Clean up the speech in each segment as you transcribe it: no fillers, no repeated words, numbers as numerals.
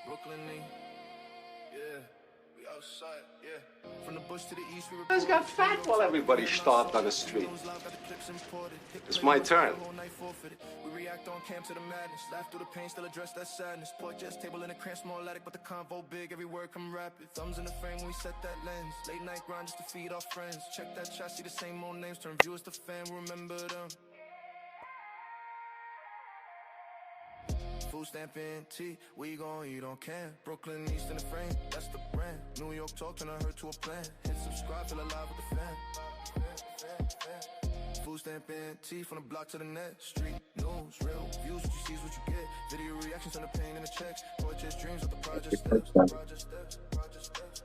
Brooklyn, yeah, we outside, yeah. From the bush to the east, we I just got fat while everybody starved on the street. It's my turn. We react on cam to the madness. Laugh through the pain, still address that sadness. Port just table in a cramp, small attic, but the convo big. Every word come rapid. Thumbs in the frame when we set that lens. Late night grind just to feed our friends. Check that chat, see the same old names. Turn viewers to fan, we remember them. Food stamp and tea, we gon' eat on can. Brooklyn East in the frame, that's the brand. New York talk, turn her to a plan. Hit subscribe, feel alive with the fan. Food stamp and tea, from the block to the net. Street news, real views, what you see is what you get. Video reactions on the pain and the checks. Gorgeous dreams with the project steps. Project steps, project steps.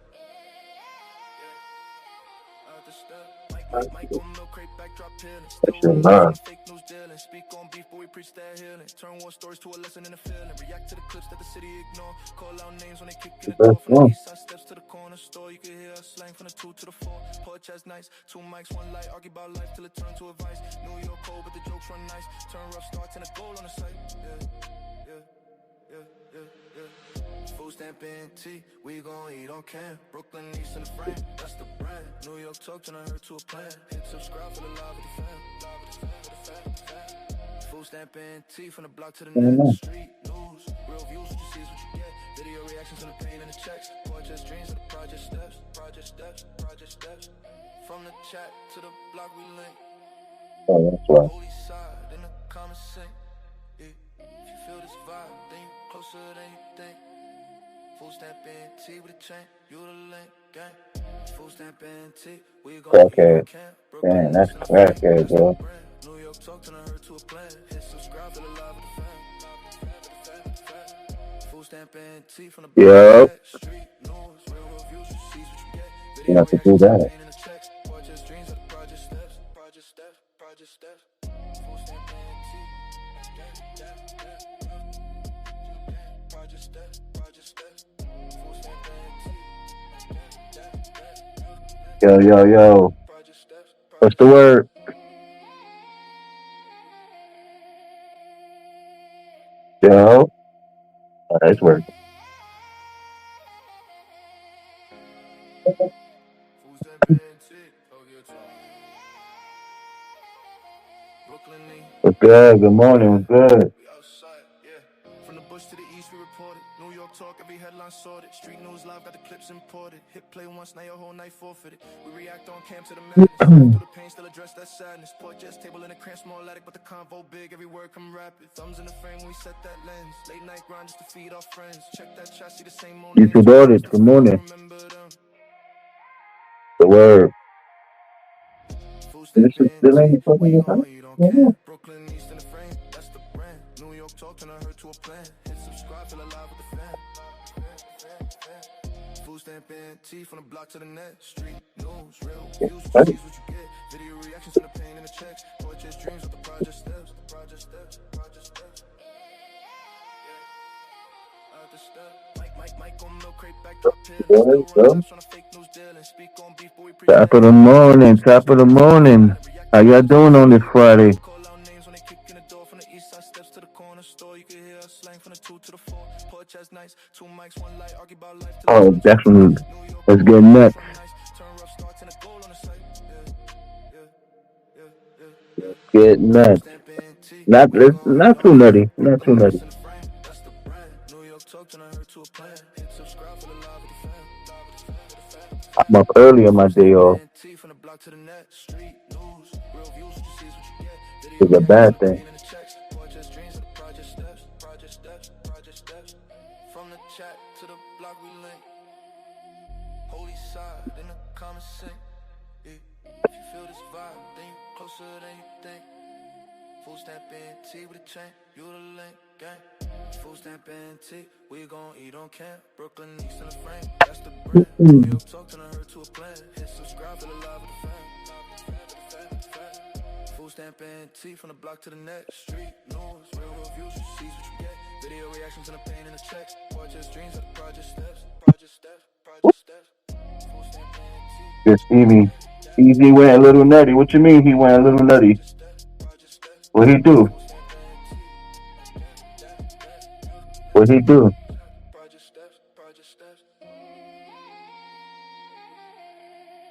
Mike on milk crate backdrop peeling. Still fake news dealing. Speak on beef, but we preach that healing. Turn war stories to a lesson in the feeling. React to the clips that the city ignore. Call out names when they kick in the door. From the east side steps to the corner store. You can hear us slang from the 2 to the 4. Porch has nice. 2 mics, 1 light. Argue about life till it turn to advice. New York cold, but the jokes run nice. Turn rough starts and a goal on the site. Yeah. Food stamp and tea, we gon' eat on can. Brooklyn East in the frame, that's the brand. New York talk, turn her to a plan. Hit subscribe for the live with the fan. Food stamp and tea, from the block to the net. Street news, real views, what you see is what you get. Video reactions on the pain and the checks. Gorgeous dreams of the project steps. Project steps, project steps. From the chat to the block we link. Oh, that's right. Holy side in the comments sink. Yeah. If you feel this vibe, then you closer than you think. Full stamp and T with a chain, you the link, gang. Full stamp and T, we gon' Crackhead. Man, that's crackhead, bro. New York talk, turn her to a plan. Hit subscribe, feel alive with the fan. Full stamp and T from the Yep. street news, real reviews, you see what you get. You have to do that. Gorgeous dreams of the project steps, project steps, project steps. Full stamp and T, project steps, project steps. Yo. What's the word? Yo. Oh, that's working. What's good? Good morning. What's good? From the bush to the east, we reported. New York talk, every headline sorted. Street news live, got the clips imported. Hit play once, now your whole night forfeited. We react on cam to the madness. Through the pain, still address that sadness. Port just table in a cramp, small attic, but the convo big. Every word come rapid. Thumbs in the frame when we set that lens. Late night grind just to feed our friends. Check that chat, see the same old You names. should order it. Good morning. The word. This is still ain't fucking your house? Yeah. Brooklyn East in the frame, that's the brand. New York talk, turn her to a plan. Hit subscribe, feel alive with the fan. Food stamp and tea, from the block to the net. Street news, real views, what you see is what you get. Video reactions on the pain and the checks. Gorgeous dreams with the project steps. Project steps, project steps. Mike on milk crate backdrop peeling. Top of the morning. Top of the morning. How y'all doing on this Friday? Call out names when they kick in the door. From the east side steps to the corner store. You can hear us slang from the 2 to the 4. Porch has nice. 2 mics, 1 light. Argue about life. Oh, definitely. Let's get nuts. Turn rough starts and a goal on the site. Get nuts. Not too nutty. Not too nutty. That's the brand. New York talk, turn her to a plan. Hit subscribe for the live with the fan. I'm up early on my day off. From the block to the net. Street news, real views, what you see is what you get. It's a bad thing. Gorgeous dreams of the project steps, project steps, project steps. From the chat to the block we link. Holy side in the comments sink. Yeah. If you feel this vibe, then you closer than you think. Full stamp and T with a chain, you the link, gang. Full stamp and T, we gon' eat on camp. Brooklyn East in the frame, that's the brand. New York talk, turn her to a plan. Hit subscribe, feel alive with the fan. Full stamp and T, from the block to the net. Street news, real reviews, you see what you get. Video reactions on the pain and the checks. Gorgeous dreams of the project steps. Project steps, project steps. Full stamp and T. Good Stevie. Easy went a little nutty. What you mean he went a little nutty? What he do? What he do?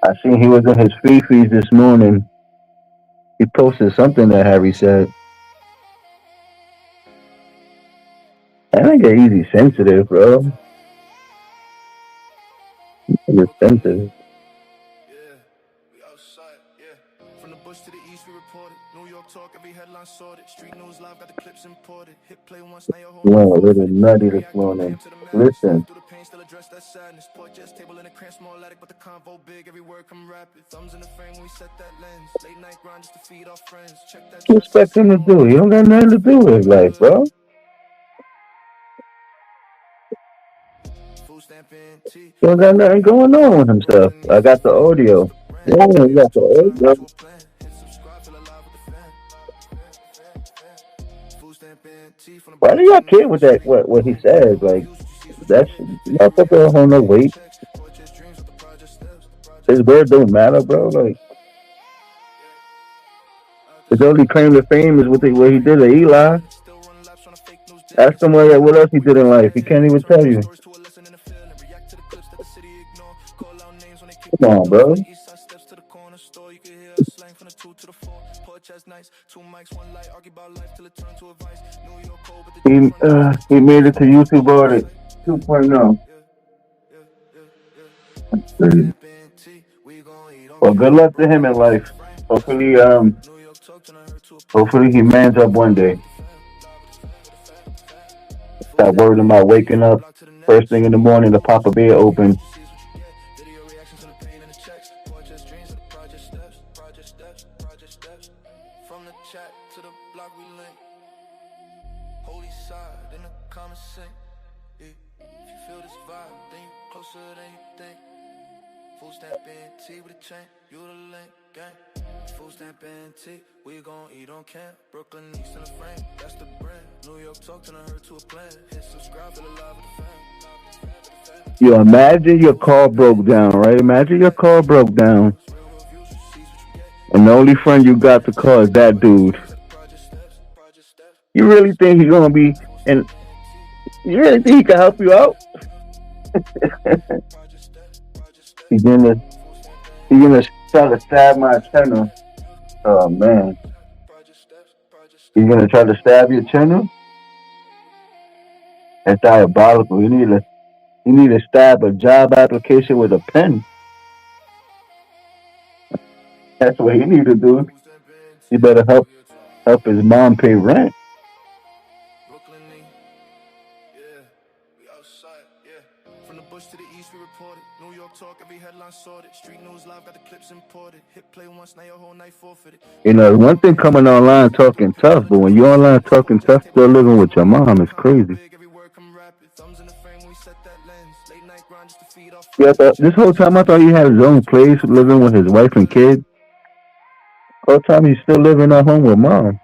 I seen he was in his free feeds this morning. He posted something that Harry said. I think get easy sensitive, bro. It's sensitive. Yeah, we outside, yeah. From the bush to the east, we reported. New York talk, every headline sorted. Street news live, got the clips imported. Hit play once, now your whole He night went a little forfeit. nutty this React to the morning. PM to the madness. Listen, Through the pain, still address that sadness. Port just table in a cramp, small attic, but the convo big. Every word come rapid. Thumbs in the frame when we set that lens. Late night grind just to feed our friends. Check that what you track, expect him to do? He don't got nothing to do with his life, bro. food stamping tea. He don't got nothing going on with himself. I got the audio. Yeah, I got the audio. Hit subscribe, feel alive with the fam. Food stamping tea from the Why block do to y'all the next care what that street. what he says? Like Views, you see what that's you get. y'all Video put that reactions on on the no pain in the weight. checks. Gorgeous dreams with the project steps. His word don't matter, bro. Like his only claim to fame is what he did to Eli. Still run laps on a fake news Ask dealing. him what else he We did in preach life. that He can't healing. even Turn tell true you. stories to a lesson in the feeling. React to the clips that the city ignore. Call out names when they kick in Come the on, door. From bro. the east side steps to the corner store. You can hear us slang from the 2 to the 4. Poor chest nights, 2 mics, 1 light. Argue about life till it turned to advice. New York cold, but the He jokes run nice. he Turn made up it for to the life, YouTube call it a audit sight. 2.0. Yeah, yeah, yeah, yeah. Food stamping tea, we gon' eat on Well, good cam. luck to him Brooklyn in east in the life. frame. That's the Hopefully, brand. New York talk turn her to a plan. hopefully he Hit mans up subscribe, feel one alive day. with the fam. Food Stop worrying stamping about tea waking from the up block to the first next thing in the street. morning to pop a beer Reviews, open. you see what you get. Video reactions on the pain and the checks. Gorgeous dreams of the project steps. Project steps, project steps. From the chat to the block we link. Holy side in the comments sink. Yeah. If you feel this vibe, then you closer than you think. Food stamping tea with a chain, you the link, gang. Food stamping tea, we gon' eat on camp. Brooklyn east in the frame, that's the brand. New York talk turn her to a plan. Hit subscribe, feel alive with the fam. You imagine your car broke down, right? Imagine your car broke down, and the only friend you got to call is that dude. You really think he's gonna be, and you really think he can help you out? He's gonna, he's gonna try to stab my channel. Oh man, he's gonna try to stab your channel. That's diabolical. You need to stab a job application with a pen. That's what he need to do. He better help his mom pay rent. Brooklyn, yeah, we outside, yeah. From the bush to the east, we reported. New York talk, every headline sorted. Street news live, got the clips imported. Hit play once, now your whole night forfeited. You know, one thing coming online talking tough, but when you're online talking tough, still living with your mom, it's crazy. Every word come rapid. Thumbs in the frame when we set that lens. Late night grind just to feed off. Yeah, this whole time I thought he had his own place, living with his wife and kids. Whole time he's still living at home with mom.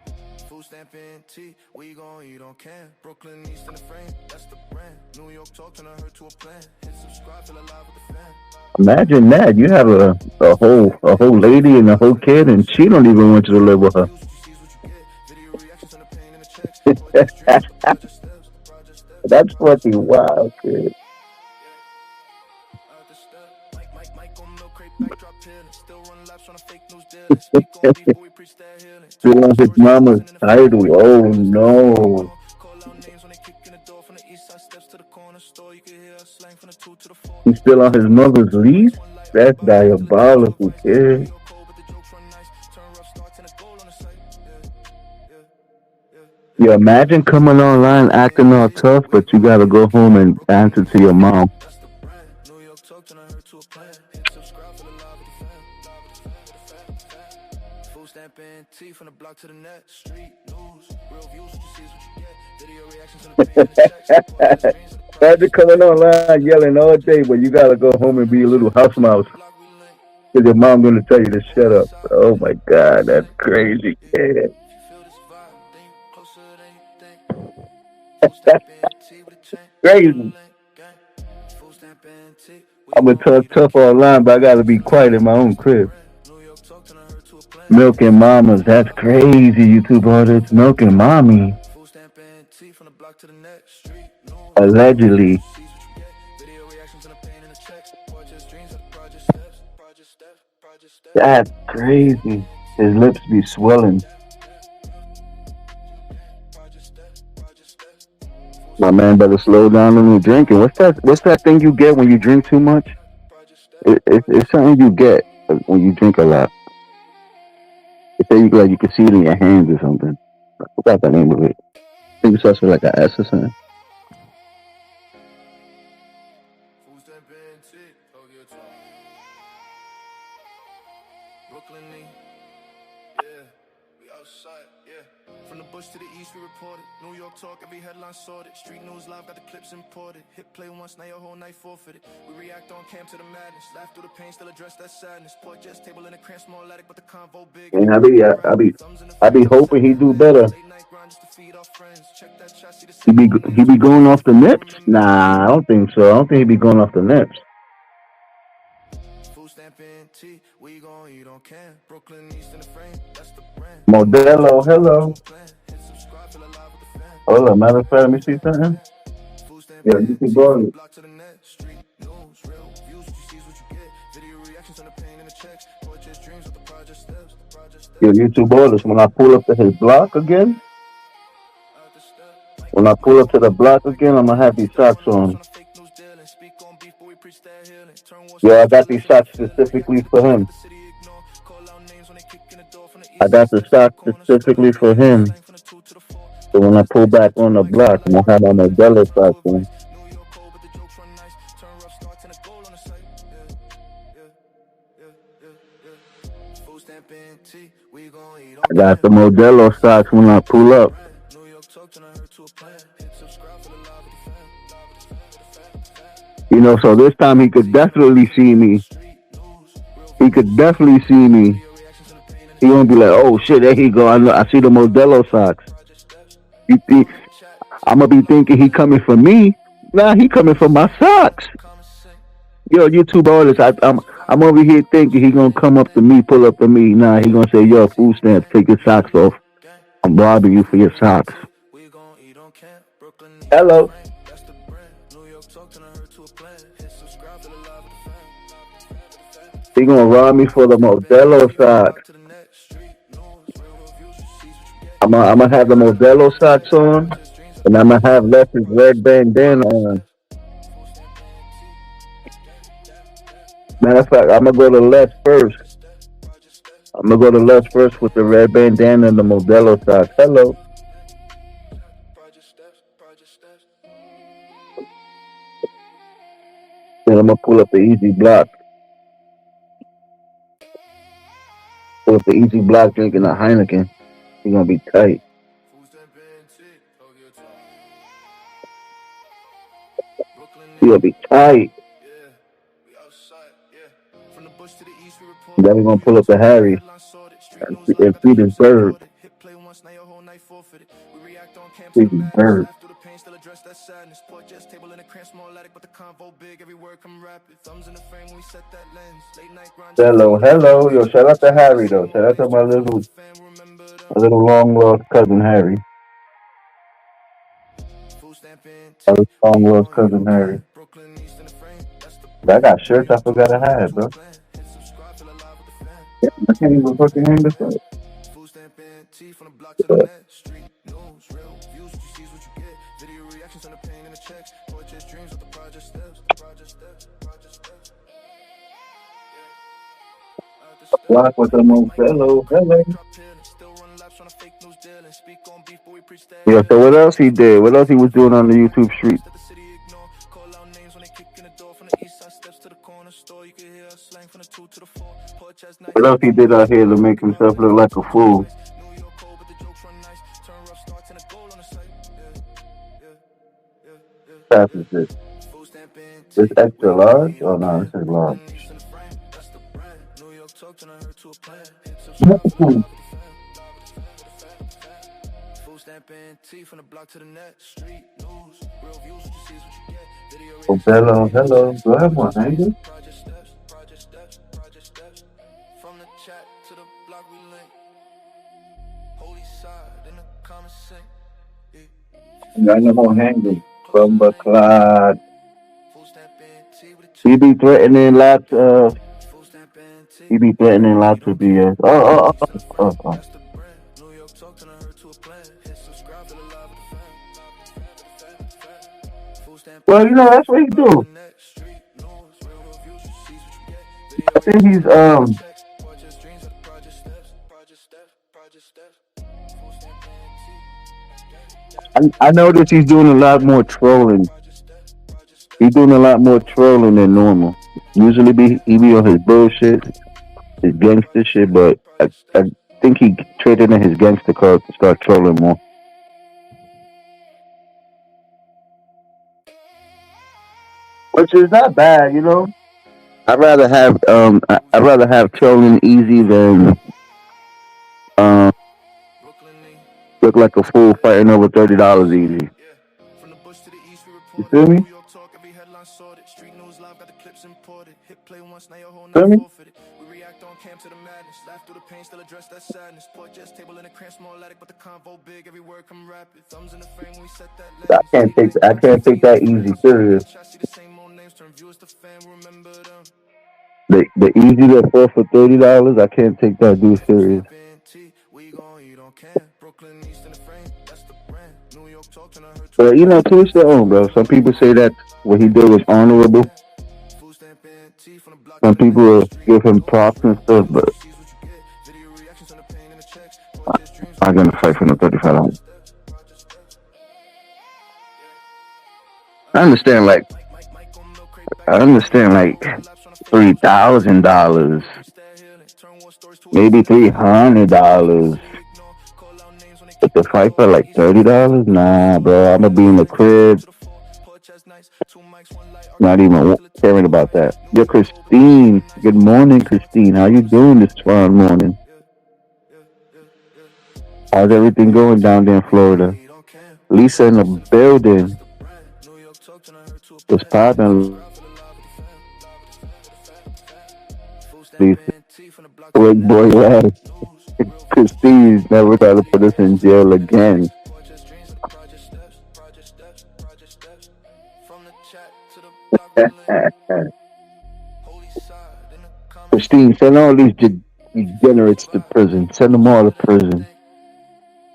Food stamping tea, we gon' eat on cam. Brooklyn east in the frame, that's the brand. New York talk turn her to a plan. Hit subscribe, feel alive with the fam. Imagine that. You have a whole lady and a whole kid, and she don't even want you to live with her. That's fucking wild, kid. Still on his mama's title. Oh no. He's still on his mother's lease? That's diabolical, kid. You imagine coming online acting all tough, but you gotta go home and answer to your mom. From the block to the net, street news, real views, what you see is what you get. Video reactions on the pain in the checks. Imagine coming online yelling all day, but you gotta go home and be a little house mouse. Because your mom gonna tell you to shut up. Oh my god, that's crazy. Yeah. Crazy. I'm gonna talk tough online, but I gotta be quiet in my own crib. Milking mamas, that's crazy, YouTube artists. Milking mommy. Allegedly. That's crazy. His lips be swelling. My man better slow down on the drinking. What's that thing you get when you drink too much? It's something you get when you drink a lot. It's that you can see it in your hands or something. I forgot the name of it. I think it starts with like an S or something. Brooklyn, yeah, we outside, yeah. From the bush to the east, we reported. New York talk, every headline sorted. Street news live, got the clips imported. Hit play once, now your whole night forfeited. We react on cam to the madness. Laugh through the pain, still address that sadness. Port just table in a cramp, small attic, but the convo big. And I be hoping he do better. Late night grind just to feed our friends. Check that chassis to He see be he be going off the nips? Nah, I don't think so. I don't think he be going off the nips. food stamp and tea. We gon' eat on can. Brooklyn East in the frame, that's the brand. Modelo, hello. Plan. Hit subscribe, feel alive with the fam. Hold on, matter of fact, let me see something. Food stamp Yeah, and you can tea. borrow it. Block to the net. Street news, real views. What you see is what you get. Video reactions on the pain and the checks. Gorgeous dreams with the project steps. The project steps. Yo, YouTube orders. When I pull up to his block again, Out the step. when I pull up to the block again, I'm gonna have these socks on. Fake news dealing. Speak on beef, but we preach that healing. Turn what's Yo, I got these socks specifically for him. the city ignore. Call out names when they kick in the door from the I east got the socks corner. specifically for him. Slang from the 2 to the 4. So when I pull back on the block, I'm gonna have my Modelo socks on. New York cold, but the jokes run nice. Turn rough starts and a goal on the site. Yeah. Food stamp and tea. We gon' eat on I got the Modelo socks when I pull up. New York talk, turn I heard to a plan. Hit subscribe for the live with the fam. You know, so this time he could definitely see me. He could definitely see me. He won't be like, oh shit, there he go. I see the Modelo socks. You think I'm gonna be thinking he coming for me? Nah, he coming for my socks. Yo, YouTube artist, I'm over here thinking he gonna come up to me, pull up to me. Nah, he gonna say, yo, food stamps, take your socks off. I'm robbing you for your socks. We gon' eat on camp. Brooklyn, Hello. that's the brand. New York talk, turn I heard to a plan. Hit subscribe for the live with the fam. He gonna rob me for the Modelo socks. To the net, street news, real reviews. You see what you get. I'm gonna have the Modelo socks on, and I'm gonna have Lex's red bandana on. Matter of fact, I'm gonna go to Les first. I'm gonna go to Les first with the red bandana and the Modelo socks. Hello. Project steps. Then I'm gonna pull up the easy block. Pull up the easy block drinking a Heineken. He gonna be tight. Food stamp and tea. Tokyo talk. Brooklyn, He gonna be tight. yeah. We outside, yeah. From the bush to the east, we report. Then we gonna pull up the Harry and feed his bird. Hit play once, now your whole night forfeited. We react on cam to Feed the his madness. bird. Laugh through the pain, still address that sadness. Port just table in a cramp, small attic, but the convo big. Every word come rapid. Thumbs in the frame when we set that lens. Late night grind. Hello, hello. Yo, shout out to Harry though. Shout out to my Fam, remember them. little long lost cousin Harry. Food stamp and My tea. little long lost cousin Harry. Brooklyn East in the frame. That's the I got shirts I forgot I had, bro. plan. Hit subscribe, feel alive with the fam. I can't even fucking hang this up. Food stamp and tea from the block to the net. Street news, real views. What you see is what you get. Video reactions on the pain and the checks. Gorgeous dreams with the project steps. Project steps. Project steps. Out the steps. Block with the Modelo. Hello. Drop peeling. Still run laps on a fake news dealing. Speak on beef, but we preach that. Yeah, so what else he did? What else he was doing on the YouTube street? That the city ignore. Call out names when they kick in the door. From the east side steps to the corner store. You can hear us slang from the 2 to the 4. Porch as nice. What else he did out here to make himself look like a fool? New York cold, but the jokes run nice. Turn rough starts and a goal on the site. Fast is this? Food stamp and This extra large? Oh no, this is large. East in the frame. That's the brand. New York talk, turn I heard to a plan. Hit subscribe for the live with the fam. Food stamp and tea from the block to the net. Street news, real views. What you see is what you get. Video Modelo, hello. Do I have one hanger? project steps, project steps, project steps. From the chat to the block we link. Holy side in the comments sink. Yeah. I got no more hangers. From Clyde. Food stamp and tea with a He be threatening lots of food stamp and tea. He be threatening lots of BS. Oh. That's the brand. New York talk, turn her to a plan. Hit subscribe, feel alive with the fam. Food stamp Well, you know, that's what he block to do. the net. Street news, real reviews, you see what you get. I Video think he's reactions on the pain in the checks. Watch his dreams of the project steps. Project steps, project steps. Food stamp I noticed he's doing a lot more trolling. project steps, project steps. He's doing a lot more trolling than normal. Usually he be on his bullshit, his gangster shit, but I think he traded in his gangster card to start trolling more. Which is not bad, you know. I'd rather have trolling easy than um Brooklyn knee. look like a fool fighting over $30 easy. Yeah. From the bush to the east, we You report feel it. me? New York talk, every headline sorted. Street news live, got the clips imported. Hit play once, now your whole Feel night me? forfeited. We react on cam to the madness. Laugh through the pain, still address that sadness. Port just table in a cramp, small attic, but the convo big. Every word come rapid. Thumbs in the frame, we set that lens. Late night I watch, can't take TV, that turn easy up serious. sported. See the same old names, turn viewers to fam, remember them. The easy that fall for $30, I can't take that dude serious. BNT, we gon' eat on cam. Brooklyn East in the frame, that's the brand. New York talk, turn her to a But you know, plan. to each their own, bro. Some people say that what he did was honorable. Food stamp BNT, from the block to Some the people net. will Street give him news, props and real stuff, reviews, but you see what you get. Video reactions on the pain in the checks. Port just dreams of I'm the not gonna fight for no $35. project steps. I understand, like Mike on milk crate, I back to back. understand, like Overlaps on the face, $3,000, freestyle healing. Turn war stories to a maybe freestyle. $300. City ignore, call out names when they But keep to it fight raw. for like East to the $30, nah, bro. I'ma be in the crib, to the four. Port chest nights, two mics, one light. not Architect even till it turn caring all about white. that. New Yo, York cold, but we Christine. keep it nice. Good morning, Christine. How you doing this fine morning? How's everything going down there in Florida? We don't care. Lisa in the building. The brand. New York talk, turn her to a What's plan. poppin', Subscribe for the live with the fam. Food stamp Lisa? BNT, from the block to the Big net. boy, yes. News, real reviews, Christine's never try to put us in jail again. Port just dreams of the project steps. Project steps, project steps. From the chat to the block we link. Holy side in the comments. Christine, send all these degenerates to prison. Send them all to prison.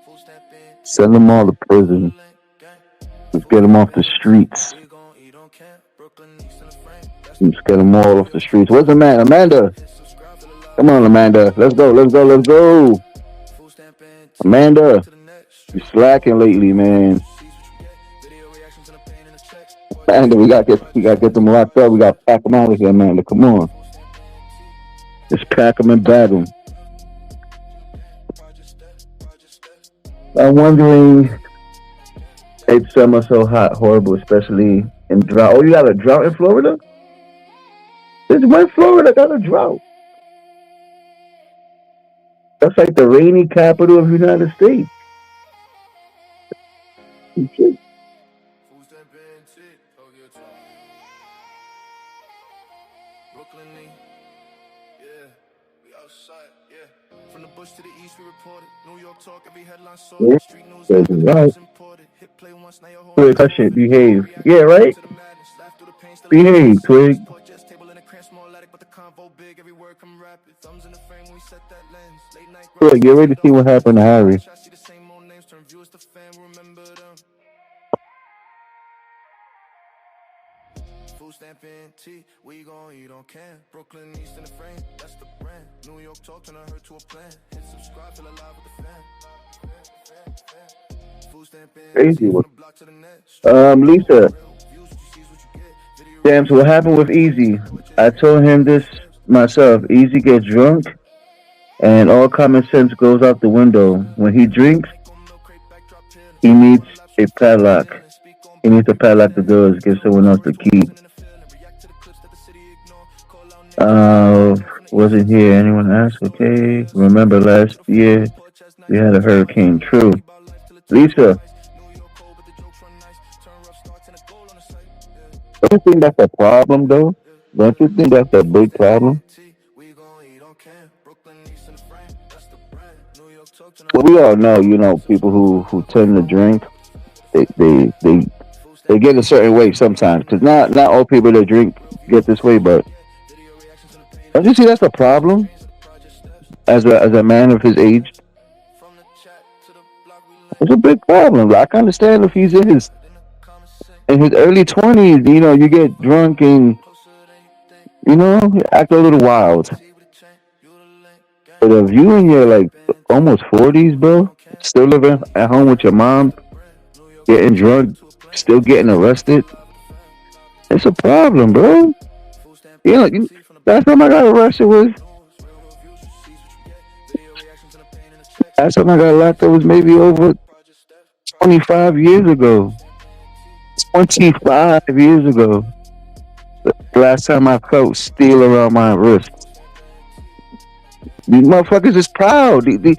Food stamp BNT, Send them all to prison. link gang. Let's get them off the streets. We gon' eat on camp. Brooklyn East in the frame. That's Let's get them all off the streets. Where's Amanda? Amanda, hit subscribe to the live. come on, Amanda. Let's go. Let's go. Let's go. Food stamp BNT, Amanda, to the net. you Street slacking lately, man. sees what you get. Video reactions on the pain in the checks. Amanda, we gotta get them locked up. We gotta pack them out of here, Amanda. Come on. Just pack them and bag them. Project steps, project steps. I'm wondering, it's summer so hot, horrible, especially in drought. Oh, you got a drought in Florida? Since when Florida got a drought? That's like the rainy capital of the United States. Shit. Food stamp BNT, oh yeah, too. Brooklyn knee, yeah, we outside, yeah. From the bush to the east, we report it. New York talk, every headline sorted. Yeah, Street news, that's live, got the right. clips imported. Hit play once, now your whole Twig, night that shit, forfeited. behave. React Yeah, on right? to the madness. Laugh through the pain, still address Behave, that Twig. sadness. Port just table in a cramp, small attic, but the convo big. Every word come rapid. Thumbs in the frame, we set that lens. Late night grind, Twig, get ready to see what happened to Harry. I see the same old names, turn viewers to fam, remember them. Food stamp BNT, we gon' eat on cam. Brooklyn East in the frame, that's the brand. New York talk, turn her to a plan. Hit subscribe, feel alive with the fam. Food stamp Crazy. BNT, from the block to the net. Lisa, Real views, you see what you get. Video damn, so what happened with Easy? I told him this myself. Easy gets drunk and all common sense goes out the window. When he drinks, he needs a padlock. He needs to padlock the doors, give someone else the key. Wasn't here. Anyone ask? Okay. Remember last year we had a hurricane. True. Lisa, don't you think that's a problem though? Don't you think that's a big problem? Well, we all know, you know, people who tend to drink, they they they, they get a certain way sometimes. Cause not all people that drink get this way, but Don't you see that's a problem as a man of his age? It's a big problem. I can understand if he's in his early 20s. You know, you get drunk and you act a little wild. But if you in your like almost 40s, bro, still living at home with your mom, getting drunk, still getting arrested, it's a problem, bro. Last time I got arrested was last time I got locked up was maybe over 25 years ago. 25 years ago. The last time I felt steel around my wrist. These motherfuckers is proud. They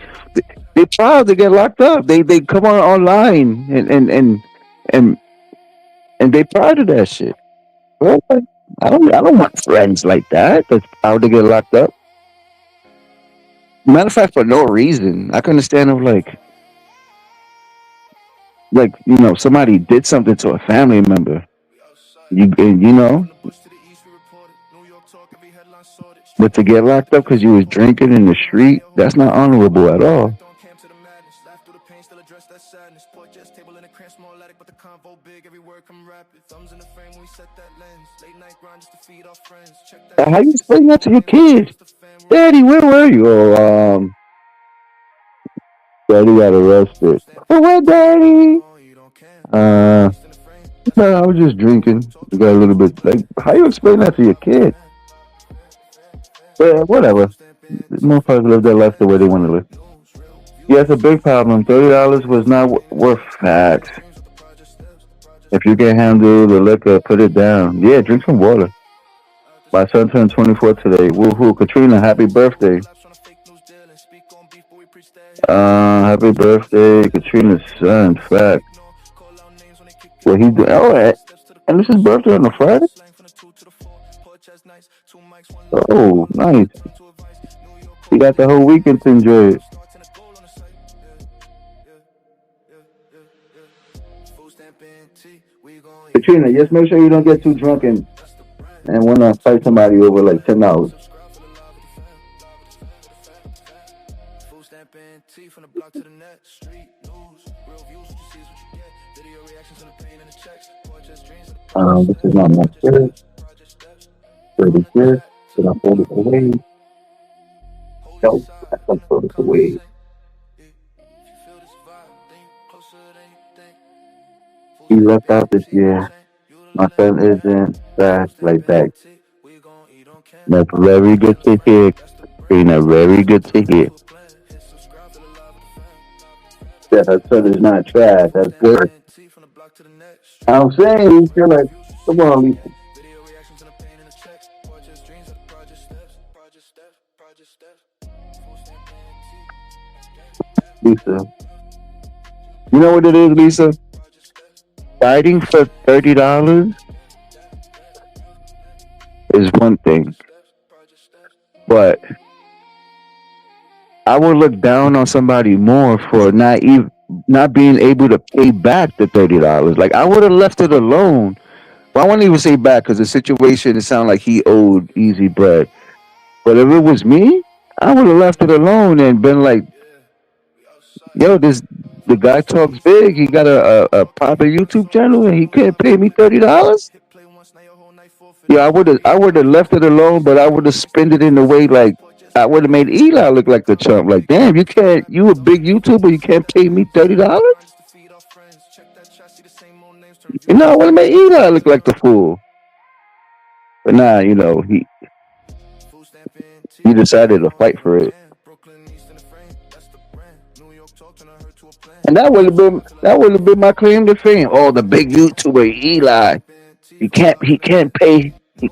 proud to get locked up. They come on online and and they proud of that shit. Well, I don't want friends like that. That's proud to get locked up. Matter of fact, for no reason. I can understand if like somebody did something to a family member. But to get locked up because you was drinking in the street, that's not honorable at all. How you explain that to your kids? Daddy, where were you? Oh, Daddy got arrested. For what, Daddy? Uh, no, I was just drinking. You got a little bit. Like, how you explain that to your kid? But whatever. Motherfuckers live their life the way they want to live. Yeah, it's a big problem. $30 was not worth facts. If you can handle the liquor, put it down. Yeah, drink some water. My son turned 24 today. Woohoo. Katrina, happy birthday. Happy birthday, Katrina's son. Fact. What he do? Oh, and this is birthday on a Friday? Oh, nice. You got the whole weekend to enjoy it. Katrina, just make sure you don't get too drunk and want to fight somebody over like $10. This is not my shirt. Pretty good. Should I fold it away? No, I can fold it away. He left out this year. My son isn't fast like that. That's very good to hear. Katrina, very good to hear. That her son is not trash. That's good. I'm saying, you feel like, come on, Lisa. You know what it is, Lisa? Fighting for $30 is one thing, but I would look down on somebody more for not being able to pay back the $30. Like I would have left it alone. Well, I won't even say back because the situation it sounded like he owed easy bread. But if it was me, I would have left it alone and been like, "Yo, the guy talks big. He got a proper YouTube channel and he can't pay me $30." Yeah, I would have left it alone, but I would have spent it in a way like I would have made Eli look like the chump. Like, damn, you can't. You a big YouTuber, you can't pay me $30. I would have made Eli look like the fool. But nah, he decided to fight for it. And that would have been my claim to fame. Oh, the big YouTuber Eli. He can't pay a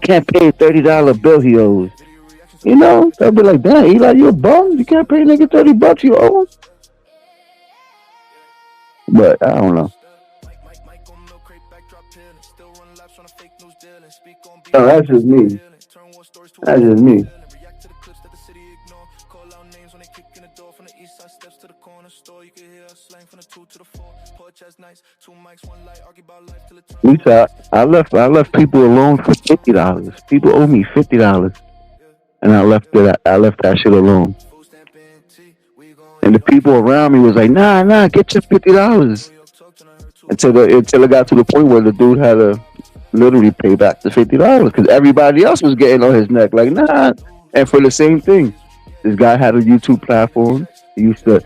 $30 bill he owes. They'll be like, damn, Eli, you a bum? You can't pay a nigga $30 you owe him? But I don't know. No, that's just me. That's just me. Lisa, I left people alone for $50. People owe me $50. and I left that shit alone. And the people around me was like, nah, get your $50. Until it got to the point where the dude had to literally pay back the $50 because everybody else was getting on his neck like, nah. And for the same thing, this guy had a YouTube platform. He used to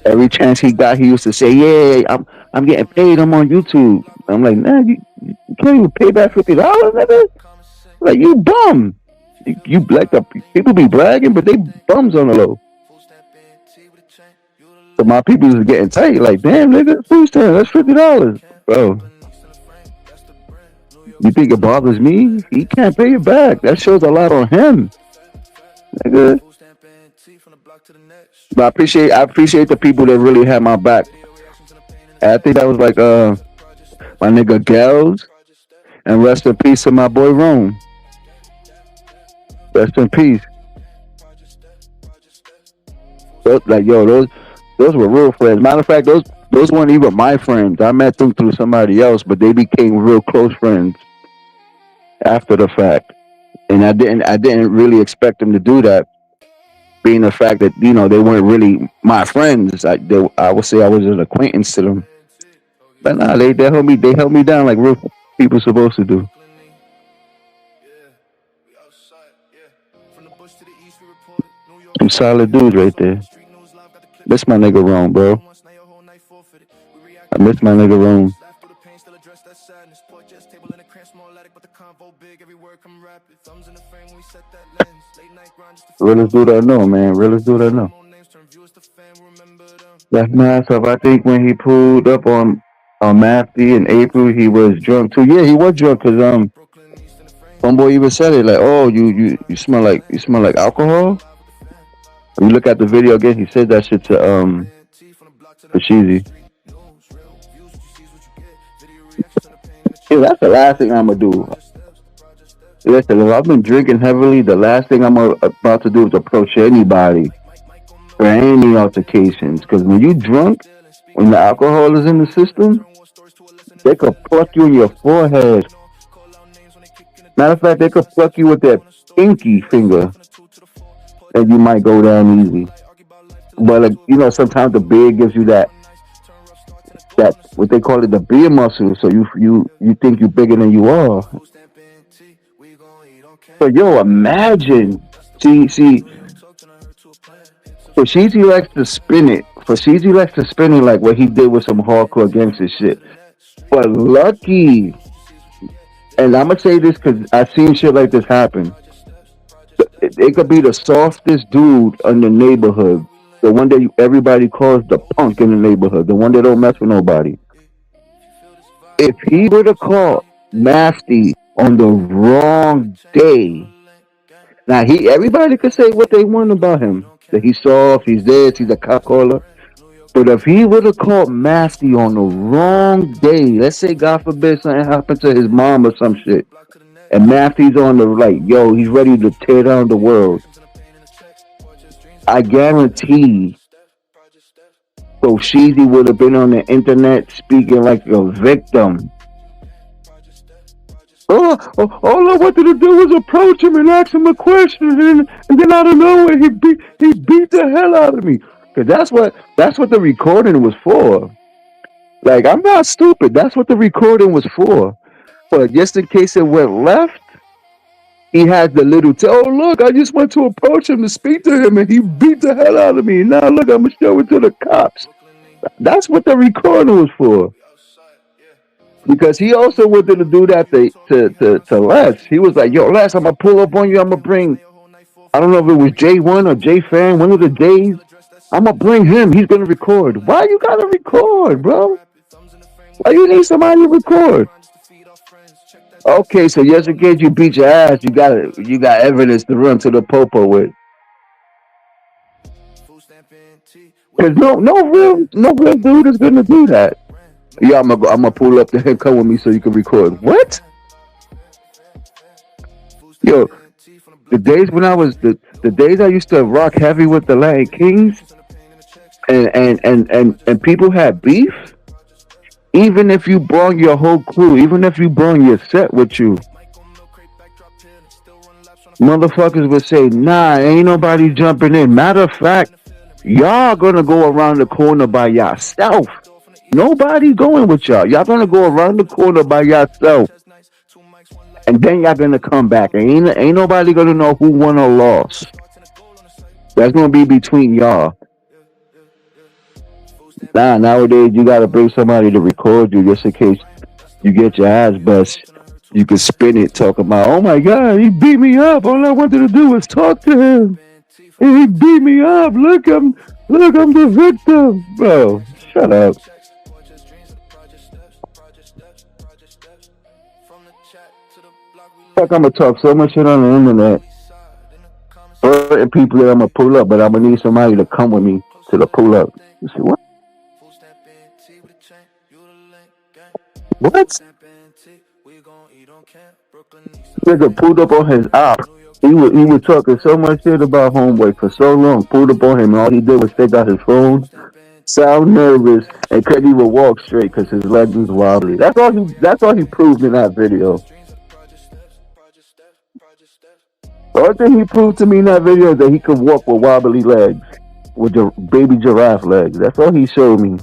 every chance he got, he used to say, "Yeah, I'm getting paid. I'm on YouTube." I'm like, "Nah, you can't even pay back $50, nigga. Like you bum. You like the people be bragging, but they bums on the low." So my people is getting tight. Like, damn, nigga, food stamp, that's $50, bro. You think it bothers me? He can't pay it back. That shows a lot on him, nigga. But I appreciate the people that really had my back. I think that was like my nigga Gels, and rest in peace to my boy Rome. Rest in peace. Like yo, those were real friends. Matter of fact, those weren't even my friends. I met them through somebody else, but they became real close friends after the fact. And I didn't really expect them to do that, being the fact that they weren't really my friends. I would say I was an acquaintance to them. But nah, they held me down like real people supposed to do. Some solid dudes right there. Miss my nigga Rome, bro. I miss my nigga Rome. Realest dude I know, man. Realest dude I know. That's mad stuff. I think when he pulled up on Mafty in April, he was drunk too. Yeah, he was drunk because homeboy even said it like, "Oh, you smell like alcohol." When you look at the video again, he said that shit to Sheezy. Yeah, that's the last thing I'm gonna do. Listen, if I've been drinking heavily, the last thing I'm about to do is approach anybody for any altercations. Because when you drunk, when the alcohol is in the system, they could pluck you in your forehead. Matter of fact, they could pluck you with their pinky finger, and you might go down easy. But like, sometimes the beer gives you that what they call it, the beer muscle. So you think you're bigger than you are. So yo, imagine. See, for Sheezy likes to spin it. Like what he did with some hardcore gangster shit. But Lucky, and I'm gonna say this because I've seen shit like this happen. It could be the softest dude in the neighborhood, the one that everybody calls the punk in the neighborhood, the one that don't mess with nobody. If he would have caught Mafty on the wrong day, now everybody could say what they want about him, that he's soft, he's this, he's a cock caller. But if he would have caught Mafty on the wrong day, let's say God forbid something happened to his mom or some shit, and Mafty's on the yo, he's ready to tear down the world, I guarantee so Sheezy would have been on the internet speaking like a victim. All I wanted to do was approach him and ask him a question, and then out of nowhere he beat the hell out of me. Cause that's what the recording was for. Like, I'm not stupid. That's what the recording was for. But just in case it went left, he had the little oh look, I just went to approach him to speak to him and he beat the hell out of me. Now look, I'm gonna show it to the cops. That's what the recording was for. Because he also wanted to do that to Les. He was like, yo, Les, I'm gonna pull up on you, I'm gonna bring, I don't know if it was J1 or J-Fan, one of the J's. I'm gonna bring him, he's gonna record. Why you gotta record, bro? Why you need somebody to record? Okay, so just in case you beat your ass, you got evidence to run to the popo with. Cause no real dude is gonna do that. Yeah, I'm gonna pull up to him, come with me so you can record. What? Yo, the days I used to rock heavy with the Latin Kings, and people had beef. Even if you brought your whole crew, even if you brought your set with you, Motherfuckers would say, nah, ain't nobody jumping in. Matter of fact, y'all gonna go around the corner by yourself. Nobody going with y'all. Y'all gonna go around the corner by yourself. And then y'all gonna come back. Ain't nobody gonna know who won or lost. That's gonna be between y'all. Nah, nowadays you gotta bring somebody to record you just in case you get your ass bust. You can spin it talking about, oh my god, he beat me up. All I wanted to do was talk to him. And he beat me up. I'm the victim. Bro, shut up. Fuck, I'm gonna talk so much shit on the internet. Certain people that I'm gonna pull up, but I'm gonna need somebody to come with me to the pull up. You say, what? What? Nigga pulled up on his op. He was talking so much shit about homeboy for so long. Pulled up on him, and all he did was take out his phone, sound nervous, and couldn't even walk straight because his leg was wobbly. That's all he proved in that video. The only thing he proved to me in that video is that he could walk with wobbly legs, with your baby giraffe legs. That's all he showed me.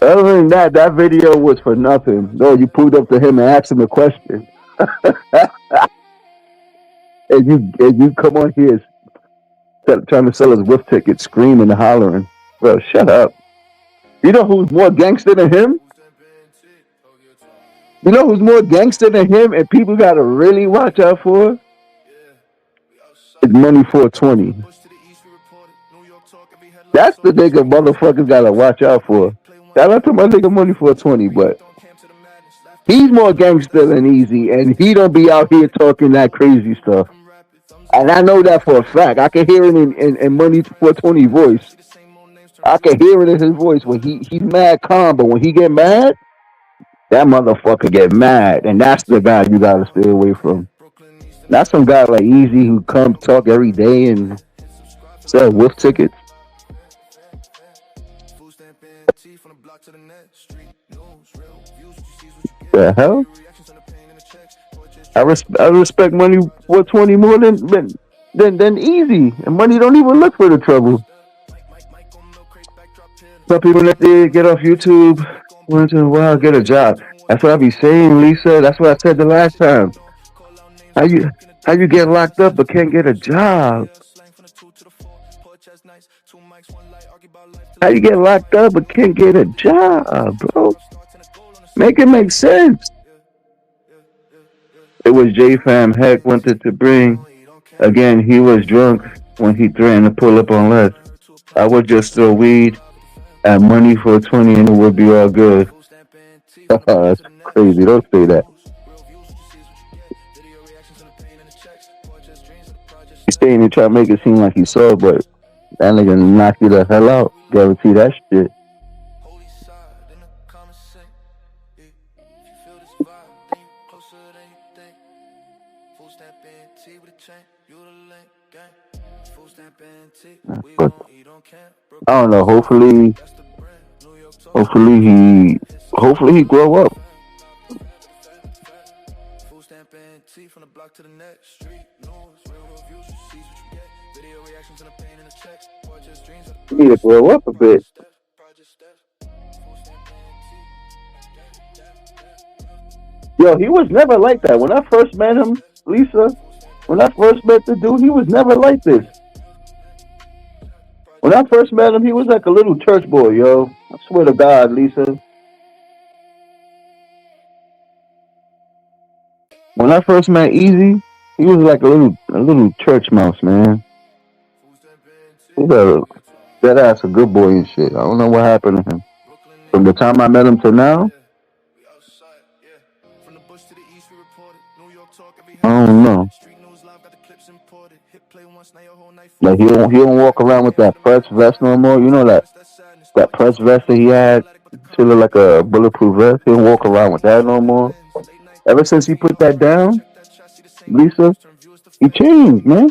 Other than that, that video was for nothing. No, you pulled up to him and asked him a question. and you come on here trying to sell us whiff tickets, screaming and hollering. Bro, shut up. You know who's more gangster than him? You know who's more gangster than him and people gotta really watch out for? It's Money 420. That's the nigga motherfuckers gotta watch out for. Shout out to my nigga Money 420, but he's more gangster than Easy, and he don't be out here talking that crazy stuff. And I know that for a fact. I can hear it in Money 420 voice. I can hear it in his voice when he's mad calm, but when he get mad, that motherfucker get mad, and that's the guy you gotta stay away from. Not some guy like Easy who come talk every day and sell wolf tickets. The hell? I respect Money 420 more than Easy, and Money don't even look for the trouble. Some people that they get off YouTube once in a while get a job. That's what I be saying, Lisa. That's what I said the last time. How you get locked up but can't get a job? How you get locked up but can't get a job, bro? Make it make sense. It was J-Fam Heck wanted to bring. Again, he was drunk when he threatened to pull up on Les. I would just throw weed and Money 420 and it would be all good. That's crazy. Don't say that. He's saying he trying to make it seem like he's soft, but that nigga knock you the hell out. Guarantee that shit. But I don't know. Hopefully he grow up. He need to grow up a bit. Yo, he was never like that. When I first met him, Lisa, when I first met the dude, he was never like this. When I first met him, he was like a little church boy, yo. I swear to God, Lisa. When I first met Easy, he was like a little church mouse, man. He was that ass a good boy and shit. I don't know what happened to him. From the time I met him to now, I don't know. Like he don't walk around with that press vest no more. You know that press vest that he had, to look like a bulletproof vest. He don't walk around with that no more. Ever since he put that down, Lisa, he changed, man.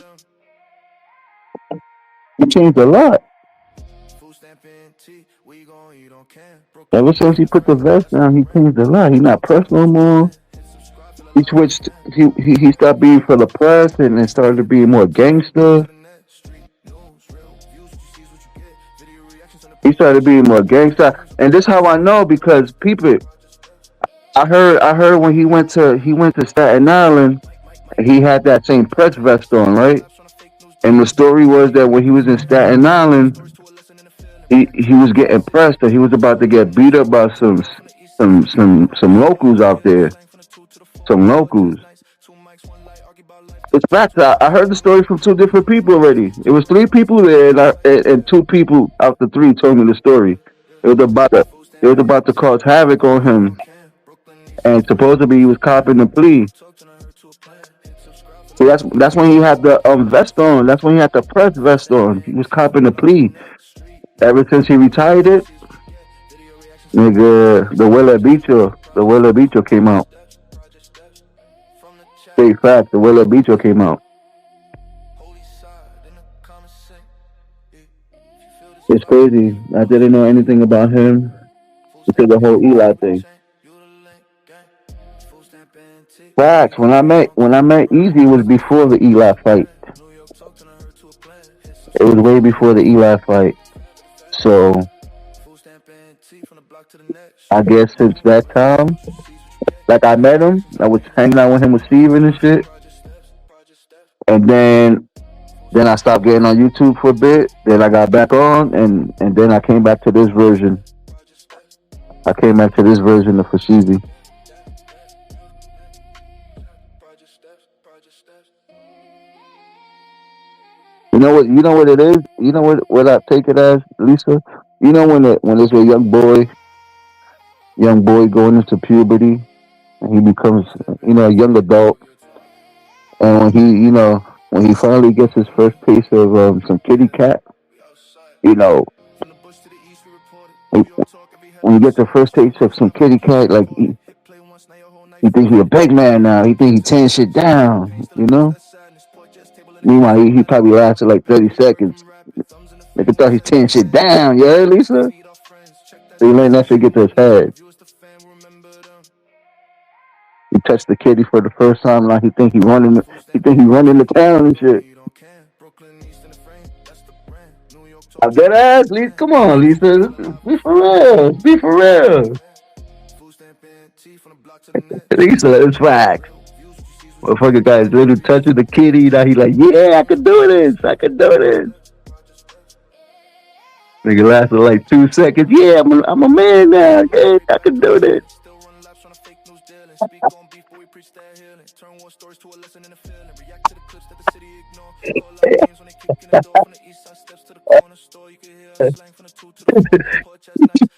He changed a lot. Ever since he put the vest down, he changed a lot. He not pressed no more. He switched. He stopped being for the press and then started being more gangster. He started being more gangster, and this how I know because people. I heard when he went to Staten Island, he had that same press vest on, right? And the story was that when he was in Staten Island, he was getting pressed, and he was about to get beat up by some locals out there, some locals. It's fact. I heard the story from two different people already. It was three people there, and two people out the three told me the story. It was about to, it was about to cause havoc on him, and supposedly he was copping the plea. So that's when he had the vest on. That's when he had the press vest on. He was copping the plea. Ever since he retired it, nigga, the Willa Bicho came out. Big fact, the Willa Bicho came out. It's crazy. I didn't know anything about him until the whole Eli thing. Facts. When I met Easy was before the Eli fight. It was way before the Eli fight. So I guess since that time, like I met him, I was hanging out with him with Steven and shit, and then I stopped getting on YouTube for a bit. Then I got back on, and then I came back to this version. I came back to this version of Fashizi. You know what? You know what it is. You know what I take it as, Lisa. You know when there's a young boy going into puberty, and he becomes a young adult, and when he finally gets his first taste of some kitty cat, you know when when you get the first taste of some kitty cat, like he think he a big man now. He think he tearing shit down. Meanwhile, he probably lasted like 30 seconds. Nigga thought he's tearing shit down. You heard, Lisa? So he letting that shit get to his head. He touched the kitty for the first time. Like he think he running the town and shit. I dead ass, Lisa. Come on, Lisa. Be for real. Be for real. Lisa, it's facts. Motherfucker guy is literally touching the kitty. Now he like, yeah, I can do this. I can do this. Nigga lasted like 2 seconds. Yeah, I'm a man now. Yeah, I can do this.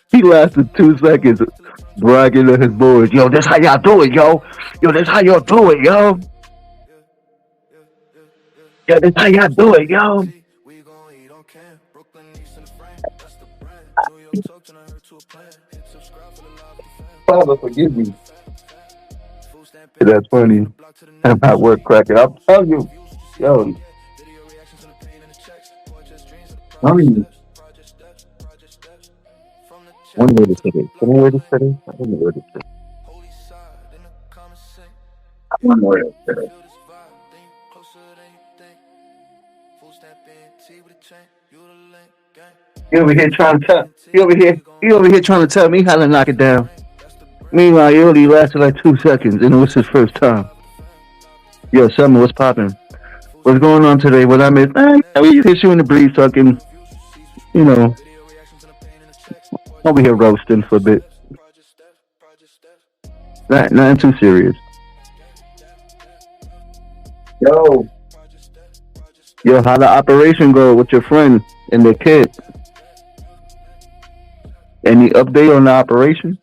He lasted 2 seconds bragging to his boys. Yo, this how y'all do it, yo. Yo, this how y'all do it, yo. Yo, this how y'all do it, yo. Father, forgive me. That's funny. I'm at work cracking. I'm telling you, yo, funny. One way to say it. Can I way to say it? I don't know where to say it. One way to say it. He over here trying to tell. He over here trying to tell me how to knock it down. Meanwhile, he only lasted like 2 seconds, and it was his first time. Yo, Summer, what's popping? What's going on today? What I missed? We hit you in the breeze, so I can, you know, over here roasting for a bit. Nothing too serious. Yo, yo, how the operation go with your friend and the kid? Any update on the operation?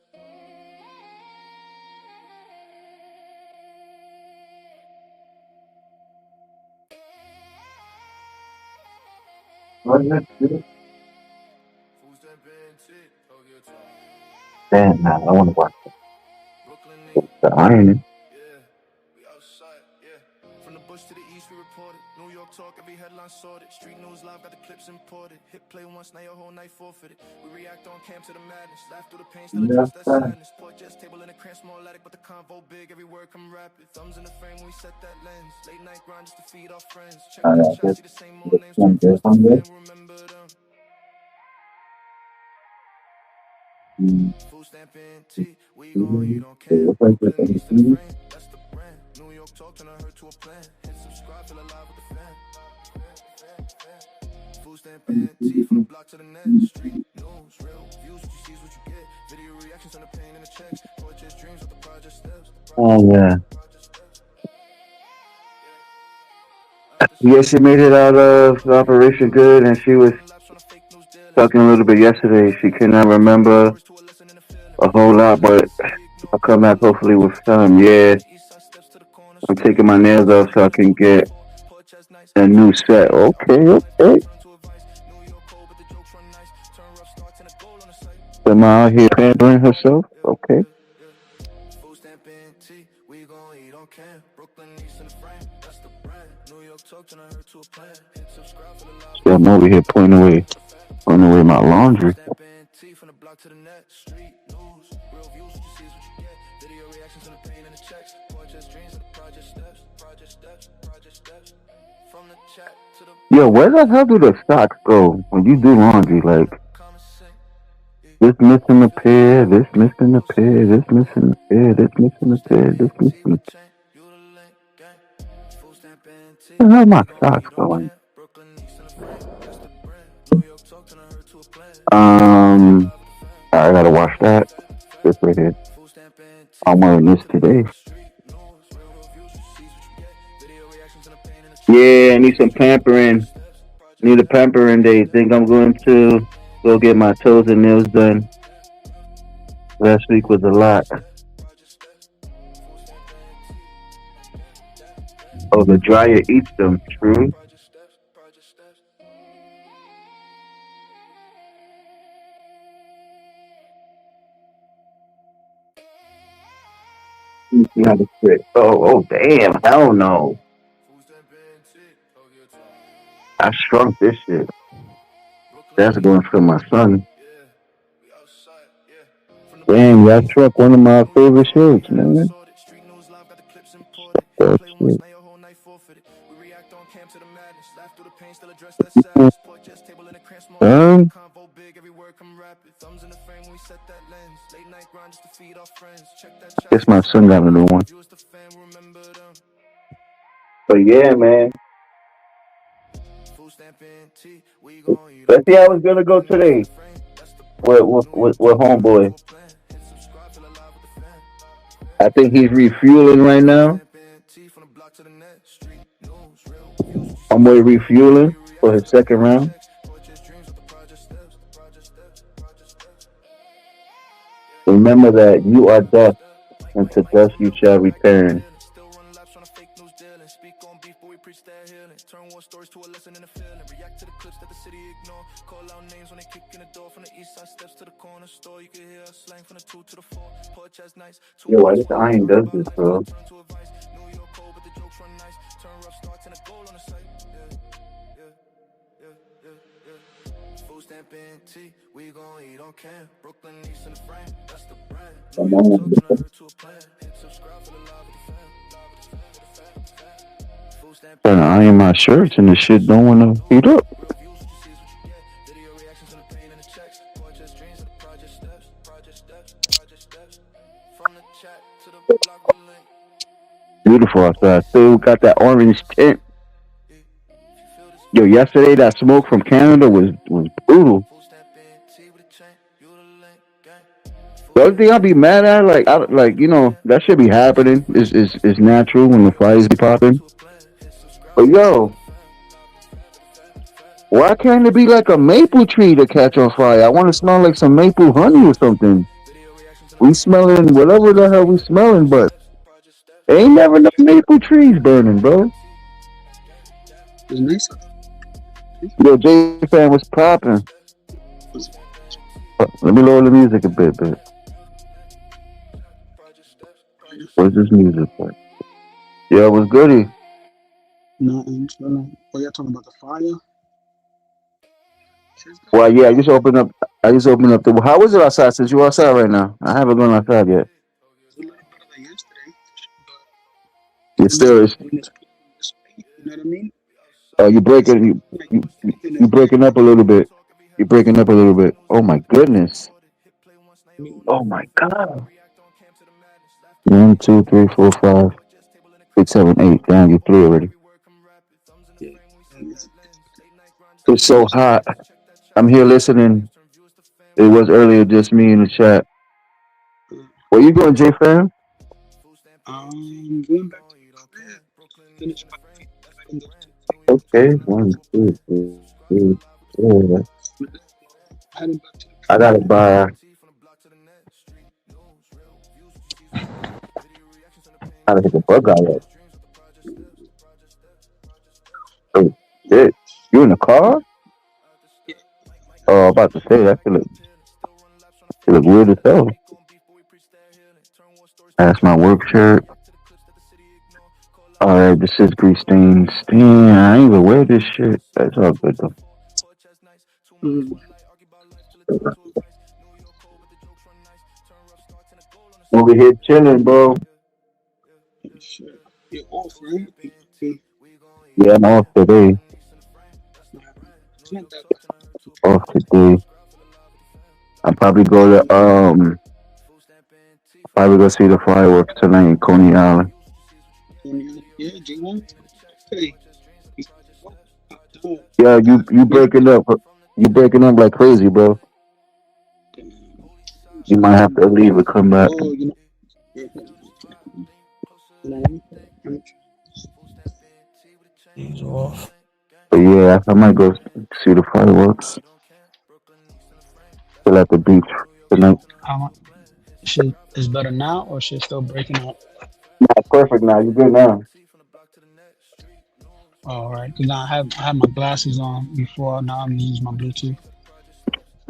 Damn, nah, I want to watch the ironing. Talk, every headline sorted. Street news live, got the clips imported. Hit play once, now your whole night forfeited. We react on cam to the madness. Laugh through the pain, still address that sadness. Port just table in the cramp, small attic, but the convo big. Every word come rapid. Thumbs in the frame when we set that lens. Late night grind just to feed our friends. Check that shot, see the same old names. Turn first to fan, remember them. Food stamp and tea, we gon' eat on cam. Brooklyn East in the frame, that's the brand. New York talk, turn her to a plan. Hit subscribe, feel alive with the fam. Food stamp and tea, from the block to the net. Street news, real views, what you see is what you get. Video reactions on the pain and the checks. Portraits, dreams with the project steps. Oh yeah. Yeah, she made it out of the operation good, and she was talking a little bit yesterday. She cannot remember a whole lot, but I'll come back hopefully with some. Yeah, I'm taking my nails off so I can get a new set. Okay, okay. Am I out here pampering herself? Okay. Food stamp and tea, we gon' eat on cam. Brooklyn East in the frame, that's the brand. New York talk, turn her to a plan. Hit subscribe for the live. So I'm over here pointing away my laundry. Stamp and tea, from the block to the net. Street news, real views, what you see is what you get. Video reactions on the pain and the checks. Portraits, dreams with the project steps. Project steps, project steps. From the chat to the Yo, where the hell do the socks go when you do laundry? Like, comment sing. this missing a pair, this missing a pair, this missing a pair, this missing a pair, this missing a pair. You the link, gang. Food stamp and tea. Where the hell my socks going? Brooklyn East in the frame, that's the brand. New York talk, turn her to a plan. I gotta wash that. This right here. Food stamp and tea. I'm wearing this today. Street news, real views, what you see is what you get. Video reactions on the pain and the Yeah, I need some pampering. Need a pampering day. Think I'm going to go get my toes and nails done. Last week was a lot. Oh, the dryer eats them. True. project steps, project steps. Let me see how to fit. Oh, damn. Hell no. Food stamp and tea. Oh, yeah, talk. I shrunk this shit. Brooklyn, That's going for my son. yeah. We outside, yeah. From the Damn, y'all shrunk one of my favorite shirts, man. sorted. Street news live, got the clips imported. That Play once, shit. now your whole night forfeited. We react on cam to the madness. Laugh through the pain, still address that sadness. Port just table in the cramp, small convo big. Every word come rapid. Thumbs in the frame when we set that lens. Late night grind just to feed our friends. Check that chat. Guess my son got a new one. Viewers the fan, remember them. But yeah, man. Food stamp and tea. We gon' eat Let's see how it's gonna go today frame. That's the with homeboy. plan. Hit subscribe, feel alive with the fam. I think he's refueling right now. Stamp and tea, from the block to the net. Street news, real views. Homeboy refueling for his second round. Portraits, dreams with the project steps. Project steps, project steps. Remember that you are dust, and to dust you shall return. Still run laps on a fake news dealing. Speak on beef, but we preach that healing. Turn war stories to a lesson in the feeling. React to the clips that the city ignore. Call out names when they kick in the door. From the east side steps to the corner store. You can hear us slang from the 2 to the 4. Porch has nice. Yo, why this iron does this, bro? Turn to a vice. New York cold, but the jokes run nice. Turn rough starts and a goal on the site. Yeah. Food stamp and tea, we gon' eat on cam. Brooklyn East in the frame, that's the brand. New York talk, turn her to a plan. Hit subscribe for the live with the fam. Food stamp Trying to iron my shirts and the shit don't want to heat up. real views, what you see is what you get. Video reactions on the pain and the checks. Portraits, dreams with the project steps. Project steps, project steps. From the chat to the block we link. Beautiful outside. Still got that orange tint. If you feel this Yo, yesterday that smoke from Canada was brutal. food stamp and tea with a chain, you the link, gang. The only thing I'll be mad at, like you know, that should be happening. Is natural when the fires be popping. To a plan, hit subscribe. But yo, why can't it be like a maple tree to catch on fire? I want to smell like some maple honey or something. Video reactions on We smelling whatever the hell we smelling, but project steps. ain't never no maple trees burning, bro. Yo, J fan was popping. Let me lower the music a bit. Where's this music for? Yeah, it was goody. Nothing. Chilling. Oh, y'all talking about the fire? Shit's Well, going yeah, well. I just opened up the. How is it outside since you outside right now? I haven't gone outside yet. It's a little better than yesterday, but It at least still is. when it's playing this way, you know what I mean? You It's breaking like you, you everything you is like, breaking up a little bit. You're breaking up a little bit. Oh my goodness. I mean, Oh my god. 1, 2, 3, 4, 5, 6, 7, 8. Damn, you three already. yeah, it's, It's so hot. I'm here listening. It was earlier just me in the chat. uh, Where you going, J fam? going back to the crib. Finish my feet and go to Okay. 1, 2, 3, 4. heading back to the I crib. gotta buy. I gotta hit the bug out of. Oh shit! You in the car? Yeah, Oh, I'm about to say that should look weird as hell. That's my work shirt. All right, this is grease stains. Damn, I ain't even wear this shit. That's all good though. mm, Over here chilling, bro. shit. You're off, right? Okay. Yeah, I'm off today. Nah, it's not that Off today. I'll probably go to probably go see the fireworks tonight in Coney Island. bad. Yeah, J1 today. He's home. Yeah, you Meet up breaking with up. You breaking up like crazy, bro. You might have to leave and come back. oh, you know, He's off. But yeah, I might go see the fireworks. Still at the beach tonight. how shit is better now or shit still breaking up? Nah, perfect now. You good now? All right, because I had my glasses on before. Now I'm using my Bluetooth.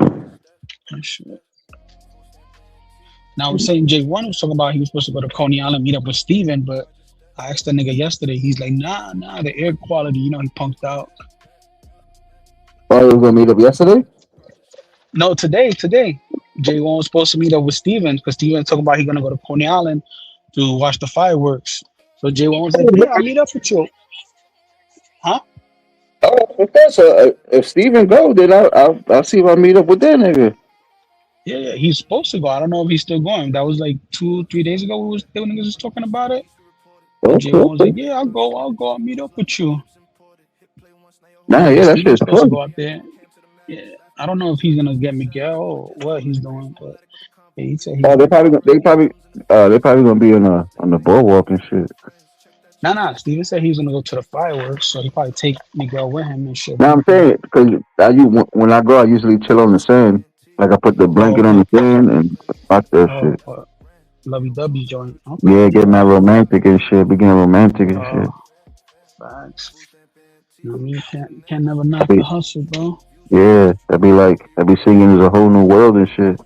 Oh, shit. Now I was saying J1 was talking about he was supposed to go to Coney Island meet up with Steven, but I asked the nigga yesterday. He's like, nah, the air quality. He punked out. Oh, you was gonna meet up yesterday? No, today. J1 was supposed to meet up with Steven because Steven talking about he gonna go to Coney Island to watch the fireworks. So J1 was like, yeah, I'll meet up with you. Huh? Oh, okay. So if Steven go, then I'll see if I meet up with that nigga. Yeah, he's supposed to go. I don't know if he's still going. That was like 2, 3 days ago. The niggas was talking about it. And Okay, J1 was okay. like, yeah, I'll meet up with you. Nah, Yeah, yeah, that Steven was shit's supposed to close. go out there. Yeah, I don't know if he's gonna get Miguel or what he's doing, but yeah, he said he Oh, gonna go. they probably gonna be on the boardwalk and shit. Nah. Steven said he was gonna go to the fireworks, so he probably take Miguel with him and shit. Now I'm Yeah. saying because when I go, I usually chill on the sand. Like I put the Oh, blanket on okay. the sand and watch that Oh, shit. lovey dovey joint. Okay. Yeah, getting that romantic and shit. Be getting romantic and Oh, shit. facts. I mean, you can't never I knock the be hustle, bro. yeah. I be singing there's a whole new world and shit.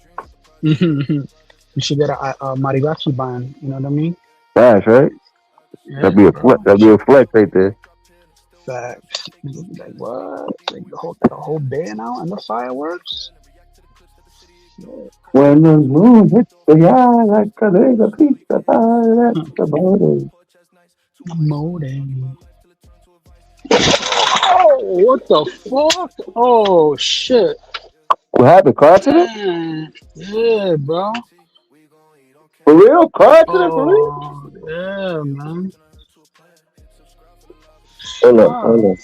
You should get a mariachi band. You know what I mean? That's right. Yeah, bro. That'd be a flex right there. Facts. Niggas be like, what? Like the whole band out and the fireworks? Yeah. When the moon hits the eye like a laser pizza pie, that's about it. I'm molding. Oh, what the fuck? Oh shit. What happened? Car accident? Man. Yeah, bro. For real? Car accident for real? Oh, yeah, man. Hold up, Fuck. hold up.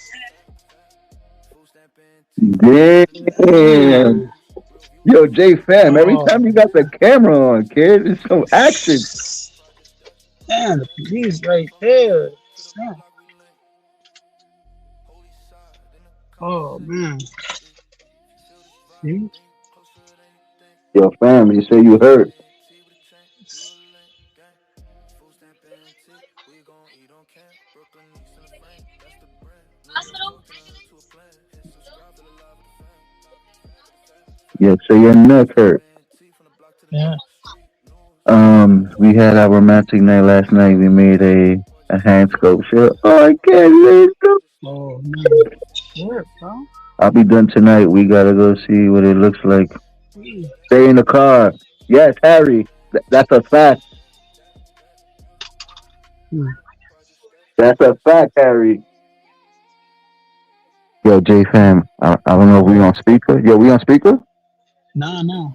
Damn. Damn. Yo, J fam, every Oh. time you got the camera on, kid, it's some action. Damn, the police right there. Damn. Oh, man. See? Yo, fam, you say you hurt. Yeah, so your neck hurt. Yeah. We had our romantic night last night. We made a A hand scope shit. Oh, I can't let it go. Oh man, shit, bro. I'll be done tonight. We gotta go see what it looks like. Stay in the car. Yes, Harry. That's a fact. Hmm. That's a fact, Harry. Yo, J fam. I don't know if we Yeah. on speaker. Yo, we on speaker? Nah, nah.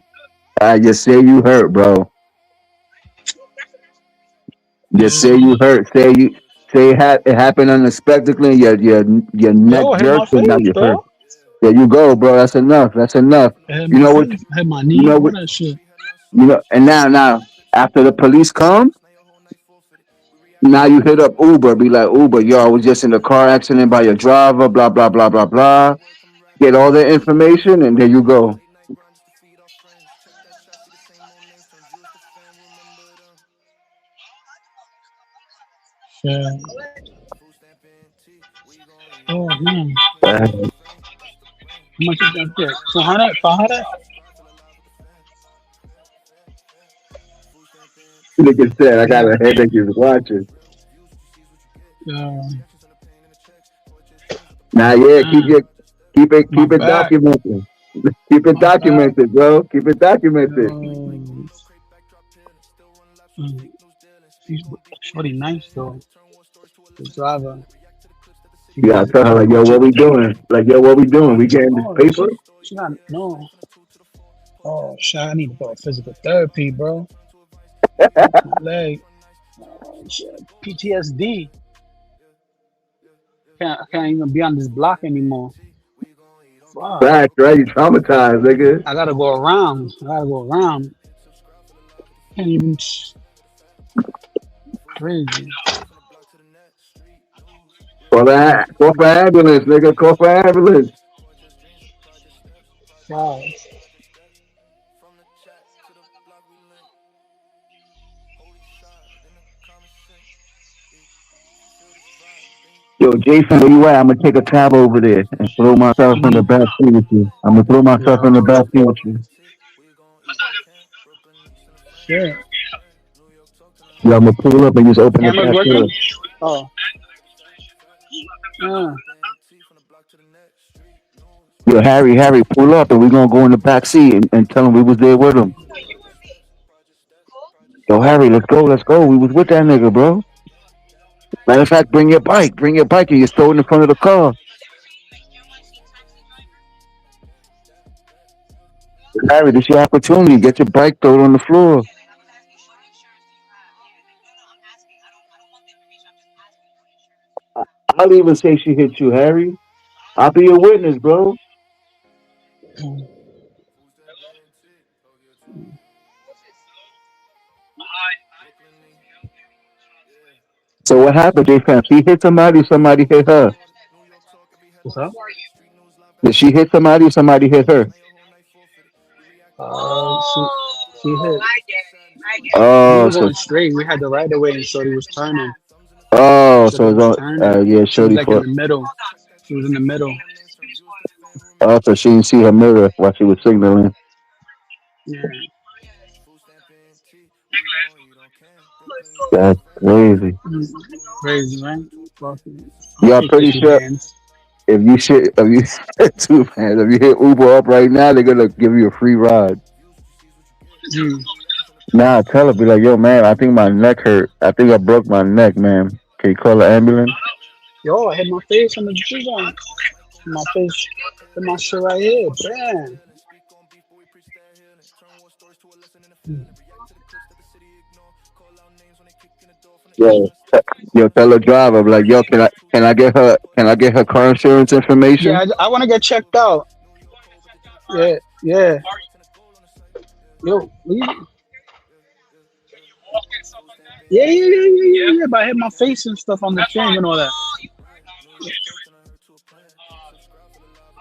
Just say you hurt, bro. Just say you Yeah. hurt. It happened unexpectedly. Your neck Yo, I hit my jerked and now face, you hurt. bro. There you go, bro. That's enough. That's enough. I hit You my know what? face. I hit my You knee. know All what? that shit. And now after the police come, now you hit up Uber. Be like, Uber, yo, I was just in a car accident by your driver. Blah blah blah blah blah. Get all the information, and there you go. Yeah. Oh man. How much is that shit? 200? 500? Nigga said, I got a headache. Is watching. Yeah. Now, yeah, Man, my keep it back. documented. Keep it My back. documented, bro. Keep it documented. Yo. Mm. She's pretty nice though. The driver. She You gotta got tell her like, yo, what we doing? Like, yo, what we doing? We getting this oh paper? she not no. Oh shit, I need to go to physical therapy, bro. My leg. Oh, shit. PTSD. I can't even be on this block anymore. Fuck. Facts, right? You traumatized, nigga. I gotta go around. I gotta go around. Can't even crazy. Call for ambulance, nigga. Call for ambulance. Wow. Yo, Jason, where you at? I'm gonna take a cab over there and throw myself in the Mhm. back seat with you. I'm gonna throw myself in Yeah. the back seat with you. Yeah. Yeah, I'm gonna pull up and just open the Camera's back door. working? Oh. Uh, Yo, Harry, pull up and we gonna go in the back seat and tell him we was there with him. Yo, Harry, let's go. We was with that nigga, bro. Matter of fact, bring your bike, and you throw it in front of the car. Harry, this your opportunity. Get your bike, throw it on the floor. I'll even say she hit you, Harry. I'll be a witness, bro. So what happened, J fam? She hit somebody, somebody hit her. what's up? Did she hit somebody, somebody hit her? She hit. We Oh, were so going straight. We had the right of way, and Shorty was turning. so Shorty it's was all, turning. yeah, She was shorty like in for. the middle. She was in the middle. Oh, so she didn't see her mirror while she was signaling. Yeah. That's crazy. Mm. Crazy, right? Fucking. Yeah, I'm Take pretty two sure bands. if you two fans, if you hit Uber up right now, they're gonna give you a free ride. Mm. Nah, tell her, be like, yo, man, I think my neck hurt. I think I broke my neck, man. Can you call an ambulance? Yo, I hit my face on the G-Zone. My face, hit my shit right here. Bam. Mm. Yo, tell the driver, be like, yo, can I get her car insurance Yeah, information? I want to get checked out. Yeah, yeah. Yo, yeah. But I hit my face and stuff on the thing and all that.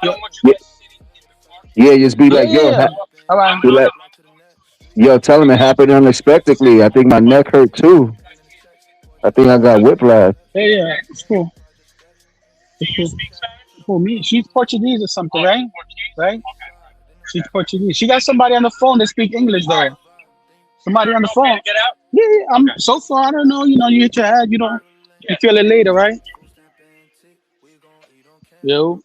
Yeah, Yeah, yeah, just be like, yeah. All right. be like, yo, tell him it happened unexpectedly. I think my neck hurt too. I think I got whiplash. Yeah. It's cool. It's cool. Cool. Me, she's Portuguese or something, right? Right? She's Portuguese. She got somebody on the phone that speak English there. Somebody on the phone. Yeah. I'm so far. I don't know. You know, you hit your head. You don't. You feel it later, right? Yo,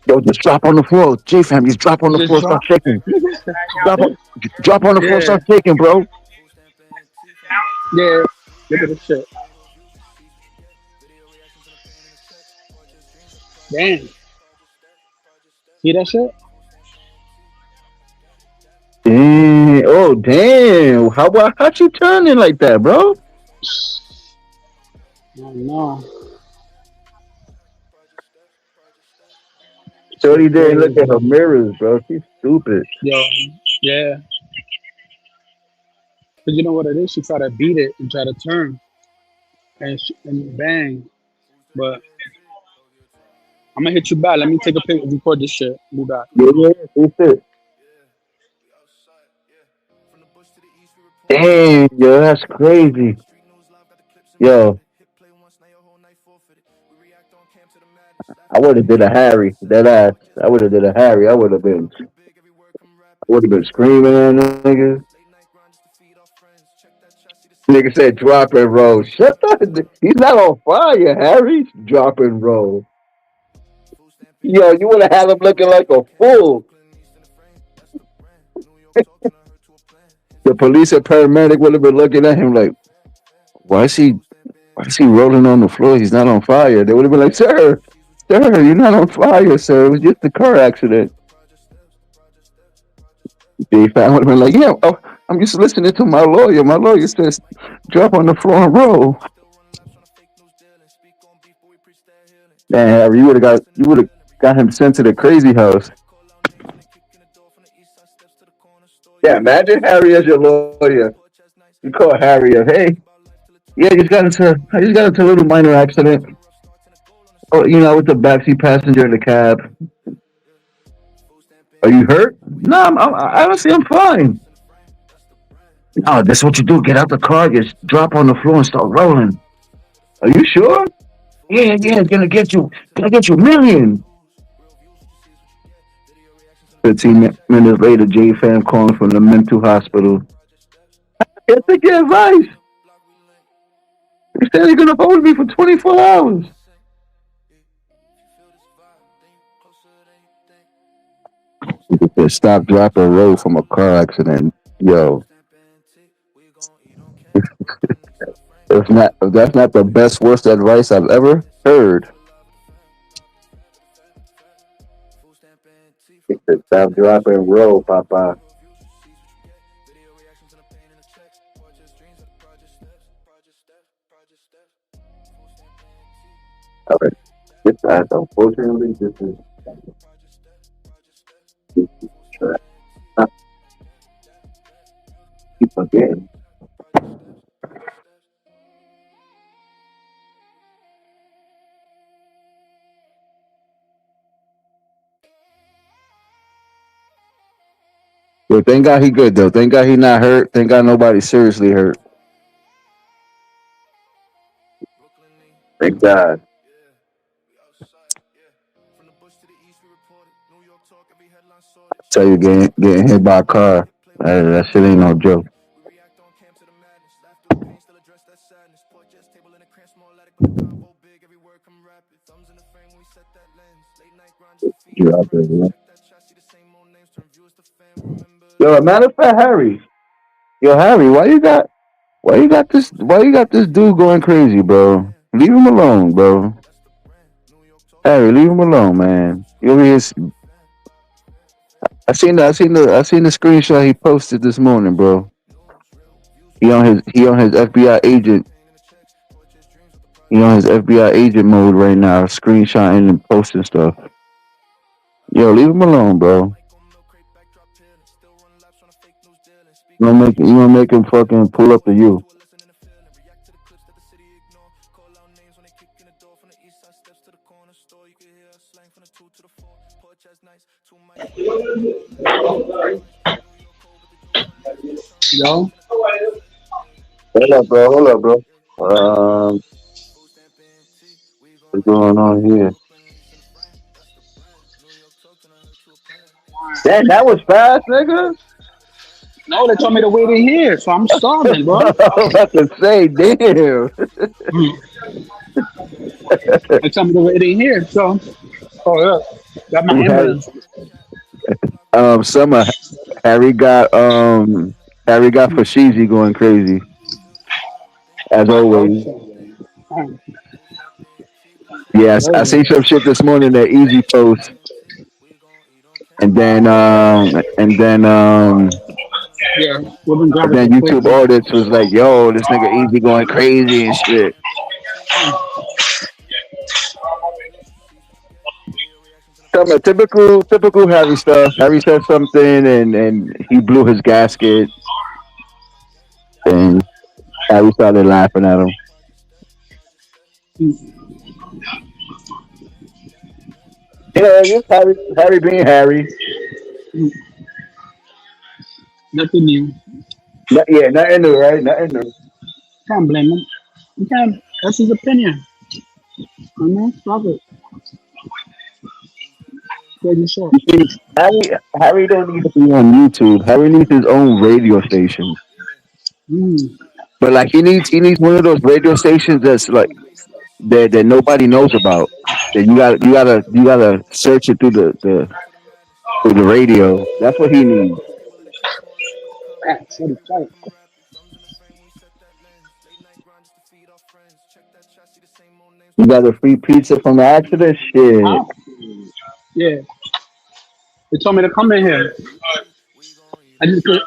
Yo, just drop on the floor. J fam, just drop on you the just floor, start drop. shaking. Drop on, drop on the floor, Yeah, start shaking, bro. yeah. Look at this shit. Damn. See that shit? Damn. Oh, damn. How'd you turn it like that, bro? Oh no. Shorty Shit didn't look at her crazy. mirrors, bro. She's stupid. Yo, yeah. Cause you know what it is? She try to beat it and try to turn and bang. But I'm gonna hit you back. Let me take a picture, record this shit. Be back. Yeah, yeah, yeah. She fit. Damn, yo, that's crazy. Yo, I would have did a Harry. That ass. I would have did a Harry. I would have been screaming at nigga. Nigga said drop and roll. Shut up. He's not on fire, Harry. Drop and roll. Yo, you would have had him looking like a fool. The police and paramedic would have been looking at him like, why is he why is he rolling on the floor? He's not on fire. They would have been like, sir, you're not on fire, sir. It was just a car accident. The fan would have been like, yeah, oh, I'm just listening to my lawyer. My lawyer says drop on the floor and roll. Man, Harry, you would have got him sent to the crazy house. Yeah, imagine Harry as your lawyer. You call Harry up, hey, yeah, I just got into a little minor accident. Oh, with the backseat passenger in the cab. Are you hurt? No, honestly, I'm fine. No, that's what you do. Get out the car, just drop on the floor and start rolling. Are you sure? Yeah, yeah, it's gonna get you a million. 15 minutes later, J fam calling from the mental hospital. Can't take your advice. They said they're gonna hold me for 24 hours. Stop, drop, and roll from a car accident. Yo, if that's not the best worst advice I've ever heard. Stop, drop, and roll, Papa. All right. This guy, unfortunately, this is trash. I keep forgetting. Yo, thank God he good though. Thank God he not hurt. Thank God nobody seriously hurt. Thank God. Tell you getting hit by a car. That shit ain't no joke. You out there, man. Yo, a matter of fact, Harry. Yo, Harry, why you got this dude going crazy, bro? Leave him alone, bro. Harry, leave him alone, man. You over here. I seen the screenshot he posted this morning, bro. He on his FBI agent. He on his FBI agent mode right now, screenshotting and posting stuff. Yo, leave him alone, bro. You gonna make him fucking pull up to you. Yo, Hold up, bro. Hold up, bro. What's going on here? Damn, that was fast, nigga. No, they told me to wait in here, so I'm starving, bro. I was about to say, damn. They told me to wait in here, so oh yeah, got my ambulance. Summer, Harry got Fashizi going crazy as always. Okay. Um, Yes, I oh, see some shit this morning that Easy post, and then yeah, we've been and grabbing then some quick. YouTube audits was like, "Yo, this nigga Easy going crazy and shit." Some typical Harry stuff. Harry said something and he blew his gasket, and Harry started laughing at him. Just Harry being Harry. Nothing new. Yeah, nothing new, right? Nothing new. Can't blame him. You can't. That's his opinion. I mean, fuck it. Pretty short. Harry don't need to be on YouTube. Harry needs his own radio station. Mm. But like he needs one of those radio stations that's like that nobody knows about. That you gotta search it through the radio. That's what he needs. Ah, shut it, shut it. You got a free pizza from the accident? Shit. Ah, yeah. They told me to come in here. I just could.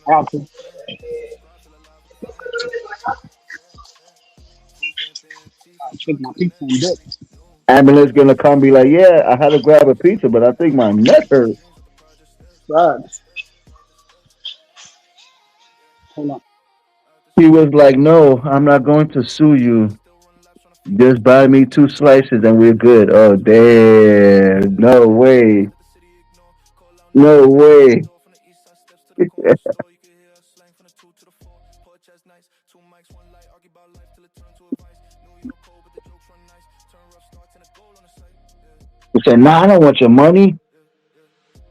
Okay. I took my pizza and dip. Ambulance gonna come be like, yeah, I had to grab a pizza, but I think my neck hurt. God. Hold on. He was like, no, I'm not going to sue you. Just buy me two slices and we're good. Oh damn. No way. No way. He said, nah, I don't want your money.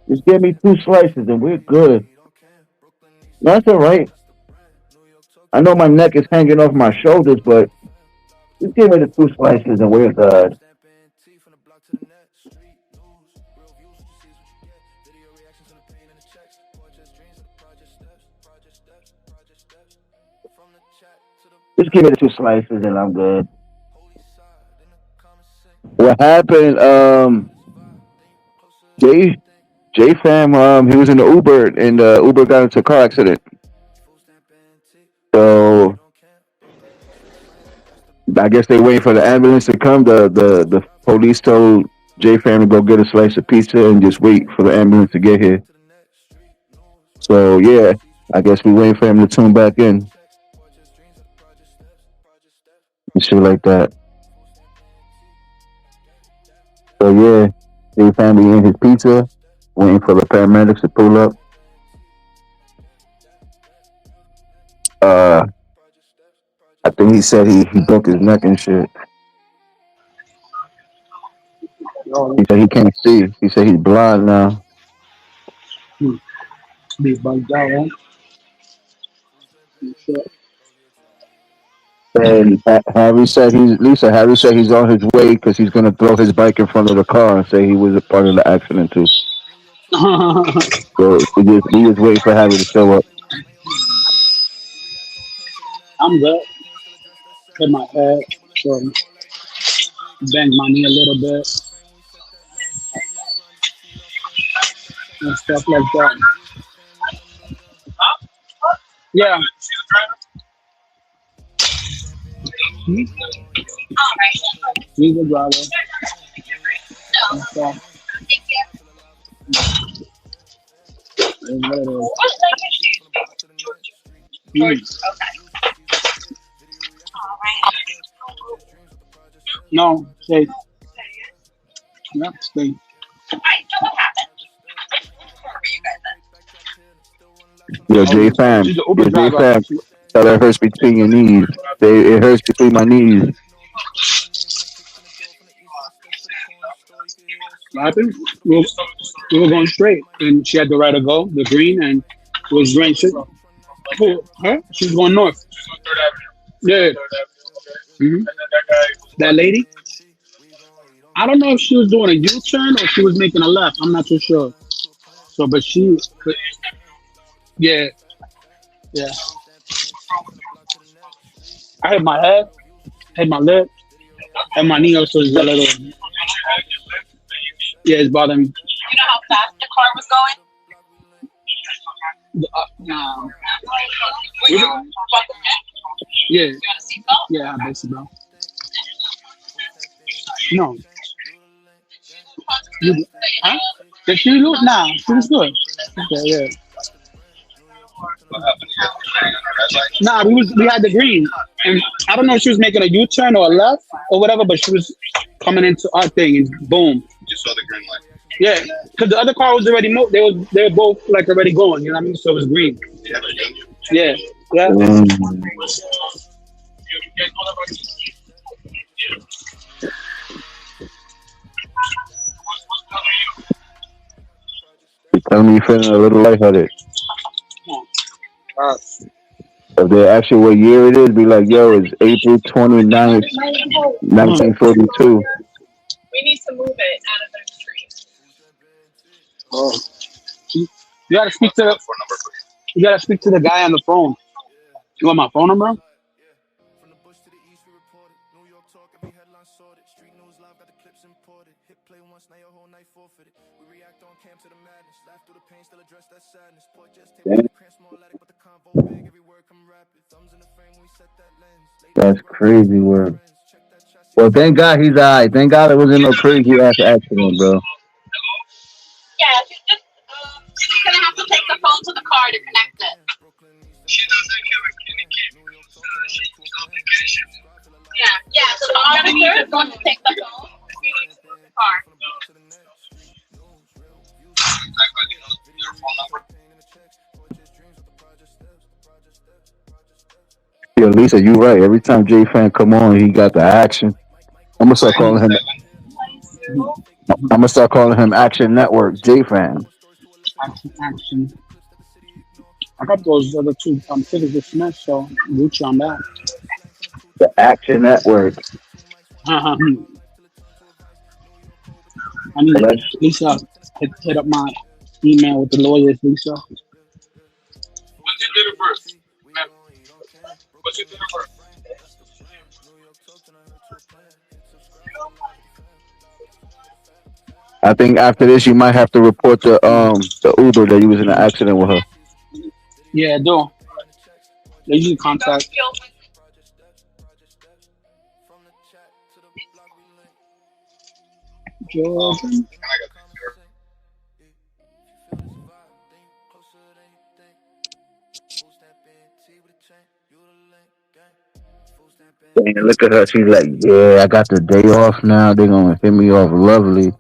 Just give me two slices and we're good. That's all right. I know my neck is hanging off my shoulders, but just give me the two slices and we're good. Just give me the two slices and I'm good. What happened? J J Fam, he was in the Uber and the Uber got into a car accident. So I guess they waiting for the ambulance to come. The police told J Fam to go get a slice of pizza and just wait for the ambulance to get here. So yeah, I guess we waiting for him to tune back in and shit like that. So yeah, J Fam eating his pizza, waiting for the paramedics to pull up. Uh, I think he said he broke his neck and shit. Yo, He said he can't see. He said he's blind now. be bugged out, right? Shit. And Harry said he's on his way because he's gonna throw his bike in front of the car and say he was a part of the accident too. So we just wait for Harry to show up. I'm good. Hit my head. So bang my knee a little bit and stuff like that. Yeah. Hmm? He's a driver and stuff. Is what it is. Hmm. No, stay. Yep, stay. Yo, J Fam, She's an yo, Uber J driver. Fam, tell her it hurts between your knees. Say it hurts between my knees. What happened? We were going straight, and she had the right to go, the green, and it was green. Who? Her? She was going north. Yeah. hmm That lady? I don't know if she was doing a U-turn or she was making a left. I'm not too sure. So, but yeah, yeah. I hit my head, hit my lip, and my knee also is a little. Yeah, it's bothering me. You know how fast the car was going? Nah. Were you buckled in? Yeah, You had a seatbelt? yeah, basically, bro. No, you, huh? Did she look? Nah, she was good. Okay, yeah. Nah, we had the green, and I don't know if she was making a U-turn or a left or whatever, but she was coming into our thing, and boom. Yeah, because the other car was already moved. They were both like already going. You know what I mean? So it was green. Yeah, yeah. Mm. You tell me you're feeling a little lightheaded. Uh, If they ask you what year it is, be like, yo, it's April 29th, mm. 1942. We need to move it out of the street. Oh. You gotta speak to the guy on the phone. You want my phone number? From the bush to the east, we reported. New York talk, every headline sorted. Street news live, got the clips imported. Hit play once, now your whole night forfeited. We react on cam to the madness. Laugh through the pain, still address that sadness. Port just tape the cramp, small attic, but the convo big. Every word come rapid. Thumbs in the frame, we set that lens. That's crazy work. Well, thank God he's alright. Thank God it wasn't no crazy ass accident, bro. Yeah, she's gonna have to take the phone to the car to connect it. Yeah, so the officer is going to take the phone to the car. Yo, Lisa, you right. Every time J Fan come on, he got the action. I'm gonna start calling him. I'm gonna start calling him Action Network J Fan. Action. I got those other two tickets dismissed, so Gucci on that. The Action Network. I need Let's Lisa hit up my email with the lawyers, Lisa. I think after this, you might have to report the Uber that you was in an accident with her. Yeah, I do. They usually contact. Jordan. And look at her. She's like, yeah, I got the day off now. They're gonna hit me off lovely.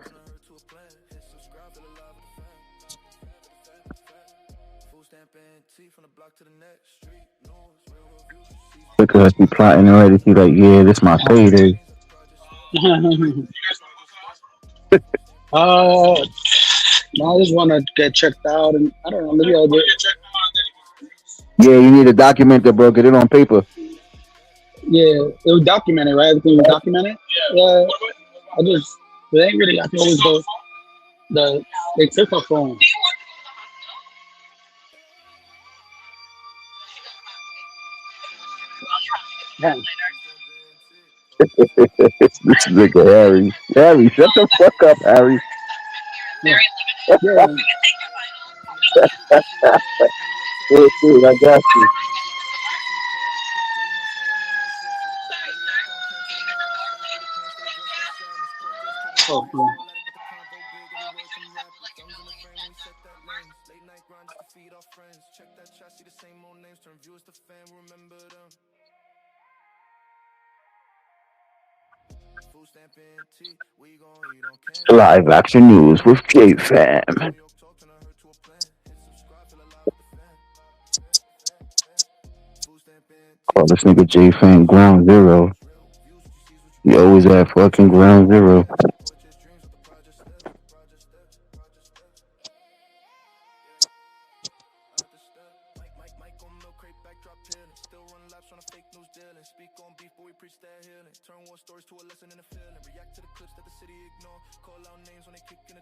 Look at her. She plotting already. She's like, yeah, this my payday. I just want to get checked out, and I don't know, maybe I'll get. Yeah, you need to document it, bro. Get it on paper. Yeah, it was documented, right? Everything was documented. Yeah, it ain't really. I can always go. They took her phone. Damn. This nigga Harry. Harry, shut the fuck up, Harry. Yeah. Dude, I got you. Oh, yeah. Live action news with J Fam. Call this nigga J Fam Ground Zero. He always at fucking Ground Zero.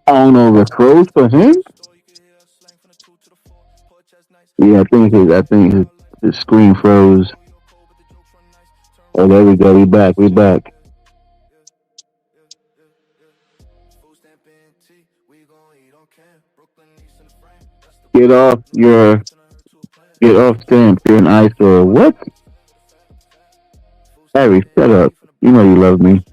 I don't know if it froze for him. Yeah, his screen froze. Oh, there we go. We back. We back. Get off your get off stamp. You're an eyesore. What? Harry, shut up. You know you love me.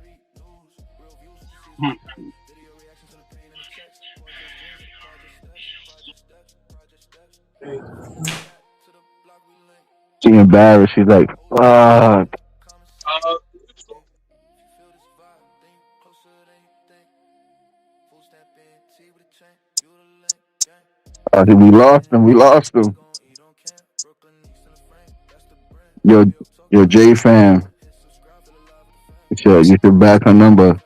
She embarrassed. She's like, fuck. Uh, We lost him. We lost him. Yo, yo, J fam. You should back her number.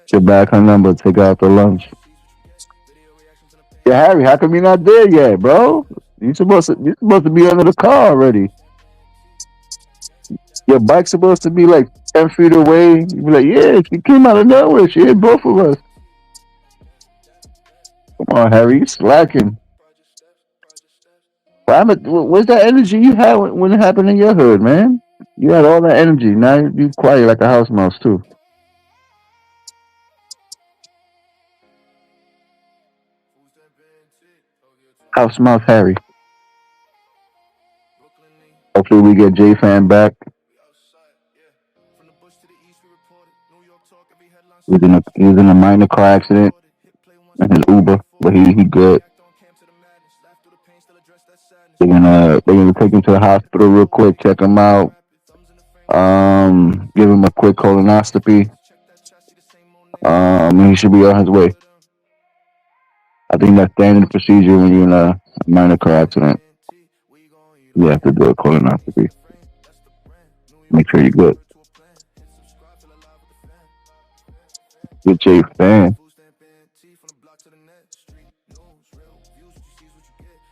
Should back her number. Take her out to lunch. Yeah, Harry, how come you're not there yet, bro? You supposed to be under the car already. Your bike's supposed to be like 10 feet away. You be like, yeah, she came out of nowhere. She hit both of us. Come on, Harry, you slacking. Where's that energy you had when it happened in your hood, man? You had all that energy. Now you quiet like a house mouse too. House mouse Harry. Hopefully we get J fan back. He was in a minor car accident in his Uber, but he good. They're gonna take him to the hospital real quick, check him out, give him a quick colonoscopy. And he should be on his way. I think that's standard procedure when you're in a minor car accident. You have to do a colonoscopy. Make sure you're good. Good J fan.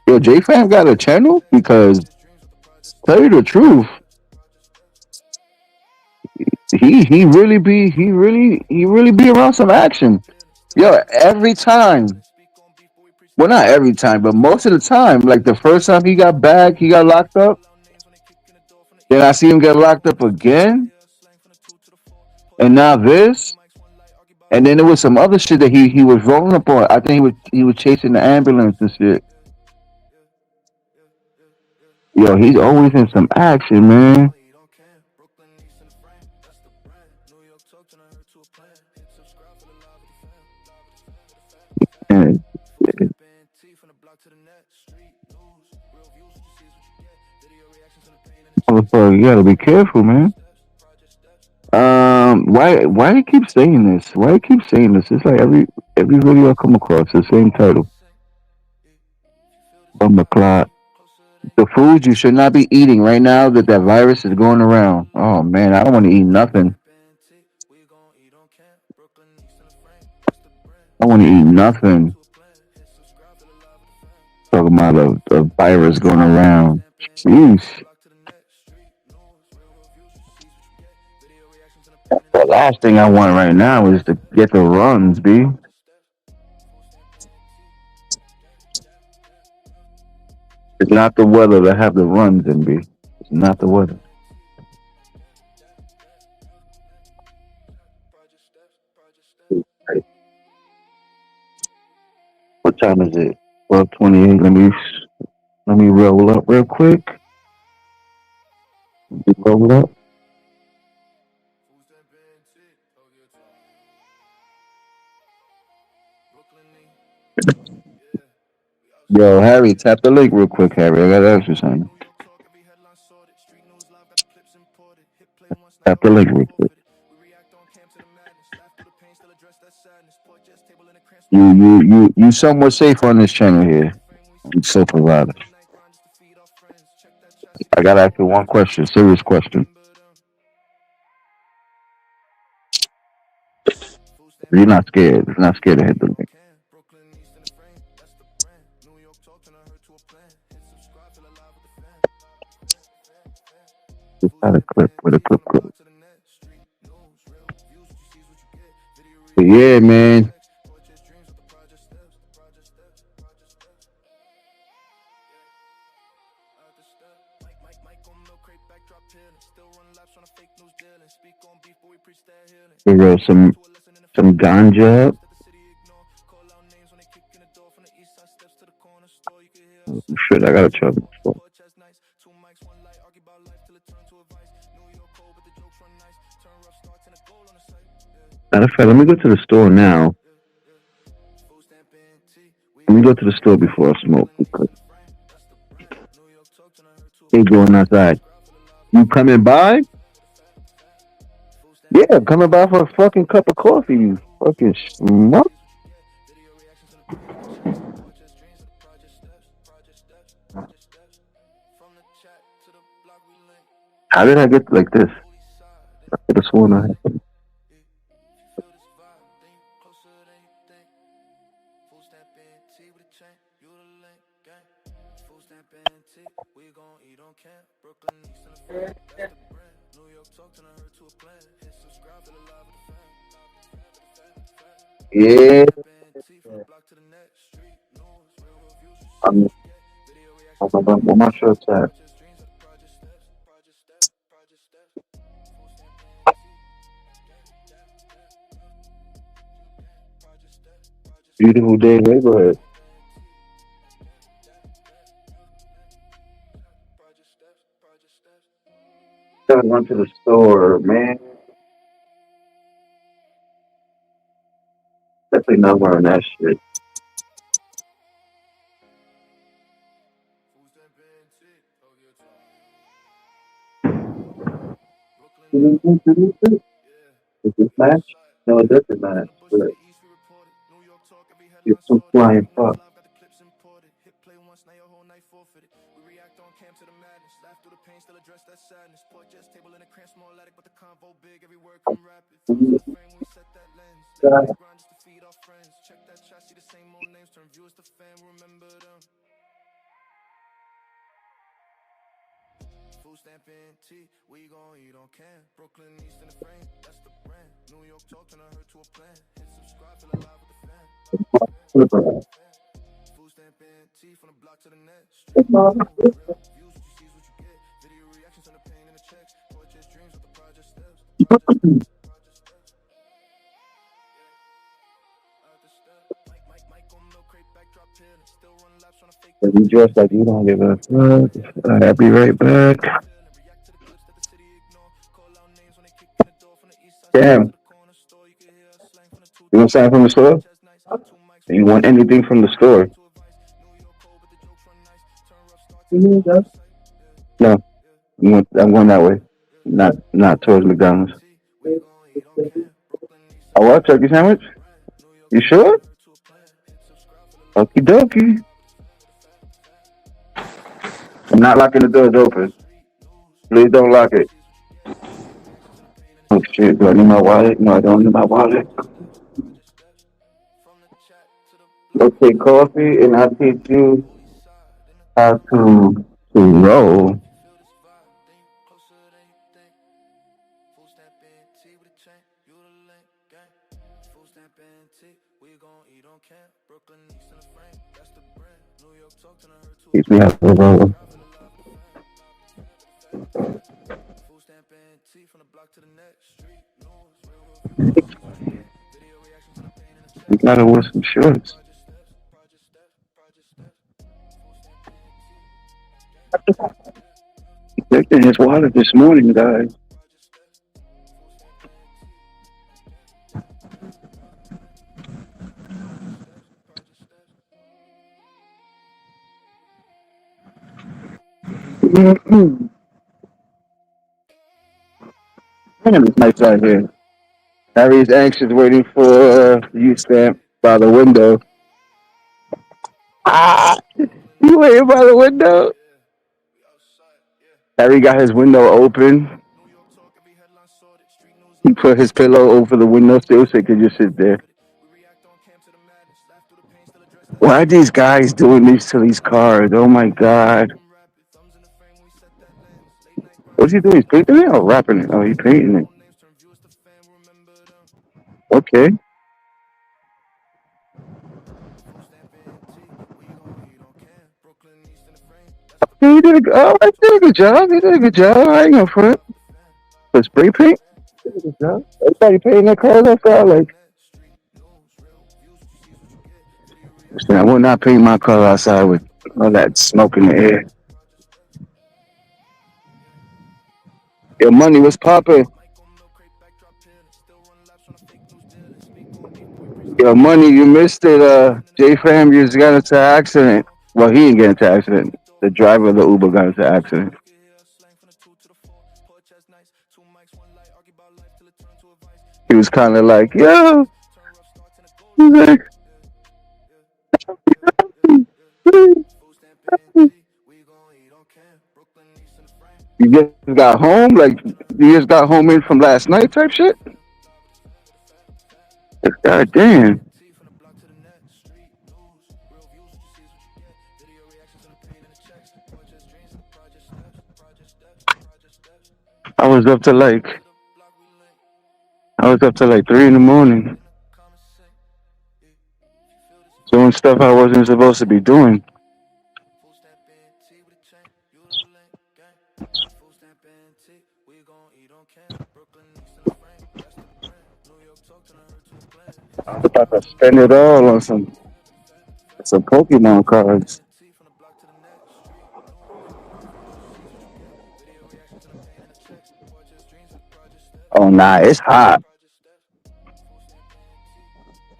Yo, J fan got a channel because tell you the truth, he really be around some action. Yo, every time. Well, not every time, but most of the time. Like the first time he got back, he got locked up. Then I see him get locked up again, and now this. And then there was some other shit that he was rolling up on. I think he was chasing the ambulance and shit. Yo, he's always in some action, man. And, motherfucker, you gotta be careful, man. Why do you keep saying this? Why do you keep saying this? It's like every video I come across, the same title. From the clock. The food you should not be eating right now that virus is going around. Oh man, I don't want to eat nothing. I want to eat nothing. Talking about the virus going around. Jeez. The last thing I want right now is to get the runs, B. It's not the weather to have the runs in, B. It's not the weather. What time is it? 12:28. Let me roll up real quick. Roll up. Yo, Harry, tap the link real quick, Harry. I gotta ask you something. Tap the link real quick. You somewhat safe on this channel here. I'm so provider. I gotta ask you one question, serious question. You're not scared. You're not scared to hit the link. Just had a clip with a clip goes. But yeah, man. We wrote some ganja up. Oh, shit, I gotta charge my phone. Matter of fact, let me go to the store now. Let me go to the store before I smoke because they going outside. You coming by? Yeah, I'm coming by for a fucking cup of coffee. You fucking schmuck. How did I get like this? I could have sworn I had. Yeah, I'm, I'm my shirt's at. Beautiful day neighborhood. Gotta run to the store, man. Definitely not wearing that shit. Does this match? No, it doesn't match. But it's some flying fuck. If you dress like you don't give a fuck, I'll be right back. Damn, you want something from the store? You want anything from the store? No, I'm going that way. Not towards McDonald's. Oh, what? Turkey sandwich? You sure? Okie dokie. I'm not locking the doors open. Please don't lock it. Oh shit, do I need my wallet? No, I don't need my wallet. Go take coffee and I'll teach you how to roll. Teach me how to roll. You gotta wear some shorts. Victor his wallet this morning, guys. Man, it's nice out here. Harry's anxious waiting for you stamp by the window. Ah, you waiting by the window? Harry got his window open. He put his pillow over the window still so he could just sit there. Why are these guys doing this to these cars? Oh my god. What's he doing? He's painting it or rapping it? Oh, he's painting it. Okay. Yeah, he did he did a good job. He did a good job. I ain't gonna front. But spray paint? He did a good job. Everybody painting their cars outside. Like, listen, I would not paint my car outside with all that smoke in the air. Your money was popping. Your money, you missed it. J Fam just got into an accident. Well, he didn't get into an accident. The driver of the Uber got into an accident. He was kind of like, yo. He's like, you just got home? Like, you just got home in from last night type shit? God damn. I was up to like, I was up to like 3 in the morning doing stuff I wasn't supposed to be doing. I was about to spend it all on some Pokemon cards. Oh nah, it's hot.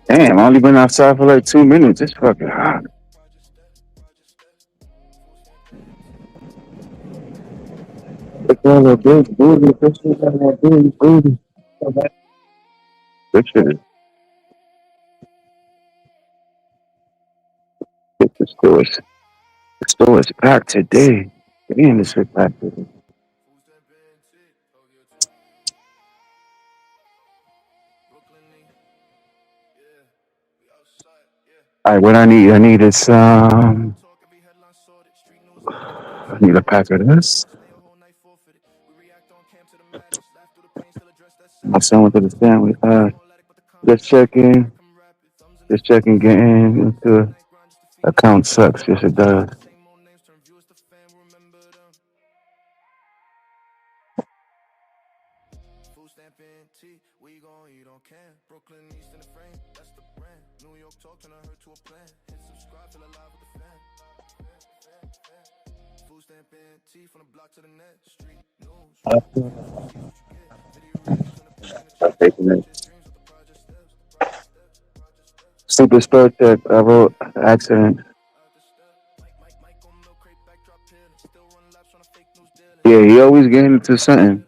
Damn, I only been outside for like 2 minutes. It's fucking hot. Look at all that big booty. This shit got that big booty. This shit is the store is packed today. Damn, this shit packed today. Alright, what I need is I need a pack of this. My son went to the family. Just checking. Just checking, getting into account sucks. Yes, it does. I'm taking it. Stupid spell check. I wrote accident. Yeah, he always getting into something.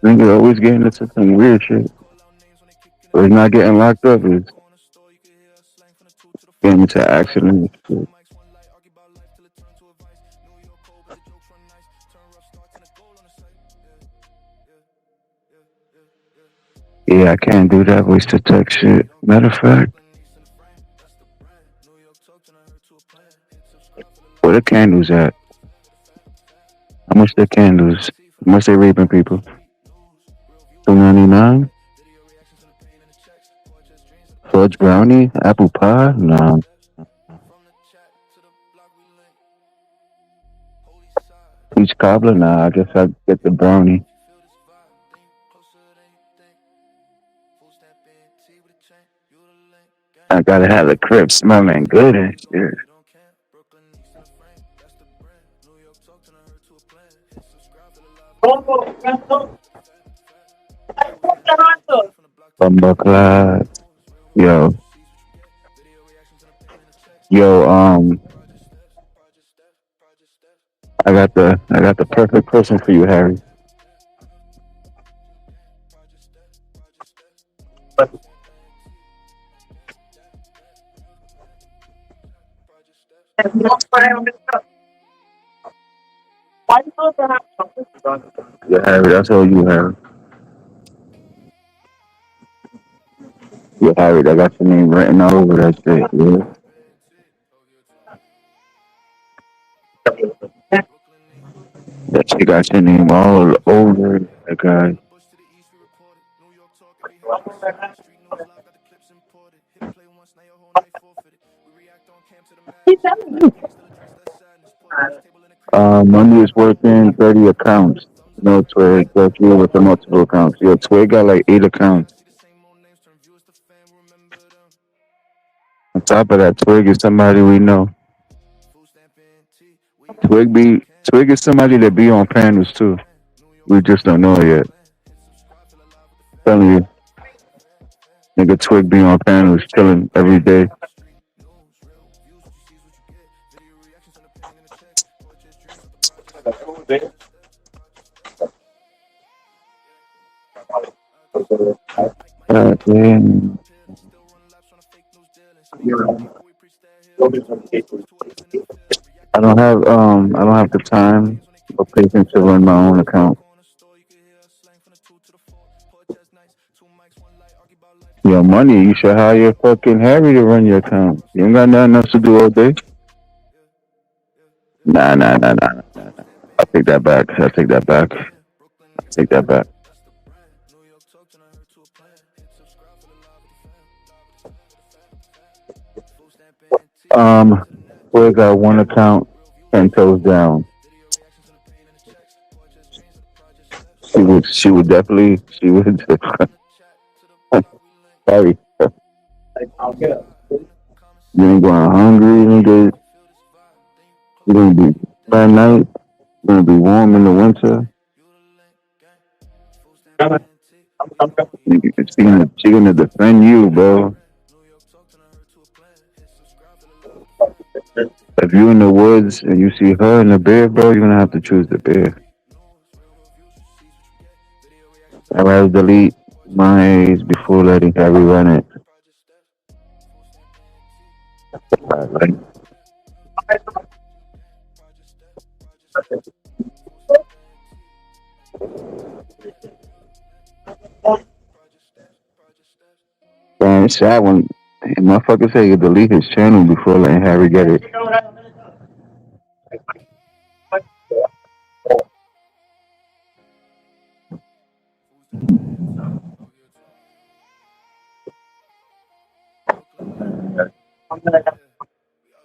Nigga always getting into some weird shit. But he's not getting locked up. He's getting into accident. Yeah, I can't do that voice to text shit. Matter of fact, where the candles at? How much the candles? How much they raping people? $2.99? Fudge brownie? Apple pie? No. Peach cobbler? Nah, I guess I'd get the brownie. I gotta have the crib smelling good and shit. Bumbuckler. Yo. I got the perfect person for you, Harry. Yeah, Harry, that's all you, Harry. Yeah, Harry, I got your name written all over that shit, yeah. She got your name all over the guy. Monday is working 30 accounts. No Twig, that's you with the multiple accounts. Yo, Twig got like 8 accounts. On top of that, Twig is somebody we know. Twig is somebody that be on panels too. We just don't know it yet. Telling you, nigga Twig be on panels chilling every day. Damn. I don't have the time or patience to run my own account. Yo, money, you should hire fucking Harry to run your account. You ain't got nothing else to do all day. Nah. I'll take that back. I'll take that back. Take that back. We got one account, 10 toes down. She would definitely, she would. Sorry, you ain't going hungry, nigga. You gonna be bad night. You gonna be warm in the winter. Nigga, she gonna defend you, bro. If you in the woods and you see her and the bear, bro, you're gonna have to choose the bear. I'd rather delete my age before letting Harry run it. Like, man, it's sad when motherfuckers say you delete his channel before letting Harry get it.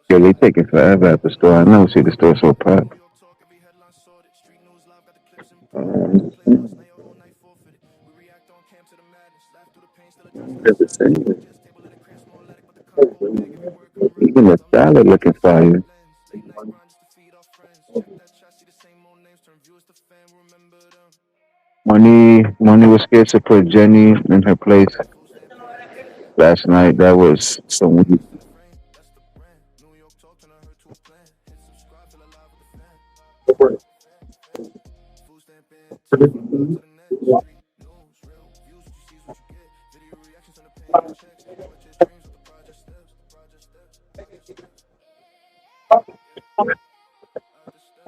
Yo, they taking forever at the store. I never see the store so packed. Even the salad looking fire. Money was scared to put Jenny in her place last night. That was some weird.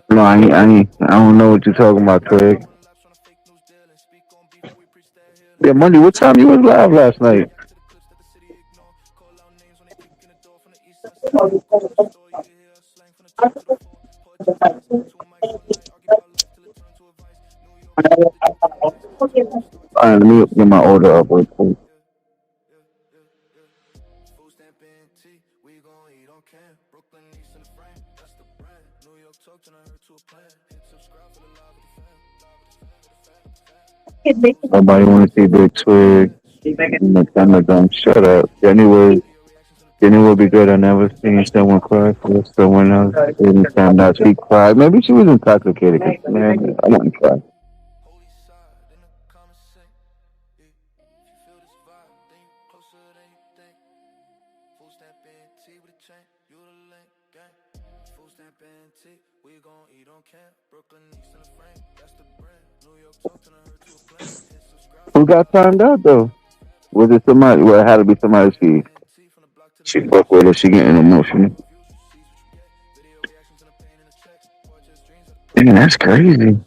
No, I don't know what you're talking about, Craig. Yeah, Money, what time you was live last night? All right, let me get my order up real quick. Nobody want to see Big Twig. Shut up. Jenny will be good. I never seen someone cry for someone else. Anytime that she cried, maybe she was intoxicated. Man, I wouldn't cry. Who got timed out though? Was it somebody? Well, it had to be somebody she fuck with her. She getting emotional. Damn, that's crazy.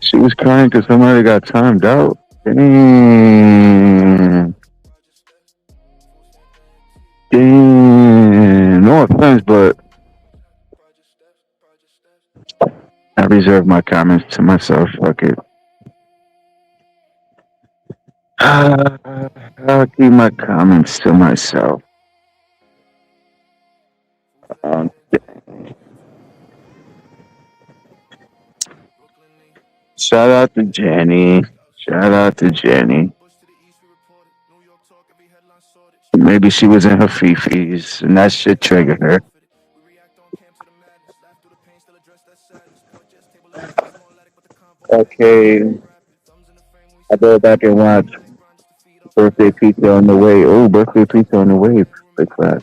She was crying because somebody got timed out. Damn. Damn. No offense, but I reserve my comments to myself. Fuck it. I'll keep my comments to myself. Um, Shout out to Jenny. Shout out to Jenny. Maybe she was in her fifis and that shit triggered her. Okay, I go back and watch Birthday Pizza on the way. Oh, Birthday Pizza on the way. Like that.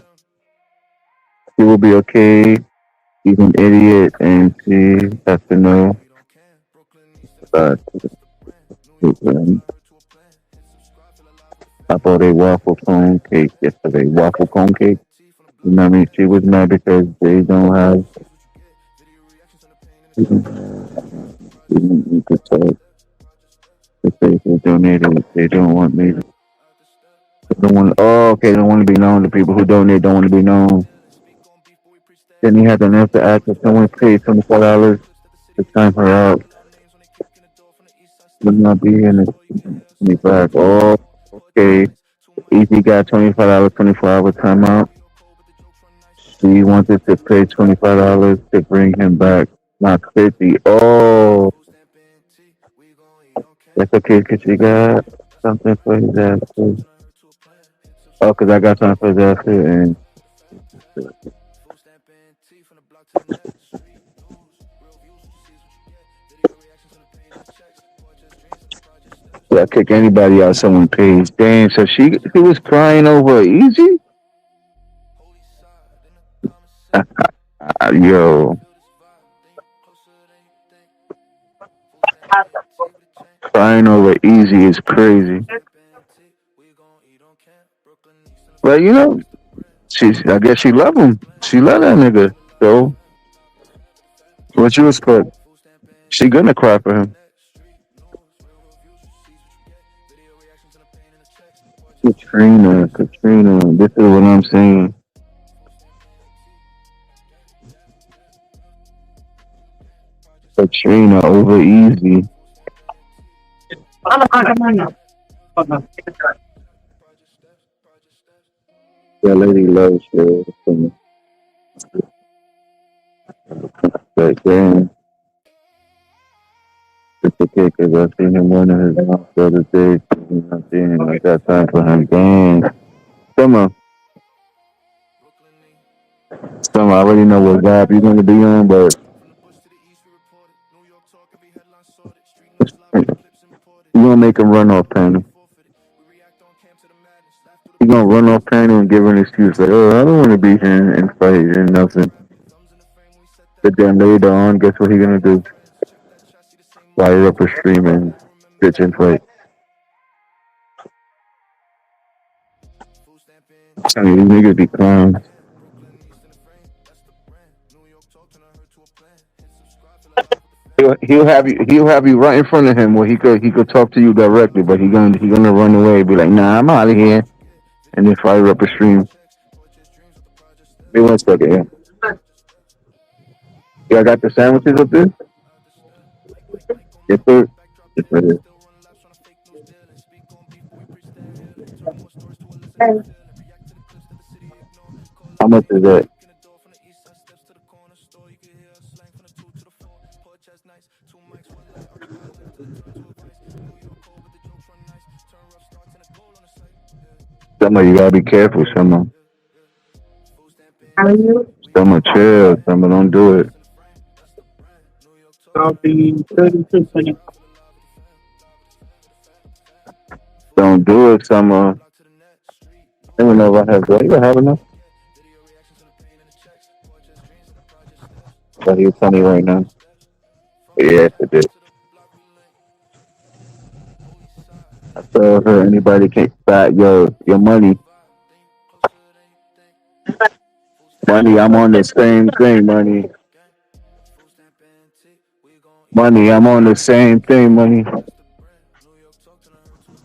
She will be okay. She's an idiot and she has to know that. I bought a waffle cone cake yesterday. Waffle cone cake. You know what I mean? She was mad because they don't have. You could tell. If they donated, they don't want me. They don't want. Oh, okay. They don't want to be known. The people who donate don't want to be known. Then he had the nerve to ask if someone paid $24 to time her out. Would not be in it. 25. Oh, okay. Easy got $25, 24-hour timeout. She wanted to pay $25 to bring him back, not 50. Oh, that's okay because she got something for his ass too. Oh, because I got something for his ass too. And yeah, kick anybody out someone pays. Damn, so she was crying over Easy? Yo, crying over Easy is crazy. But you know, I guess she love him. She love that nigga. So what you expect? She gonna cry for him. Katrina, this is what I'm saying. Katrina over Easy. That lady loves her. But damn. It's okay because I seen him one of his mouth the other day. You know what I'm saying? I got time for him. Dang. Summer, I already know what vibe you're going to be on, but you're going to make him run off panel. You're going to run off panel and give her an excuse like, oh, I don't want to be here and fight and nothing. But then later on, guess what he's going to do? Fire up a stream and bitch and fight. I mean, these niggas be clowns. He'll have you right in front of him where he could talk to you directly, but he gonna run away and be like, nah, I'm out of here, and then fire up a stream. Wait 1 second, yeah. Y'all got the sandwiches up there? Yes, sir. Yes, sir. How much is that? Summer, you gotta be careful, Summer. How are you? Summer, chill. Summer, don't do it. I'll be 36 minutes. Don't do it, Summer. I don't know if I have. Do I even have enough? But he's funny right now. Yes, it did. I told her anybody can't spot your money. Money, I'm on the same thing, money. Money, I'm on the same thing, money.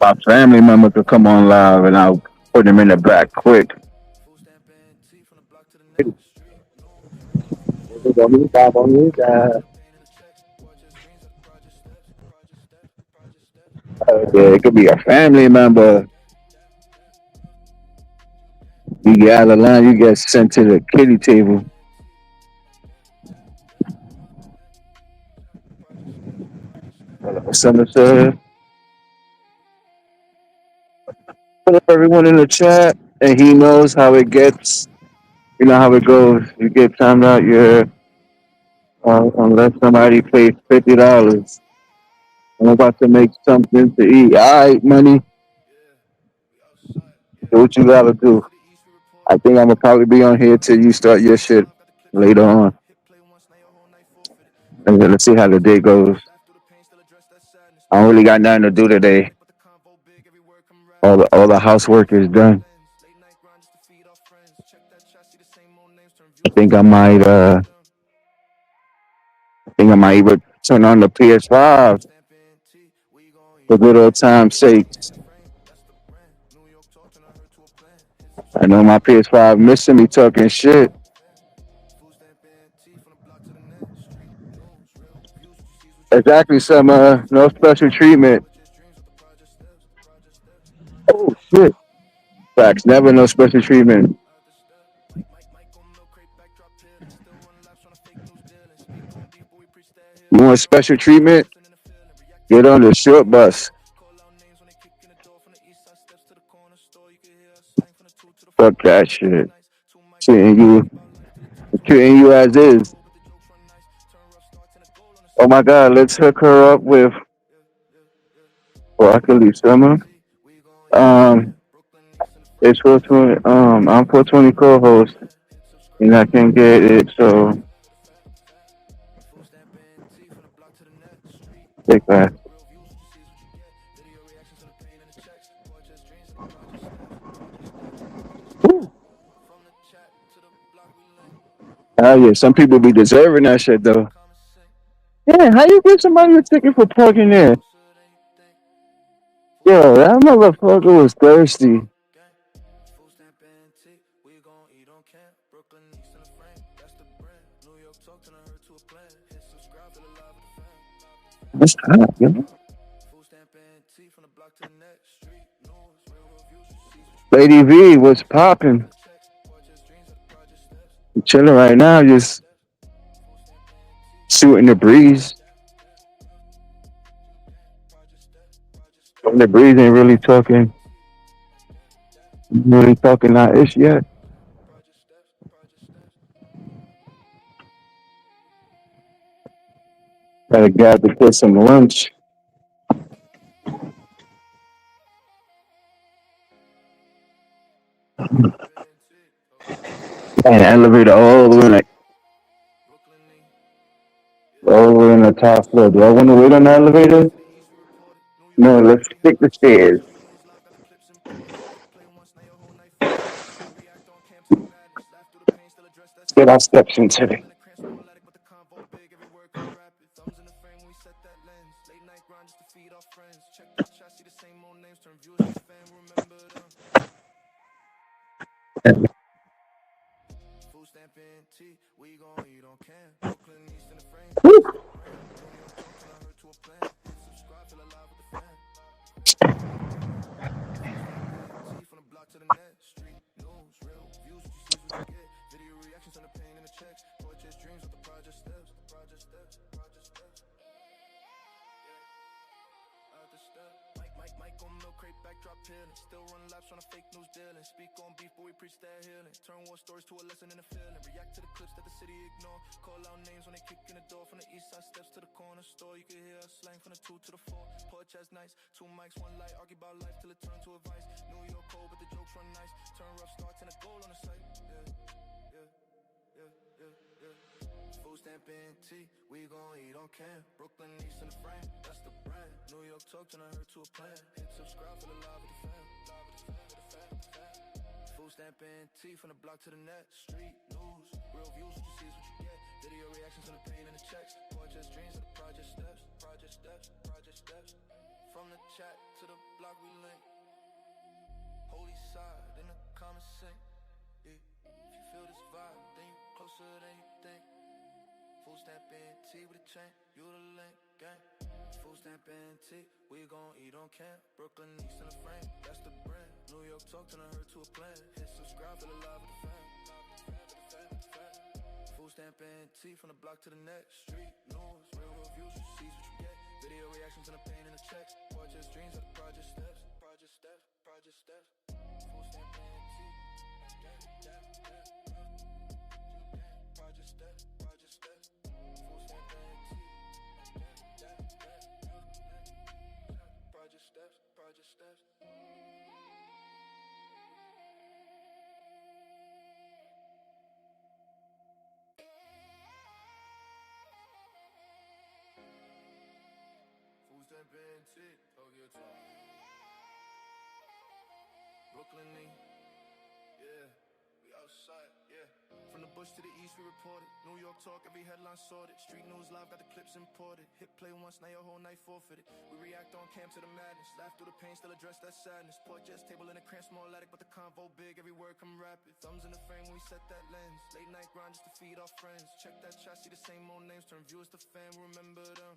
My family member could come on live and I'll put them in the back quick. Yeah, it could be a family member. You get out of line, you get sent to the kiddie table. Someone said, put up everyone in the chat, and he knows how it gets. You know how it goes. You get timed out. You're unless somebody pays $50. I'm about to make something to eat. All right, money. Do what you gotta do. I think I'm gonna probably be on here till you start your shit later on. And then let's see how the day goes. I don't really got nothing to do today. All the housework is done. I think I might even turn on the PS5 for good old time's sake. I know my PS5 missing me talking shit. Exactly, Summer. No special treatment. Oh shit. Facts. Never no special treatment. You want special treatment? Get on the short bus. Fuck that shit. Treating you as is. Oh my god, let's hook her up with Broccoli Summer. Um, it's 420. I'm 420 co-host, and I can get it. So take that. Oh yeah, some people be deserving that shit though. Yeah, how you get somebody a ticket for parking there? Yo, that motherfucker was thirsty. That's hot, yo. Lady V was popping. Chilling right now, just shooting the breeze. The breeze ain't really talking that ish yet. Gotta grab to get some lunch. And elevator all the way like all the way in the top floor. Do I want to wait on the elevator? No, let's take the stairs. Let's get our steps into it. Woo. Full stamp in T with a chain, you the link, gang. Food stamp antique, we gon' eat on camp. Brooklyn East in the frame, that's the brand. New York talk, turn her to a plan. Hit subscribe, feel alive with the fam. Food stamp antique, from the block to the next. Street news, real reviews, you see what you get. Video reactions and the pain and the checks. Project dreams of the project steps. Project steps, project steps. Food stamp antique. Project steps, project steps. Food stamp antique. Project steps, project steps. Food stamp antique, Tokyo Talk. Brooklyn, yeah, we outside, yeah. From the bush to the east, we reported. New York talk, every headline sorted. Street news live, got the clips imported. Hit play once, now your whole night forfeited. We react on cam to the madness. Laugh through the pain, still address that sadness. Port jets, table in a cramp, small attic, but the convo big, every word come rapid. Thumbs in the frame when we set that lens. Late night grind just to feed our friends. Check that chat, see the same old names. Turn viewers to fam, remember them.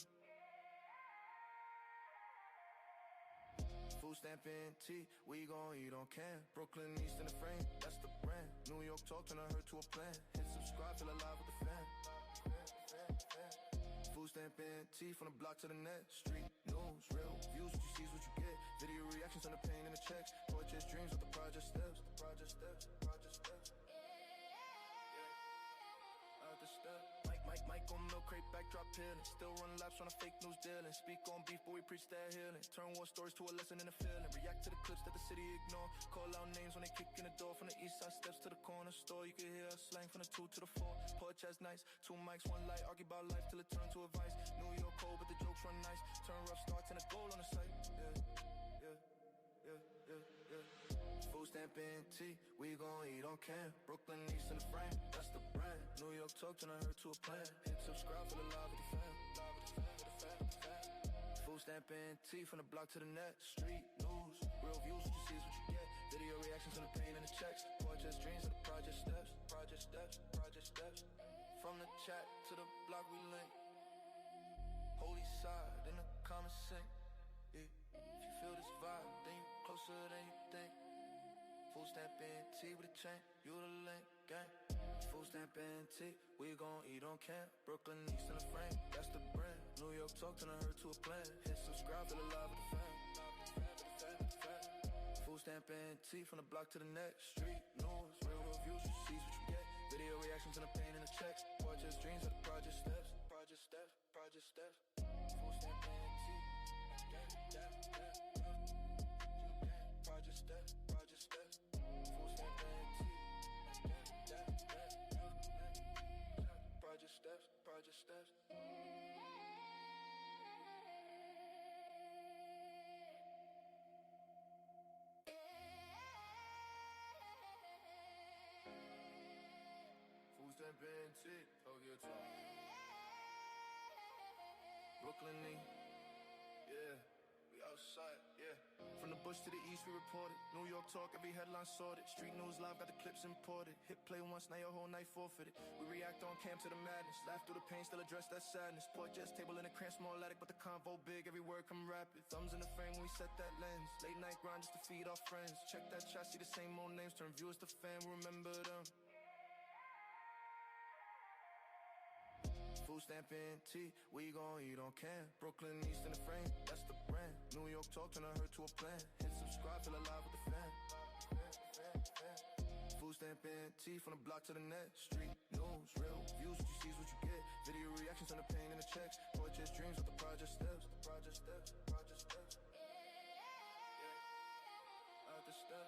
Food stamp antique, we gon' eat on cam. Brooklyn East in the frame, that's the brand. New York talk, turn her to a plan. Hit subscribe, feel alive with the fam. Food stamp antique, from the block to the net. Street news, real views, what you see is what you get. Video reactions on the pain and the checks. Project dreams with the project steps. Project steps, project steps. Out the step. Mike on milk crate, backdrop peeling. Still run laps on a fake news dealing. Speak on beef, but we preach that healing. Turn war stories to a lesson in the feeling. React to the clips that the city ignore. Call out names when they kick in the door. From the east side steps to the corner store. You can hear us slang from the 2 to the 4. Porch as nice, 2 mics, 1 light. Argue about life till it turn to advice. New York cold, but the jokes run nice. Turn rough starts and a goal on the site. Food stamp antique, we gon' eat on cam. Brooklyn East in the frame, that's the brand. New York talk, turn her to a plan. Hit subscribe, feel alive with the fam. Food stamp antique, from the block to the net. Street news, real views, what you see is what you get. Video reactions on the pain and the checks. Project dreams of the project steps. Project steps, project steps. From the chat to the block we link. Holy side in the common sink. Yeah. If you feel this vibe, then you closer than you think. Food stamp antique with a chain, you the link, gang. Food stamp antique, we gon' eat on camp. Brooklyn East in the frame, that's the brand. New York talk, turn her to a plan. Hit subscribe, feel alive with the fam. Food stamp antique, from the block to the next. Street news, real reviews, you see what you get. Video reactions and the pain and the checks. Project dreams of the project steps. Project steps, project steps. Food stamp antique. Project steps, project steps. Food stamp antique. Project steps, project steps. Food stamp antique, Tokyo Talk. Brooklyn, yeah, we outside, yeah. From the bush to the east, we reported. New York talk, every headline sorted. Street news live, got the clips imported. Hit play once, now your whole night forfeited. We react on cam to the madness. Laugh through the pain, still address that sadness. Port jets, table in a cramp, small attic, but the convo big, every word come rapid. Thumbs in the frame when we set that lens. Late night grind just to feed our friends. Check that chat, see the same old names. Turn viewers to fam, remember them. Food stamp antique, we gon' eat on cam. Brooklyn East in the frame, that's the brand. New York talk, turn her to a plan. Hit subscribe, feel alive with the fam. Food stamp antique, from the block to the net. Street news, real views, what you see is what you get. Video reactions on the pain and the checks. Project dreams with the project steps. Project steps, project steps. Out the step.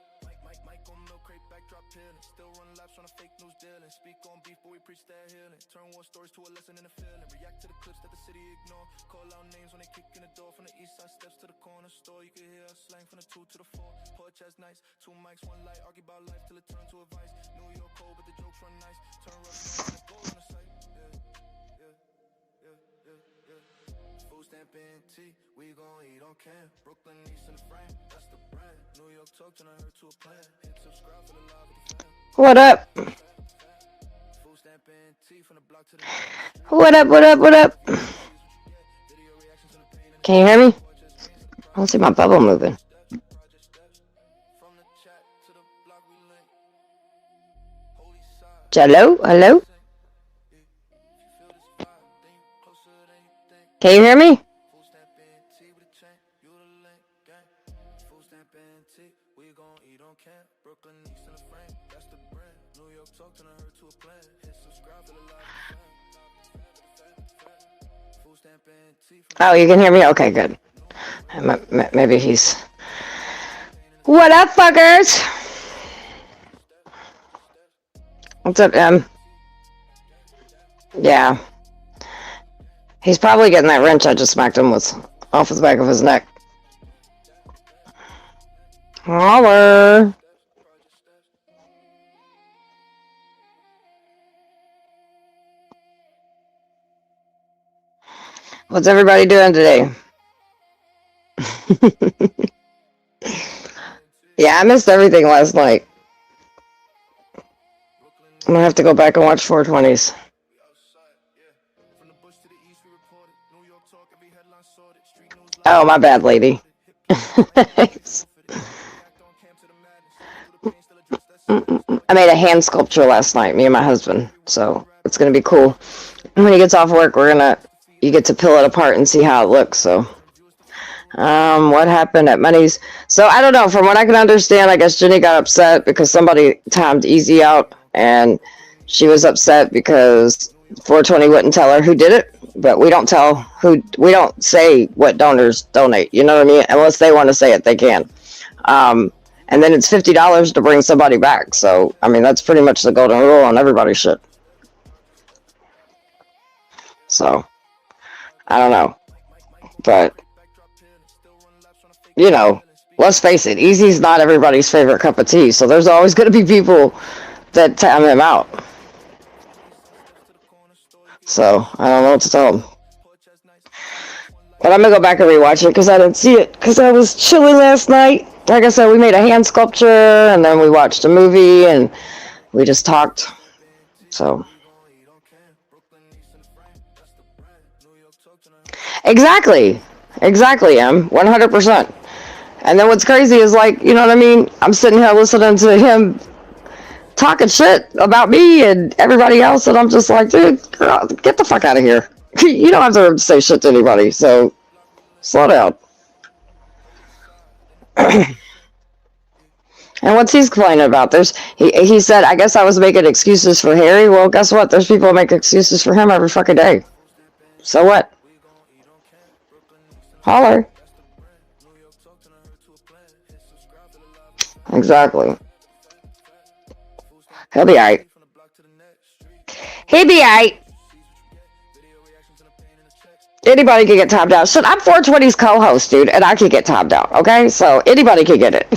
Mike on milk crate, backdrop peeling. Still run laps on a fake news dealing. Speak on beef, but we preach that healing. Turn war stories to a lesson in the feeling. React to the clips that the city ignore. Call out names when they kick in the door. From the east side steps to the corner store. You can hear us slang from the 2 to the 4. Porch as nice, 2 mics, 1 light. Argue about life till it turn to advice. New York cold, but the jokes run nice. Turn rough and a goal on the site. Food stamp antique, we gon' eat on cam. Brooklyn East in the frame, that's the brand. New York talk, turn her to a plan. Hit subscribe, feel alive with the fam. What up? Food stamp antique, from the block to the What up? What up? What up? video reactions on the Can you hear me? I don't see my bubble moving. Hello? Hello? Can you hear me? Oh, you can hear me? Okay, good. Maybe he's... What up, fuckers? What's up, Em? Yeah. He's probably getting that wrench I just smacked him with off the back of his neck. Holler. What's everybody doing today? Yeah, I missed everything last night. I'm gonna have to go back and watch 420s. Oh, my bad, lady. I made a hand sculpture last night, me and my husband. So it's gonna be cool. When he gets off work, you get to peel it apart and see how it looks. So, what happened at Money's? So I don't know. From what I can understand, I guess Jenny got upset because somebody timed Easy out, and she was upset because 420 wouldn't tell her who did it. But we don't say what donors donate. You know what I mean? Unless they want to say it, they can. And then it's $50 to bring somebody back. So, I mean, that's pretty much the golden rule on everybody's shit. So, I don't know. But, you know, let's face it, Easy's not everybody's favorite cup of tea. So there's always going to be people that time him out. So, I don't know what to tell him. But I'm going to go back and rewatch it because I didn't see it. Because I was chilly last night. Like I said, we made a hand sculpture, and then we watched a movie, and we just talked. So. Exactly, Em. 100%. And then what's crazy is, like, you know what I mean? I'm sitting here listening to him talking shit about me and everybody else, and I'm just like, dude, girl, get the fuck out of here. You don't have to say shit to anybody, so slow down. And what's he complaining about? He said, I guess I was making excuses for Harry. Well, guess what? There's people that make excuses for him every fucking day. So what? Holler. Exactly. He'll be alright. He'll be alright. Anybody can get topped out. Shit, I'm 420's co-host, dude, and I can get topped out, okay? So anybody can get it.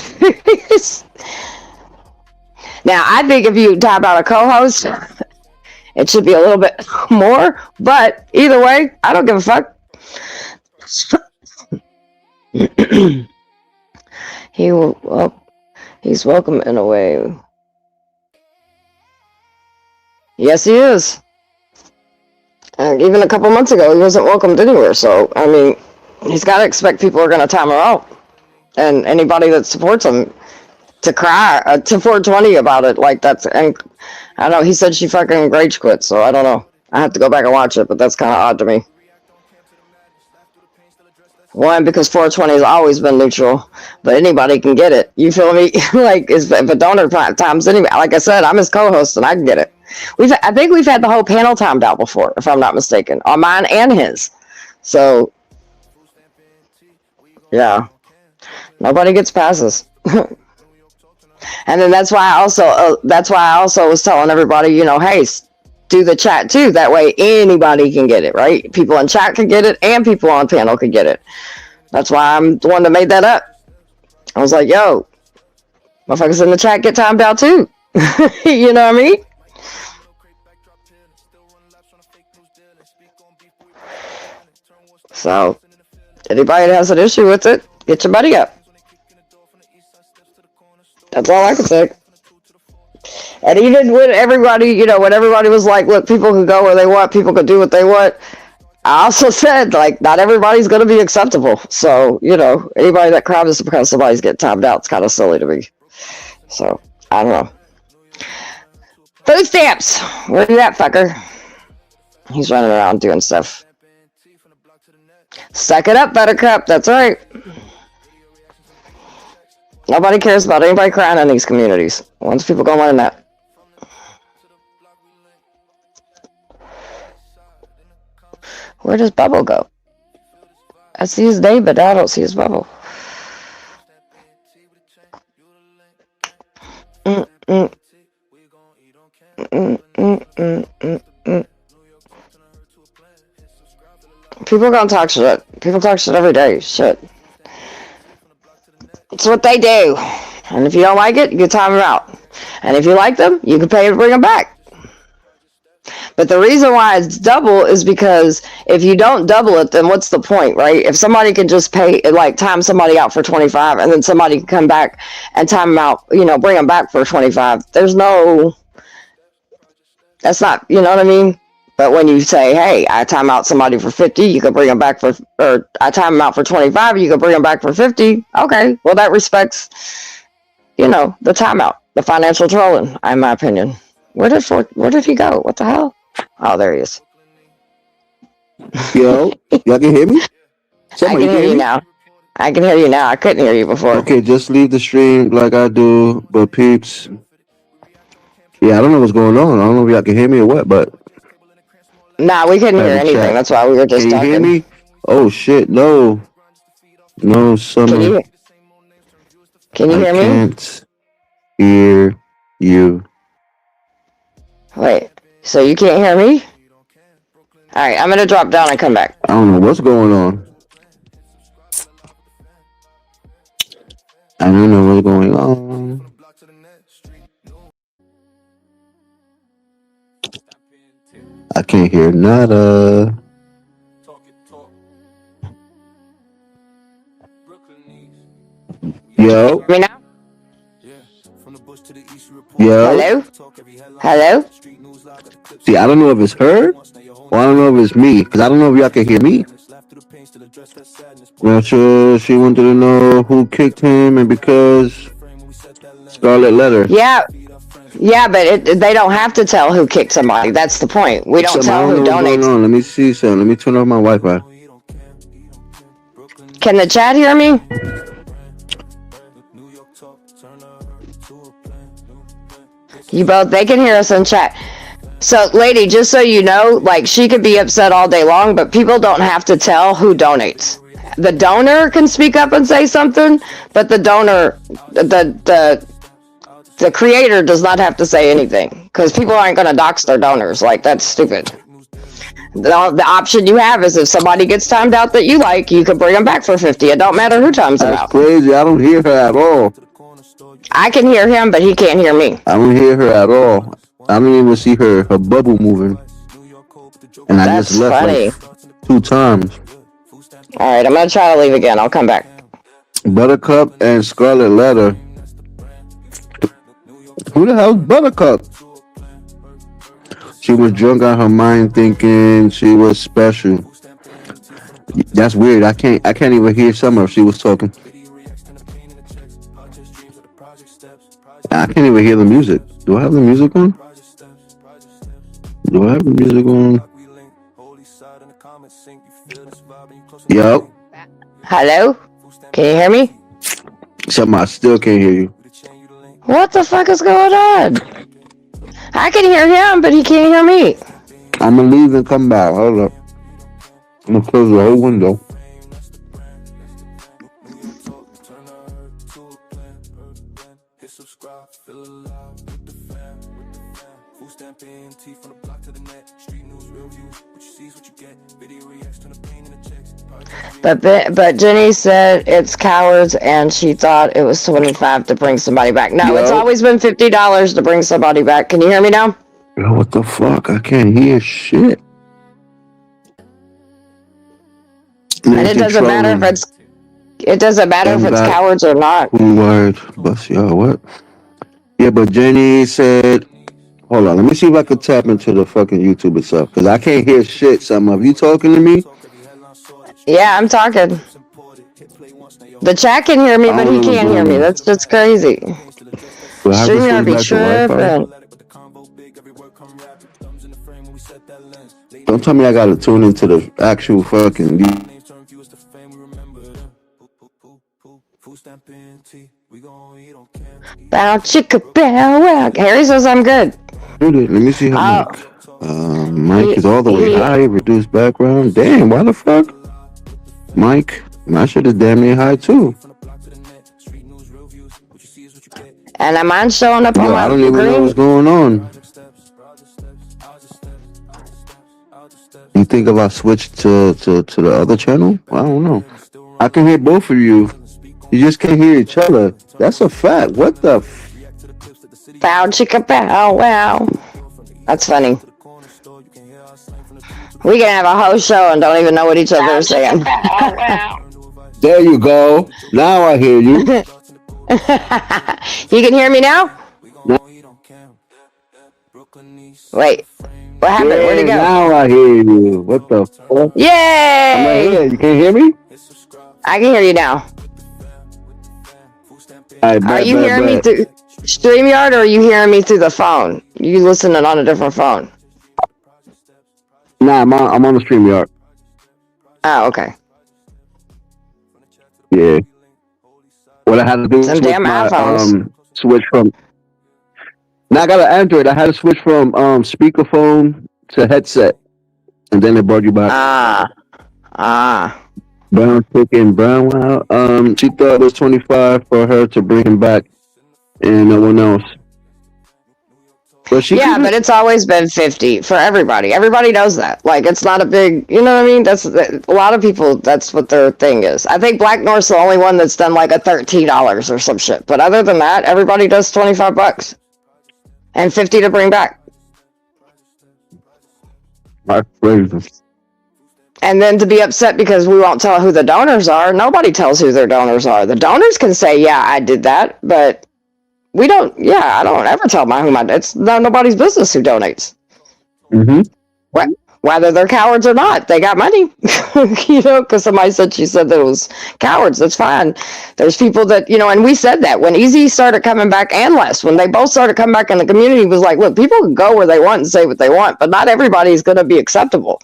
Now, I think if you top out a co-host, it should be a little bit more, but either way, I don't give a fuck. He's welcome in a way. Yes, he is. Even a couple months ago, he wasn't welcomed anywhere. So, I mean, he's got to expect people are going to time him out. And anybody that supports him to cry to 420 about it. Like, that's, and I don't know, he said she fucking rage quit. So, I don't know. I have to go back and watch it, but that's kind of odd to me. One, because 420 has always been neutral, but anybody can get it. You feel me? Like, if a donor times anyway, like I said, I'm his co-host and I can get it. I think we've had the whole panel timed out before, if I'm not mistaken, on mine and his. So, yeah, nobody gets passes. And then that's why I also was telling everybody, you know, hey, do the chat too. That way anybody can get it, right? People in chat can get it, and people on panel can get it. That's why I'm the one that made that up. I was like, yo, motherfuckers in the chat get timed out too. You know what I mean? So, anybody that has an issue with it, get your buddy up. That's all I can say. And even when everybody, you know, when everybody was like, look, people can go where they want, people can do what they want. I also said, like, not everybody's going to be acceptable. So, you know, anybody that cries because somebody's getting timed out, it's kind of silly to me. So, I don't know. Food stamps! Where you at, fucker? He's running around doing stuff. Suck it up, Buttercup. That's right. Nobody cares about anybody crying in these communities. Once people go on that. Where does Bubble go? I see his name, but I don't see his Bubble. People gonna talk shit. People talk shit every day. Shit. It's what they do. And if you don't like it, you can time them out. And if you like them, you can pay to bring them back. But the reason why it's double is because if you don't double it, then what's the point, right? If somebody can just pay, like, time somebody out for 25, and then somebody can come back and time them out, you know, bring them back for 25. There's no, that's not, you know what I mean? But when you say, hey, I time out somebody for 50, you can bring them back for, or I time them out for 25, you can bring them back for 50. Okay, well, that respects, you know, the timeout, the financial trolling, in my opinion. Where did he go? What the hell? Oh, there he is. Yo, y'all can hear me? Somebody I can hear you now. I can hear you now. I couldn't hear you before. Okay, just leave the stream like I do, but peeps. Yeah, I don't know what's going on. I don't know if y'all can hear me or what, but. Nah, we couldn't hear anything. Chat. That's why we were just talking. Can you hear me? Oh, shit, no. No, Summer. Can you hear me? I can't hear you. Wait, so you can't hear me? Alright, I'm gonna drop down and come back. I don't know what's going on. I don't know what's going on. I can't hear nada. Yo. Me now? Yo. Hello? Hello? See, I don't know if it's her or I don't know if it's me, because I don't know if y'all can hear me. Well, she wanted to know who kicked him and because Scarlet Letter. Yeah, but they don't have to tell who kicked somebody. That's the point. We don't tell who donates. Let me see something. Let me turn off my Wi-Fi. Can the chat hear me? You both, they can hear us in chat. So, lady, just so you know, like, she could be upset all day long, but people don't have to tell who donates. The donor can speak up and say something, but the donor, the creator does not have to say anything, because people aren't going to dox their donors. Like, that's stupid. The option you have is if somebody gets timed out that you like, you can bring them back for 50. It don't matter who times them out. That's crazy. I don't hear her at all. I can hear him, but he can't hear me. I don't hear her at all. I don't even see her bubble moving. And I just left funny. Like 2 times. Alright, I'm gonna try to leave again. I'll come back. Buttercup and Scarlet Letter. Who the hell's Buttercup? She was drunk on her mind thinking she was special. That's weird. I can't even hear Summer if she was talking. I can't even hear the music. Do I have the music on? Do I have the music on? Yo. Hello? Can you hear me? Something I still can't hear you. What the fuck is going on? I can hear him, but he can't hear me. I'm gonna leave and come back. Hold up. I'm gonna close the whole window. But Jenny said it's cowards, and she thought it was $25 to bring somebody back. No, It's always been $50 to bring somebody back. Can you hear me now? Yo, what the fuck? I can't hear shit. And it doesn't matter if it's cowards or not. Word, but yo, what? Yeah, but Jenny said Hold on, let me see if I can tap into the fucking YouTube itself because I can't hear shit. Some of you talking to me. Yeah, I'm talking. The chat can hear me, I but don't he know what's can't hear going me. on. That's just crazy. Do I have to StreamYard switch be back to Wi-Fi? tripping. Don't tell me I gotta tune into the actual fucking. Bow chicka bow wow. Harry says I'm good. Let me see her Oh, mic. Mic he, is all the way he, high. Reduce background. Damn, why the fuck? Mic, my shit is damn near high too. and am I showing up on Yo, I my don't even know what's green? going on. You think if I switch to the other channel? I don't know. I can hear both of you. You just can't hear each other. That's a fact. What the? Bow chicka bow wow. That's funny. We can have a whole show and don't even know what each other are saying. There you go. Now I hear you. You can hear me now? No. Wait, what happened? Where'd it Yeah, go? now I hear you. What the fuck? I'm right Yay! here. You can't hear me? I can hear you now. All right, Are you hearing me through StreamYard or are you hearing me through the phone? You listening on a different phone? Nah, I'm on the StreamYard. Oh, okay. Yeah. What I had to do was Some switch damn my iPhones. switch from. Now I got an Android. I had to switch from speakerphone to headset, and then it brought you back. Brown chicken, brown wow. She thought it was 25 for her to bring him back, and no one else. But she Yeah, but it's always been 50 for everybody. Everybody knows that. Like, it's not a big, you know what I mean? That's a lot of people. That's what their thing is. I think Black North's the only one that's done like a $13 or some shit. But other than that, everybody does $25 and 50 to bring back. That's crazy. And then to be upset because we won't tell who the donors are. Nobody tells who their donors are. The donors can say, "Yeah, I did that," but we don't. Yeah, I don't ever tell it's nobody's business who donates. Whether they're cowards or not, they got money. You know, because somebody said she said that it was cowards. That's fine. There's people that, you know, and we said that when Easy started coming back and Les, when they both started coming back, and the community was like, look, people can go where they want and say what they want, but not everybody's going to be acceptable.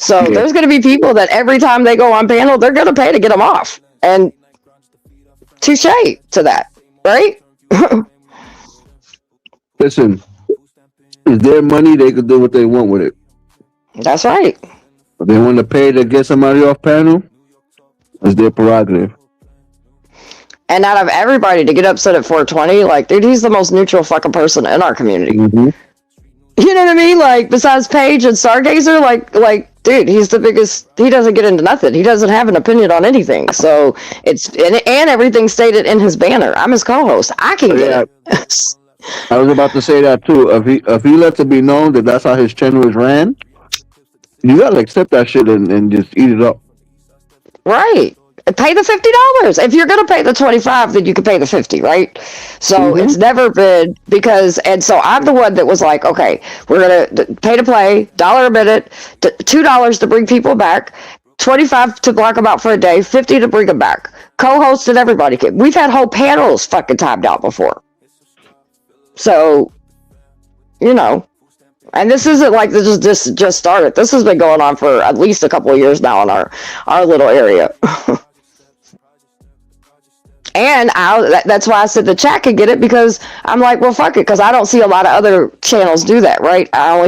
So there's going to be people that every time they go on panel, they're going to pay to get them off. And touche to that, right? Listen, it's their money. They could do what they want with it. That's right. If they want to pay to get somebody off panel, it's their prerogative. And out of everybody to get upset at 420, like, dude, he's the most neutral fucking person in our community. You know what I mean? Like, besides Paige and Stargazer, like, dude, he's the biggest. He doesn't get into nothing. He doesn't have an opinion on anything. So it's and everything stated in his banner. I'm his co-host. I can get it. I was about to say that too. If he lets it be known that that's how his channel is ran, you gotta accept that shit and just eat it up. Right. Pay the $50. If you're gonna pay the 25, then you can pay the 50, right? So it's never been and so I'm the one that was like, okay, we're gonna pay to play, $1 a minute, $2 to bring people back, 25 to block them out for a day, 50 to bring them back. Co-host and everybody. We've had whole panels fucking timed out before. So, you know, and this isn't like this just started. This has been going on for at least a couple of years now in our little area. And that's why I said the chat could get it, because I'm like, well, fuck it, because I don't see a lot of other channels do that, right? I've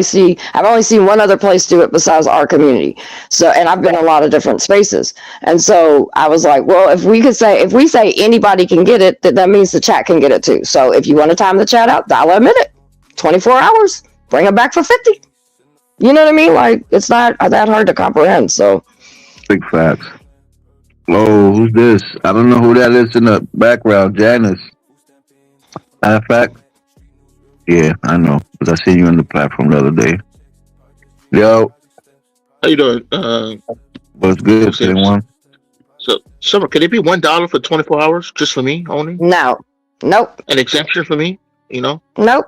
only seen one other place do it besides our community. So, and I've been in a lot of different spaces, and so I was like, well, if we say anybody can get it, that means the chat can get it too. So if you want to time the chat out, $1 a minute, 24 hours, bring them back for 50. You know what I mean? Like, it's not that hard to comprehend. So, big facts. Oh, who's this? I don't know who that is in the background. Janice. Matter of fact, yeah, I know, because I seen you on the platform the other day. Yo. How you doing? What's good, everyone? So, Summer, can it be $1 for 24 hours just for me only? No. Nope. An exemption for me, you know? Nope.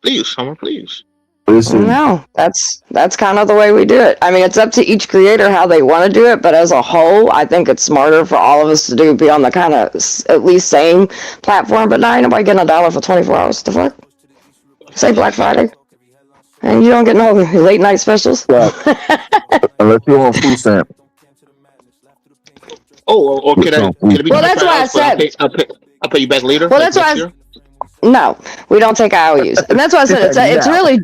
Please, Summer, please. Listen, No, that's kind of the way we do it. I mean, it's up to each creator how they want to do it, but as a whole, I think it's smarter for all of us to be on the kind of at least same platform. But now ain't nobody getting $1 for 24 hours. The fuck? Say Black Friday, and you don't get no late night specials. well, unless you want food stamp. Oh, or can it be Well, that's why I $25, but said. I'll pay you back later. Well, like that's why next I, year? no, we don't take IOUs, and that's why I said it's Yeah. really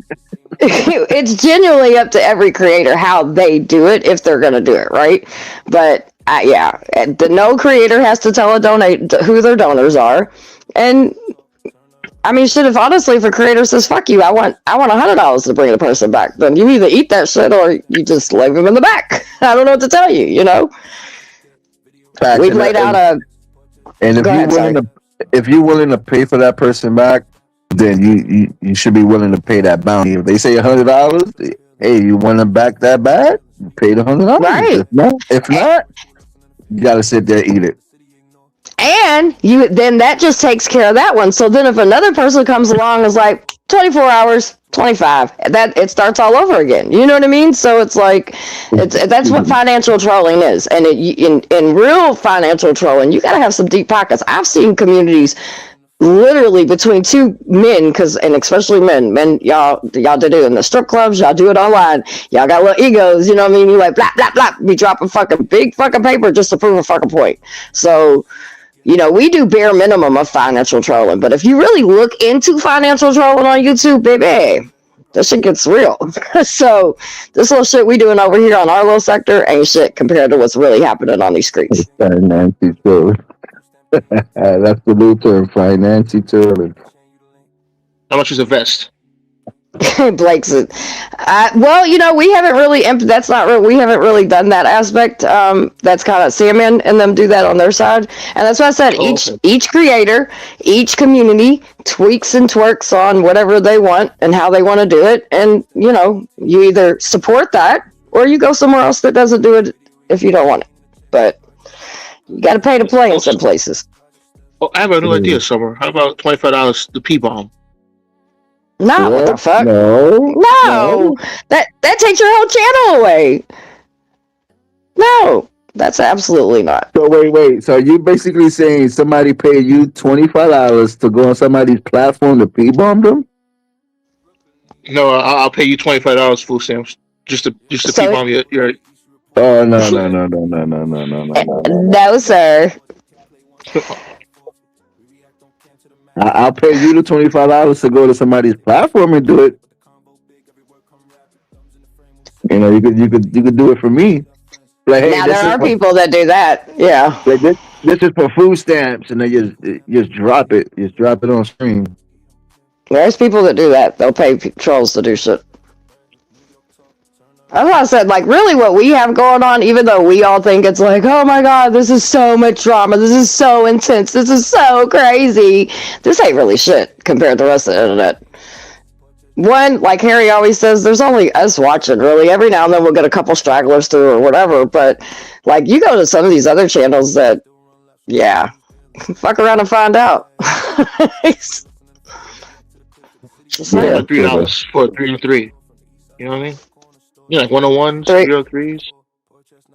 it's genuinely up to every creator how they do it if they're gonna do it right. But yeah, no creator has to tell a donate who their donors are, and I mean, shit. If honestly, if a creator says "fuck you," I want $100 to bring the person back, then you either eat that shit or you just leave them in the back. I don't know what to tell you. You know, Facts. we've laid out a. And if Go you're ahead, willing to, if you're willing to pay for that person back, then you should be willing to pay that bounty. If they say $100, hey, you want to back that bag? Pay the $100. Right. If not, you gotta sit there and eat it. And then that just takes care of that one. So then if another person comes along and is like 24 hours, 25, that it starts all over again. You know what I mean? So it's like that's what financial trolling is. And in real financial trolling, you got to have some deep pockets. I've seen communities literally between two men, and especially men, y'all do it in the strip clubs, y'all do it online, y'all got little egos, you know what I mean? You like blah blah blah, be dropping fucking big fucking paper just to prove a fucking point. So we do bare minimum of financial trolling, but if you really look into financial trolling on YouTube, baby, that shit gets real. So this little shit we doing over here on our little sector ain't shit compared to what's really happening on these streets. Financial trolling. That's the new term, financial trolling. How much is a vest? Blake's well, we haven't really that's not real. We haven't really done that aspect. That's kind of Sandman and them do that on their side, and that's why I said each creator, each community tweaks and twerks on whatever they want and how they want to do it, and you either support that or you go somewhere else that doesn't do it if you don't want it. But you got to pay to play in some places. Oh, I have a new idea, Summer. How about $25 the P-bomb? No, what the fuck? No. That takes your whole channel away. No, that's absolutely not. So wait. So you basically saying somebody paid you $25 to go on somebody's platform to P-bomb them? No, I'll pay you $25 food stamps just to P-bomb your. Oh no. No, sir. I'll pay you the $25 to go to somebody's platform and do it. You could do it for me. Like, hey, now there are people that do that. Yeah. Like this is for food stamps, and they just drop it. Just drop it on screen. There's people that do that. They'll pay trolls to do shit. That's why I said, like, really what we have going on, even though we all think it's like, oh my god, this is so much drama, this is so intense, this is so crazy, this ain't really shit compared to the rest of the internet. One, like Harry always says, there's only us watching, really. Every now and then we'll get a couple stragglers through or whatever, but, like, you go to some of these other channels that, yeah, fuck around and find out. $3 for a 3-on-3. You know what I mean? Like 101s, 303s,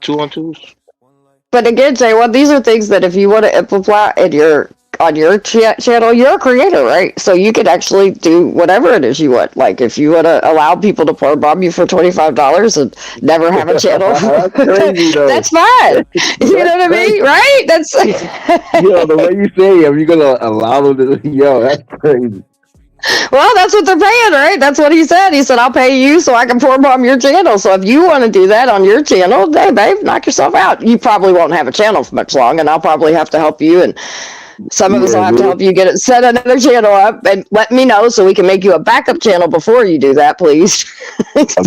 2-on-2s. But again, Jay, these are things that if you want to implement on your channel, you're a creator, right? So you could actually do whatever it is you want. Like if you want to allow people to pour bomb you for $25 and never have a channel, that's fine. You know what I mean, right? That's the way you say, are you gonna allow them to? That's crazy. Well, that's what they're paying, right? That's what he said. He said, I'll pay you so I can pour bomb your channel. So if you want to do that on your channel, hey, babe, knock yourself out. You probably won't have a channel for much long, and I'll probably have to help you, and some of us will have to help you set another channel up, and let me know so we can make you a backup channel before you do that, please. I was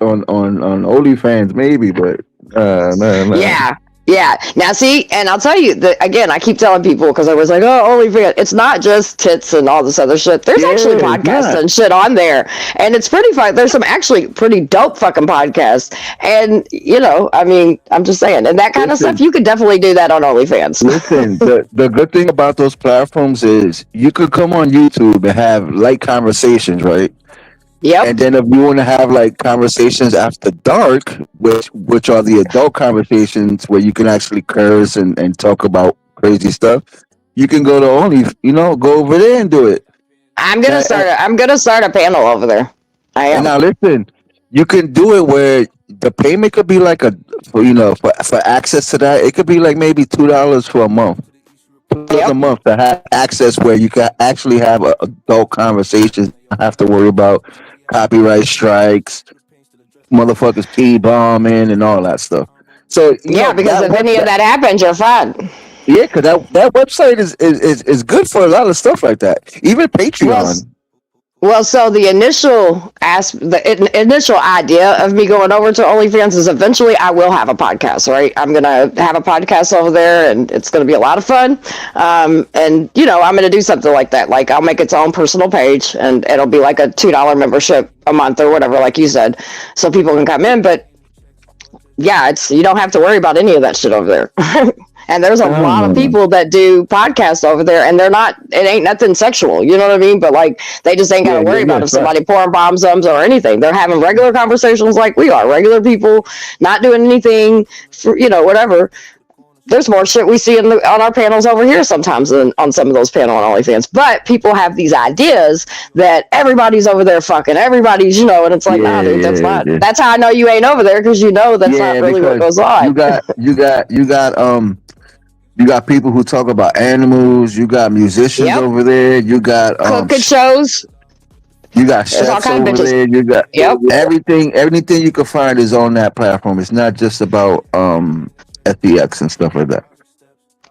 on OnlyFans maybe, but no. Yeah. Yeah. Now, see, and I'll tell you that again. I keep telling people because I was like, "Oh, OnlyFans." It's not just tits and all this other shit. There's actually Yeah, it's podcasts not. and shit on there, and it's pretty fun. There's some actually pretty dope fucking podcasts, and I mean, I'm just saying, and that kind of stuff. Listen, You could definitely do that on OnlyFans. listen. The good thing about those platforms is you could come on YouTube and have light conversations, right? Yep. And then if you want to have like conversations after dark, which are the adult conversations where you can actually curse and talk about crazy stuff, you can go to go over there and do it. I'm gonna Now, start. I'm gonna start a panel over there. I and am. now listen, you can do it where the payment could be like for access to that. It could be like maybe $2 for a month. $2 a Yep. month to have access where you can actually have adult conversations. Not have to worry about copyright strikes, motherfuckers p bombing, and all that stuff. So Yeah, because that if any of that happens, you're fine. yeah, because that website is good for a lot of stuff like that. Even Well, Patreon. so the initial idea of me going over to OnlyFans is eventually I will have a podcast, right? I'm gonna have a podcast over there, and it's gonna be a lot of fun. And I'm gonna do something like that. Like I'll make its own personal page, and it'll be like a $2 membership a month or whatever, like you said, so people can come in. But yeah, you don't have to worry about any of that shit over there. And there's a lot of No. people that do podcasts over there, and it ain't nothing sexual, you know what I mean? But like, they just ain't got to worry about if somebody pouring bombs on them or anything. They're having regular conversations like we are, regular people, not doing anything, for, whatever. There's more shit we see on our panels over here sometimes than on some of those panels on OnlyFans. But people have these ideas that everybody's over there fucking everybody's, and it's like, nah, dude, that's not. Yeah. That's how I know you ain't over there, because that's not really what Because goes on. you got people who talk about animals. You got musicians Yep. over there. You got Cooking shows. you got There's all chefs kind of over bitches. there. You got Yep. everything you can find is on that platform. It's not just about FBX and stuff like that.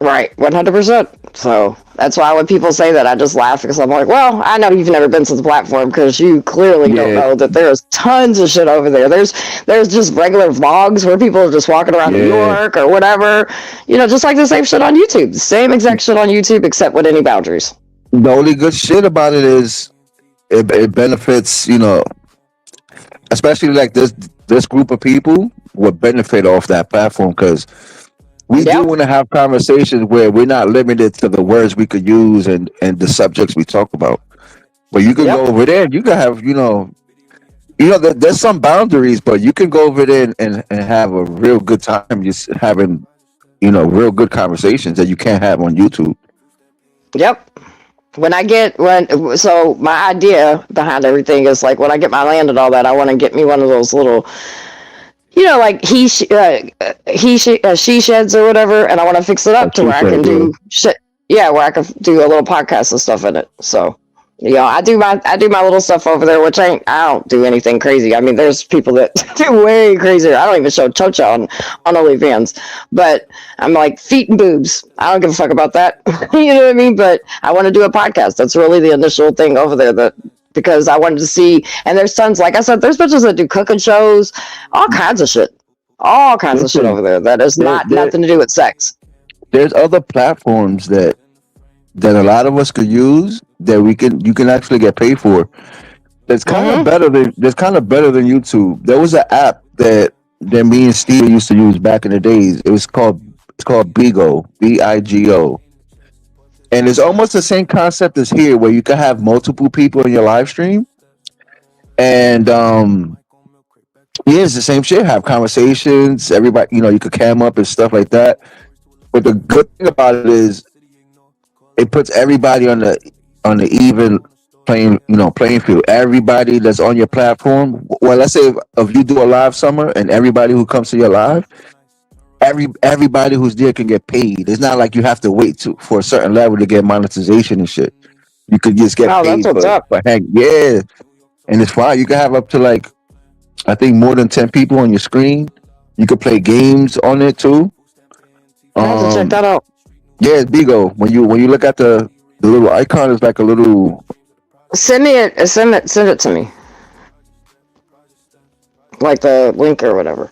Right, 100%. So that's why when people say that, I just laugh, because I'm like, well, I know you've never been to the platform because you clearly don't Yeah. know that there's tons of shit over there. There's just regular vlogs where people are just walking around New Yeah. York or whatever, just like the same shit on YouTube. The same exact shit on YouTube, except with any boundaries. The only good shit about it is it benefits, especially like this group of people would benefit off that platform, because we do Yep. want to have conversations where we're not limited to the words we could use and the subjects we talk about. But you can Yep. go over there and you can have, there's some boundaries, but you can go over there and have a real good time just having, real good conversations that you can't have on YouTube. Yep. So my idea behind everything is like, when I get my land and all that, I want to get me one of those little, like she sheds or whatever, and I want to fix it up to where I can do shit. Yeah, where I can do a little podcast and stuff in it. So, I do my little stuff over there, which I don't do anything crazy. I mean, there's people that do way crazier. I don't even show chocha on OnlyFans, but I'm like feet and boobs. I don't give a fuck about that. You know what I mean? But I want to do a podcast. That's really the initial thing over there, because I wanted to see, and there's tons, like I said, there's bitches that do cooking shows, all kinds of shit. All kinds of shit over there that is nothing to do with sex. There's other platforms that a lot of us could use that you can actually get paid for. That's kind of better than YouTube. There was an app that me and Steve used to use back in the days. It's called Bigo, Bigo. And it's almost the same concept as here, where you can have multiple people in your live stream. And it's the same shit. Have conversations. Everybody, you could cam up and stuff like that. But the good thing about it is it puts everybody on the even playing field. Everybody that's on your platform. Well, let's say if you do a live summer and everybody who comes to your live, everybody who's there can get paid. It's not like you have to wait for a certain level to get monetization and shit. You could just get paid that's what's up. for hang. Yeah, and it's fine. You can have up to like, I think, more than 10 people on your screen. You could play games on it too. I have to check that out. Yeah, it's Bigo. When you look at the little icon, it's like a little. Send it to me. Like the link or whatever.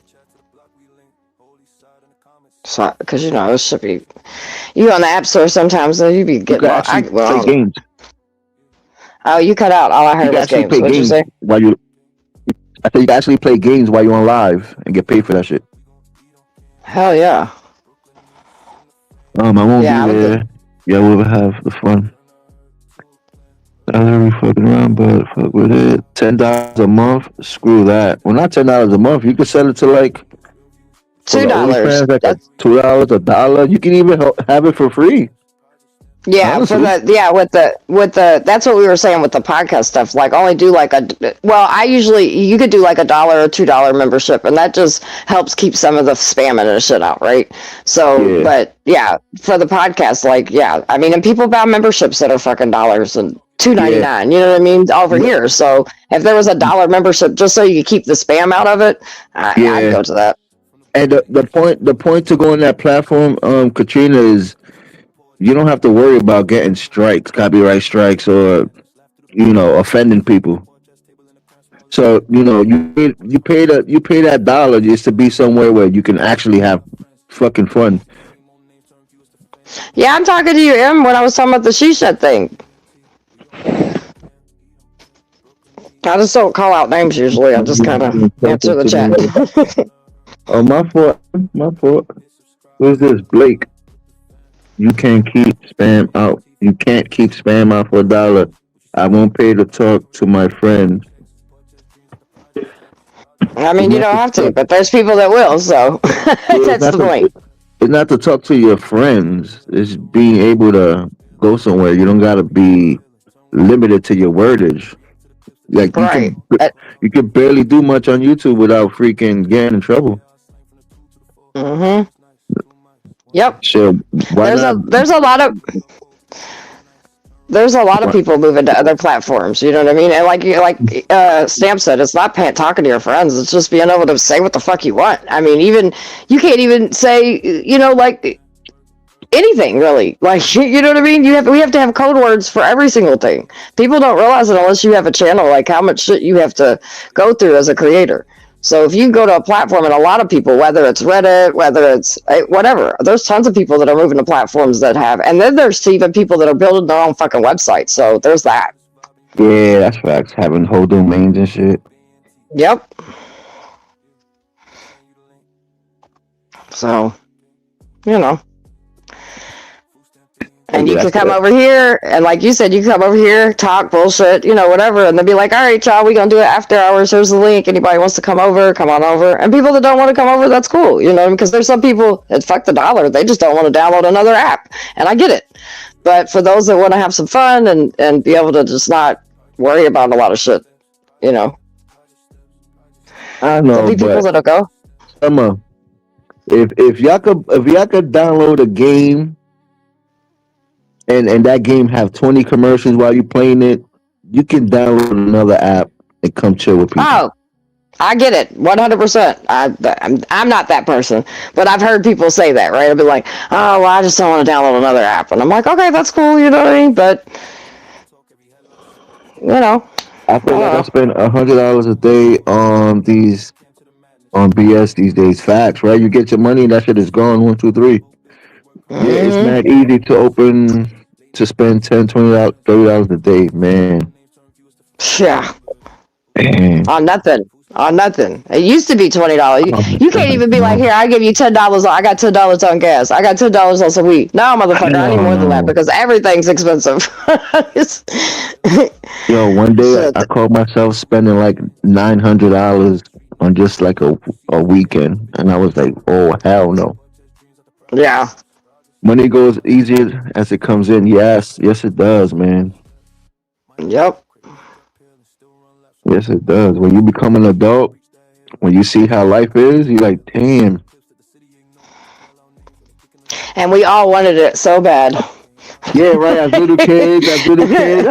So, because you know it should be. You on the app store sometimes, so you be You getting. can actually play games. Oh, you cut out. All I You heard can was actually games. play What'd you games say? while you. I said you can actually play games while you're on live and get paid for that shit. Hell yeah. I won't Yeah, be there. Yeah, we'll have the fun. We fucking around, but fuck with it. $10 a month? Screw that. Well, not $10 a month. You can sell it to like for the $2. OnlyFans, like That's $2, $1. You can even have it for free. yeah, for Honestly. with the that's what we were saying with the podcast stuff. Like only do like I usually you could do like $1 or $2 membership, and that just helps keep some of the spamming and shit out, right? So, Yeah. but yeah, for the podcast, like yeah, I mean, and people buy memberships that are fucking dollars and $2.99. You know what I mean over Yeah. here. So if there was a $1 membership just so you could keep the spam out of it, I'd Yeah. go to that. And the point to go on that platform, Katrina, is you don't have to worry about getting strikes, copyright strikes, or offending people. So you pay that dollar just to be somewhere where you can actually have fucking fun. Yeah, I'm talking to you, Em, when I was talking about the shisha thing. I just don't call out names usually. I just kind of answer the chat. Oh, my fault. My fault. Who's this? Blake. You can't keep spam out. You can't keep spam out for $1. I won't pay to talk to my friends. I mean, you don't have to, but there's people that will, so that's the point. It's not to talk to your friends. It's being able to go somewhere. You don't gotta be limited to your wordage. Like Right. you can barely do much on YouTube without freaking getting in trouble. Mm-hmm. Yep. So why not? There's a lot of people moving to other platforms. You know what I mean? And like Stamp said, it's not talking to your friends. It's just being able to say what the fuck you want. I mean, even you can't even say like anything really. Like you know what I mean? We have to have code words for every single thing. People don't realize it unless you have a channel. Like how much shit you have to go through as a creator. So if you go to a platform, and a lot of people, whether it's Reddit, whether it's whatever, there's tons of people that are moving to platforms that have, and then there's even people that are building their own fucking website. So there's that. Yeah, that's facts. Having whole domains and shit. Yep. So, and you can come over here, and like you said, you can come over here, talk bullshit, whatever, and they'll be like, all right, y'all, we gonna do it after hours. Here's the link. Anybody wants to come over, come on over. And people that don't want to come over, that's cool, because there's some people that fuck the dollar. They just don't want to download another app, and I get it. But for those that want to have some fun and be able to just not worry about a lot of shit, I know, there'll be people that'll go. Emma, if y'all could download a game. And that game have 20 commercials while you playing it, you can download another app and come chill with people. Oh, I get it, 100%. I'm not that person, but I've heard people say that, right? I'll be like, oh, well, I just don't want to download another app, and I'm like, okay, that's cool, you know what I mean? But I feel like I spend $100 a day on BS these days. Facts, right? You get your money and that shit is gone. 1, 2, 3. Yeah, it's not easy to spend $10, $20, $30 a day, man. Yeah. Man. On nothing. It used to be $20. You can't even be like, here, I give you $10. I got $10 on gas. I got $10 on some weed. No, motherfucker, I need more than that because everything's expensive. Yo, one day I caught myself spending like $900 on just like a weekend, and I was like, oh hell no. Yeah. Money goes easier as it comes in. Yes, it does, man. Yep. Yes, it does. When you become an adult, when you see how life is, you're like, damn. And we all wanted it so bad. Yeah, right. As little kids, I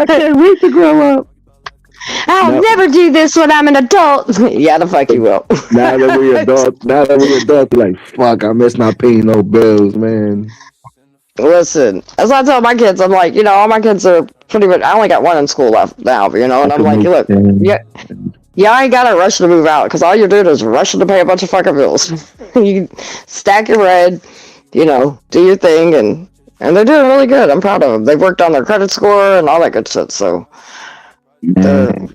can't wait to grow up. I'll never do this when I'm an adult. Yeah, the fuck you will. Now that we're adults, you're like, fuck, I miss not paying no bills, man. Listen, as I tell my kids, I'm like, all my kids are pretty much, I only got one in school left now, and I'm like, look, you Y'all ain't gotta rush to move out because all you're doing is rushing to pay a bunch of fucking bills. You stack your bread, do your thing, and they're doing really good. I'm proud of them. They've worked on their credit score and all that good shit. So they're Man,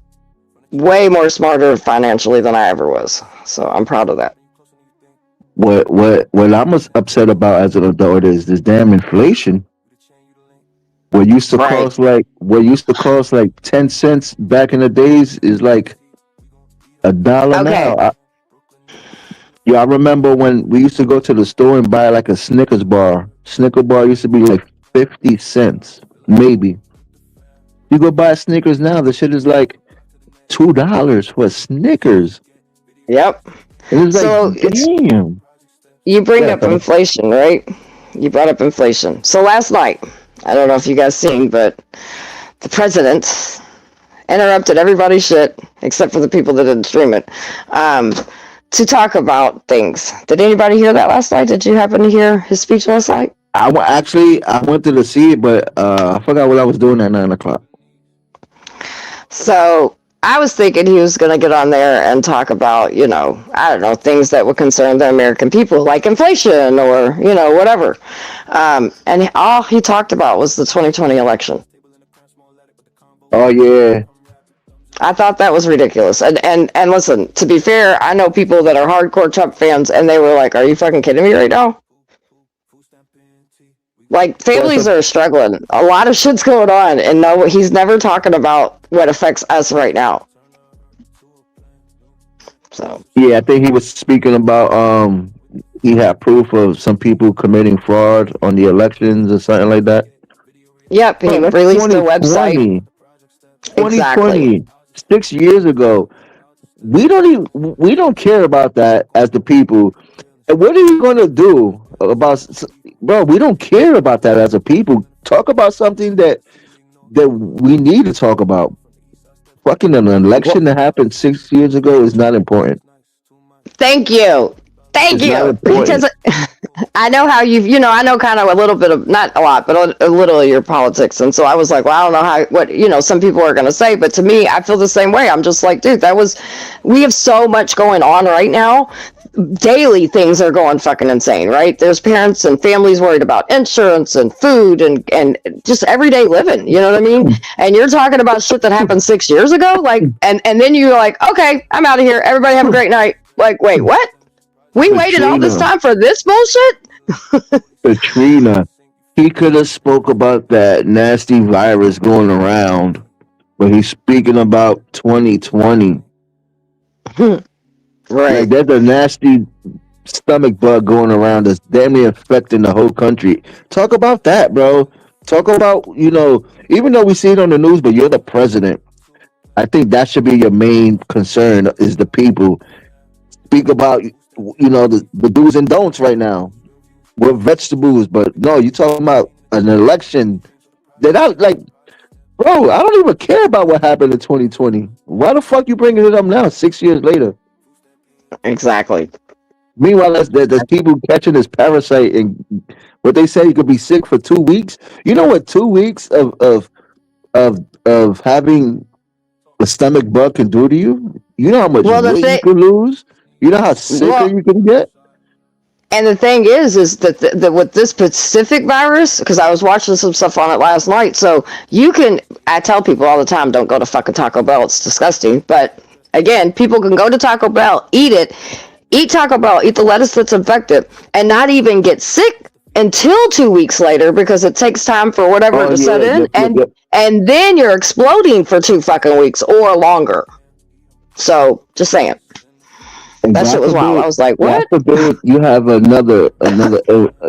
way more smarter financially than I ever was. So I'm proud of that. what I'm upset about as an adult is this damn inflation. Right. What used to cost like 10 cents back in the days is like $1 now. Okay. I remember when we used to go to the store and buy like a Snickers bar. Snicker bar used to be like 50 cents, maybe. You go buy Snickers now, the shit is like $2 for Snickers. Yep. And it's So like, damn. you bring Yeah, up so inflation, right? You brought up inflation. So last night, I don't know if you guys seen, but the president interrupted everybody's shit except for the people that didn't stream it, to talk about things. Did anybody hear that last night? Did you happen to hear his speech last night? I wanted to see it, but I forgot what I was doing at 9 o'clock. So I was thinking he was going to get on there and talk about, I don't know, things that would concern the American people, like inflation or, whatever. And all he talked about was the 2020 election. Oh yeah, I thought that was ridiculous. And listen, to be fair, I know people that are hardcore Trump fans, and they were like, "Are you fucking kidding me right now?" Like, well, families are struggling. A lot of shit's going on, and no, he's never talking about what affects us right now. So yeah. I think he was speaking about he had proof of some people committing fraud on the elections or something like that. yep, he Bro, that's released a website. 2020. Exactly. 2020, 6 years ago. We don't care about that as the people. And what are you gonna do bro? We don't care about that as a people. Talk about something that we need to talk about. Fucking an Well, election that happened 6 years ago is not important. thank you. Thank It's not you. Because important. I know how I know kind of a little bit of, not a lot, but a little of your politics. And so I was like, well, I don't know what some people are going to say. But to me, I feel the same way. I'm just like, dude, we have so much going on right now. Daily things are going fucking insane, right? There's parents and families worried about insurance and food and just everyday living. You know what I mean? And you're talking about shit that happened 6 years ago. Like, and then you're like, okay, I'm out of here. Everybody have a great night. Like, wait, what? We waited all this Katrina, time for this bullshit? Katrina. He could have spoke about that nasty virus going around, but he's speaking about 2020. Like Right. there's a nasty stomach bug going around that's damn near infecting the whole country. Talk about that, bro. Talk about, even though we see it on the news, but you're the president. I think that should be your main concern is the people. Speak about, the do's and don'ts right now. We're vegetables, but no, you talking about an election that I like, bro. I don't even care about what happened in 2020. Why the fuck you bringing it up now, 6 years later? Exactly. Meanwhile, there's people catching this parasite, and what they say you could be sick for 2 weeks. You know what 2 weeks of having a stomach bug can do to you? You know how much Well, weight you could lose? You know how sicker well, you can get? and the thing is that with this specific virus, because I was watching some stuff on it last night, so I tell people all the time, don't go to fucking Taco Bell. It's disgusting. But again, people can go to Taco Bell, eat Taco Bell, eat the lettuce that's infected, and not even get sick until 2 weeks later because it takes time for whatever Oh to set yeah, in, yep, yep, and yep. and then you're exploding for 2 fucking weeks or longer. So just saying, And that shit God was wild. I forbid, was like, God what? forbid you have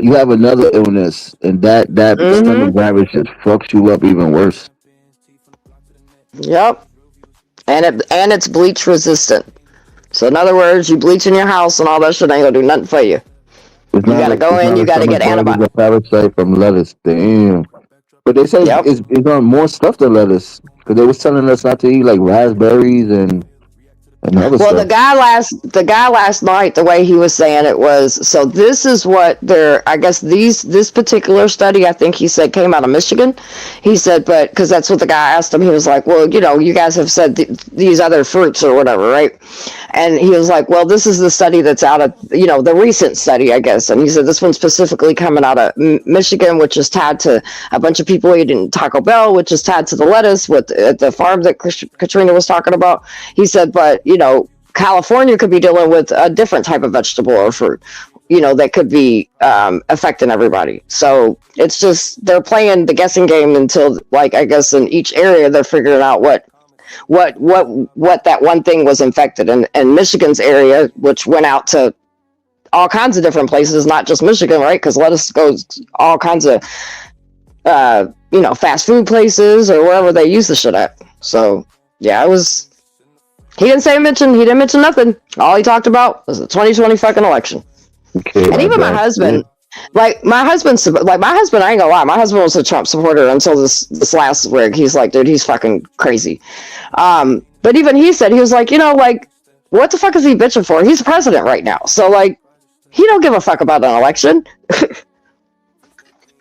you have another illness, and that stomach Mm-hmm. virus just fucks you up even worse. Yep. And it's bleach resistant. So in other words, you bleach in your house and all that shit ain't gonna do nothing for you. It's You not gotta a go it's in, not you a gotta stomach get bug. It's antibiotics. a parasite from lettuce. Damn. But they say Yep. it's on more stuff than lettuce because they was telling us not to eat like raspberries and Another Well, stuff. the guy last night, the way he was saying it was, so this is what they're, I guess this particular study, I think he said came out of Michigan. He said, but because that's what the guy asked him, he was like, well, you guys have said these other fruits or whatever, right? And he was like, well, this is the study that's out of, the recent study, I guess. And he said this one's specifically coming out of Michigan, which is tied to a bunch of people eating Taco Bell, which is tied to the lettuce with the farm that Katrina was talking about. He said, but California could be dealing with a different type of vegetable or fruit, that could be affecting everybody. So it's just they're playing the guessing game until, like, I guess in each area they're figuring out what that one thing was infected in Michigan's area, which went out to all kinds of different places, not just Michigan, right? Because lettuce goes all kinds of fast food places or wherever they use the shit at. So yeah, it was. He didn't mention nothing. All he talked about was the 2020 fucking election. Okay, And even my husband, I ain't gonna lie, my husband was a Trump supporter until this last rig. He's like, dude, he's fucking crazy. But even he said, he was like, what the fuck is he bitching for? He's president right now. So, like, he don't give a fuck about an election.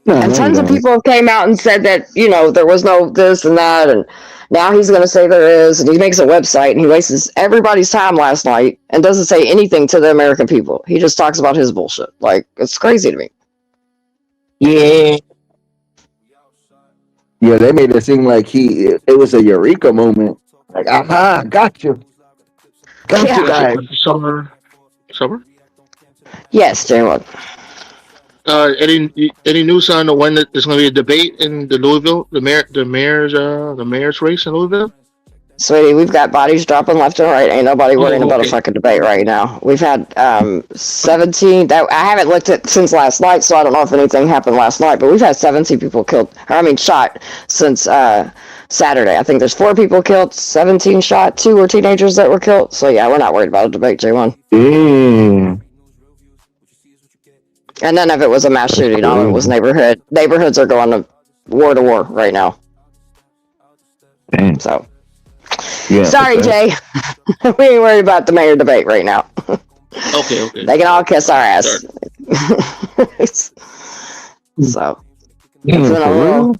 And tons of people came out and said that, there was no this and that, and now he's going to say there is, and he makes a website, and he wastes everybody's time last night and doesn't say anything to the American people. He just talks about his bullshit. Like, it's crazy to me. Yeah. Yeah, they made it seem like it was a eureka moment. Like, aha, got you. Got you guys. Summer. Yes, J1. Any news on when there's going to be a debate in the Louisville, the mayor's race in Louisville? Sweetie, we've got bodies dropping left and right. Ain't nobody worrying about a fucking debate right now. We've had 17. I haven't looked at since last night, so I don't know if anything happened last night. But we've had 17 people shot since Saturday. I think there's 4 people killed, 17 shot, 2 were teenagers that were killed. So yeah, we're not worried about a debate, J1. And none of it was a mass shooting. All of it was neighborhood. Neighborhoods are going to war right now. Damn. So. Yeah, sorry, Jay. We ain't worried about the mayor debate right now. Okay. They can all kiss our ass. So, it's been a little.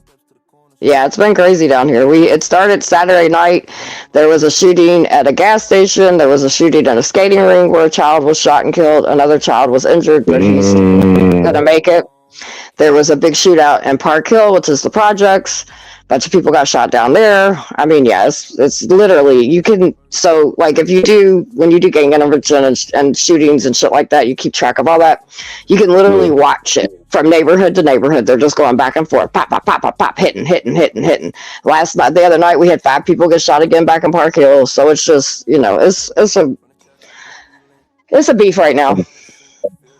Yeah, it's been crazy down here. It started Saturday night. There was a shooting at a gas station. There was a shooting at a skating rink where a child was shot and killed. Another child was injured, but he's gonna make it. There was a big shootout in Park Hill, which is the projects. Bunch of people got shot down there. I mean, yeah, it's literally, you can, so, like, when you do gang intervention and shootings and shit like that, you keep track of all that. You can literally watch it from neighborhood to neighborhood. They're just going back and forth, pop, pop, pop, pop, pop, hitting. The other night, we had 5 people get shot again back in Park Hill. So it's just, it's a beef right now.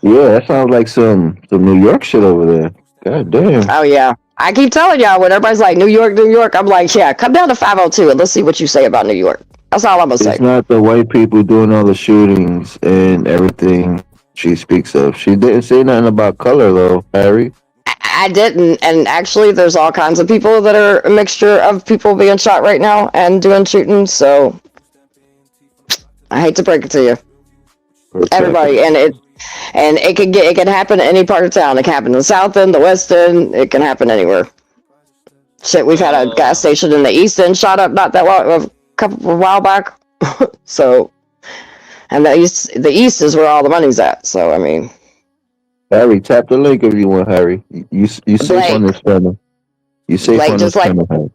Yeah, that sounds like some New York shit over there. God damn. Oh, yeah. I keep telling y'all, when everybody's like, New York, I'm like, yeah, come down to 502 and let's see what you say about New York. That's all I'm going to say. It's not the white people doing all the shootings and everything she speaks of. She didn't say nothing about color, though, Harry. I didn't. And actually, there's all kinds of people that are a mixture of people being shot right now and doing shootings. So, I hate to break it to you. Everybody, and it can happen in any part of town. It can happen in the South End, the West End. It can happen anywhere. Shit, we've had a gas station in the East End shot up not that long, a while back. So, and the East is where all the money's at. So, I mean, Harry, tap the link if you want, Harry. You safe on this channel. You safe on this channel, Harry.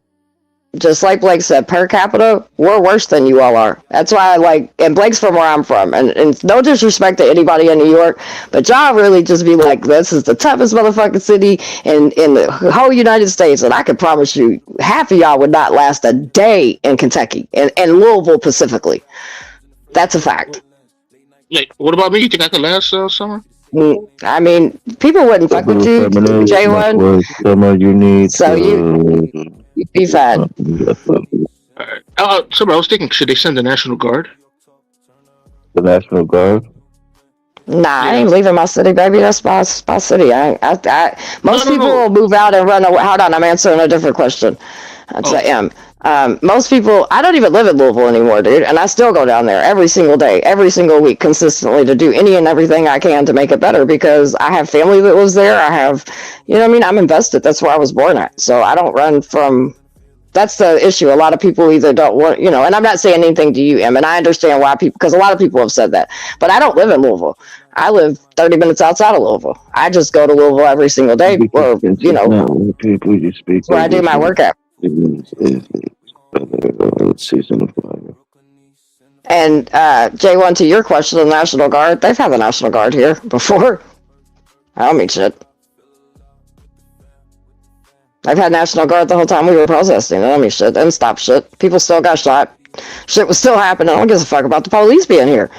Just like Blake said, per capita, we're worse than you all are. That's why and Blake's from where I'm from, and no disrespect to anybody in New York, but y'all really just be like, this is the toughest motherfucking city in the whole United States, and I can promise you, half of y'all would not last a day in Kentucky, and Louisville specifically. That's a fact. Like, what about me? You think I could last summer? I mean, people wouldn't fuck with you, J1. Summer, you need so you'd be fine. Somebody, I was thinking, should they send the National Guard? The National Guard? Nah, I ain't leaving my city, baby. That's my city. Most people will move out and run away. Hold on, I'm answering a different question. That's Most people, I don't even live in Louisville anymore, dude, and I still go down there every single day, every single week, consistently to do any and everything I can to make it better because I have family that lives there. I have, you know what I mean? I'm invested. That's where I was born at. So I don't run from. That's the issue. A lot of people either don't want, you know, and I'm not saying anything to you, Em, and I understand why people, because a lot of people have said that, but I don't live in Louisville. I live 30 minutes outside of Louisville. I just go to Louisville every single day, or, you know, people you speak where I do my work at. And J1, to your question, the National Guard, they've had the National Guard here before. I don't mean shit. I've had National Guard the whole time we were protesting. I don't mean shit. They didn't stop shit. People still got shot. Shit was still happening. I don't give a fuck about the police being here.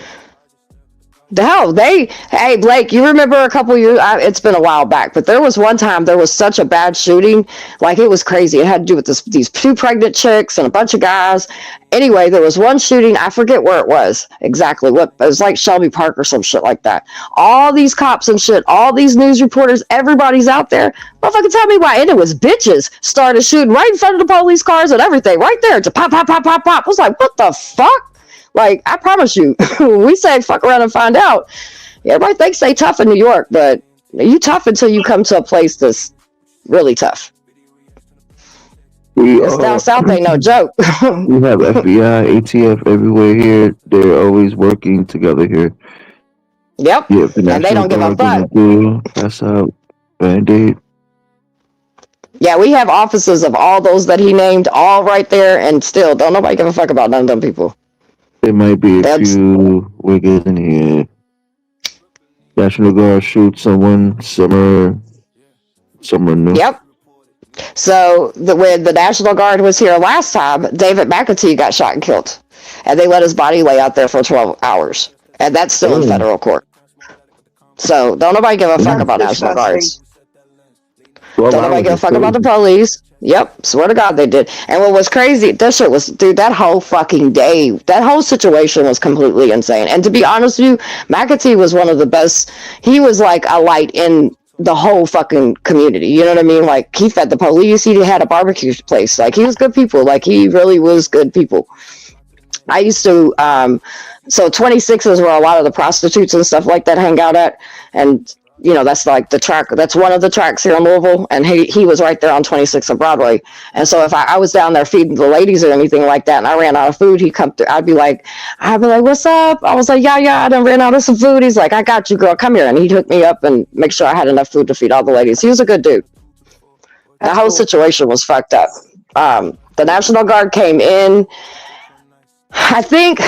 The hell, hey, Blake, you remember a couple years, it's been a while back, but there was one time there was such a bad shooting, like it was crazy. It had to do with these 2 pregnant chicks and a bunch of guys. Anyway, there was one shooting, I forget where it was exactly, it was like Shelby Park or some shit like that. All these cops and shit, all these news reporters, everybody's out there. Motherfucker, tell me why. And it was bitches started shooting right in front of the police cars and everything, right there, to pop, pop, pop, pop, pop. I was like, what the fuck? Like, I promise you, we say fuck around and find out. Everybody thinks they tough in New York, but you tough until you come to a place that's really tough. It's down south ain't no joke. We have FBI, ATF everywhere here. They're always working together here. Yep. And they don't give a fuck. That's out. Band-Aid. Yeah, we have offices of all those that he named all right there, and still don't nobody give a fuck about none of them people. There might be a few wiggers in here. National Guard shoot someone, someone new. Yep. So when the National Guard was here last time, David McAtee got shot and killed. And they let his body lay out there for 12 hours. And that's still in federal court. So don't nobody give a fuck about National Guards. Don't nobody give a fuck about the police. Yep, swear to God they did. And what was crazy, that shit was, dude, that whole fucking day, that whole situation was completely insane. And to be honest with you, McAtee was one of the best. He was like a light in the whole fucking community. You know what I mean? Like, he fed the police. He had a barbecue place. Like, he was good people. Like, he really was good people. I used to, so 26 is where a lot of the prostitutes and stuff like that hang out at. And you know, that's like the track, that's one of the tracks here in Louisville, and he was right there on 26 of Broadway. And so if I was down there feeding the ladies or anything like that and I ran out of food, he'd come through, I'd be like, what's up? I was like, yeah, I done ran out of some food. He's like, I got you, girl, come here. And he'd hook me up and make sure I had enough food to feed all the ladies. He was a good dude. The whole situation was fucked up. The National Guard came in, I think,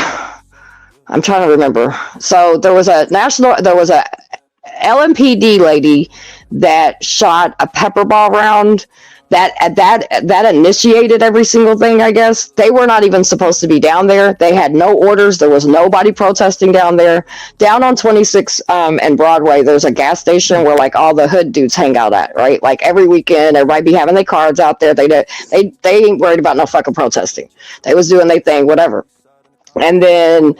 I'm trying to remember. So there was a LMPD lady that shot a pepper ball round that initiated every single thing. I guess they were not even supposed to be down there. They had no orders. There was nobody protesting down there. Down on 26 and Broadway, there's a gas station where like all the hood dudes hang out at, right? Like every weekend, everybody be having their cards out there. They ain't worried about no fucking protesting. They was doing their thing, whatever. And then,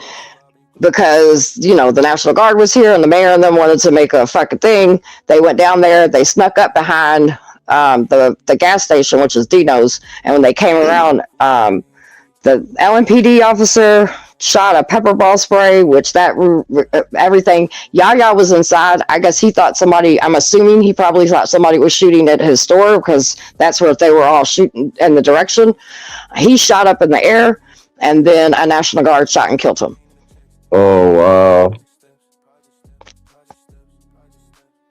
because, you know, the National Guard was here and the mayor and them wanted to make a fucking thing, they went down there, they snuck up behind the gas station, which is Dino's, and when they came around, the LMPD officer shot a pepper ball spray, which everything, Yaya was inside. I guess he thought somebody, I'm assuming he probably thought somebody was shooting at his store, because that's where they were all shooting in the direction. He shot up in the air, and then a National Guard shot and killed him. Oh, wow.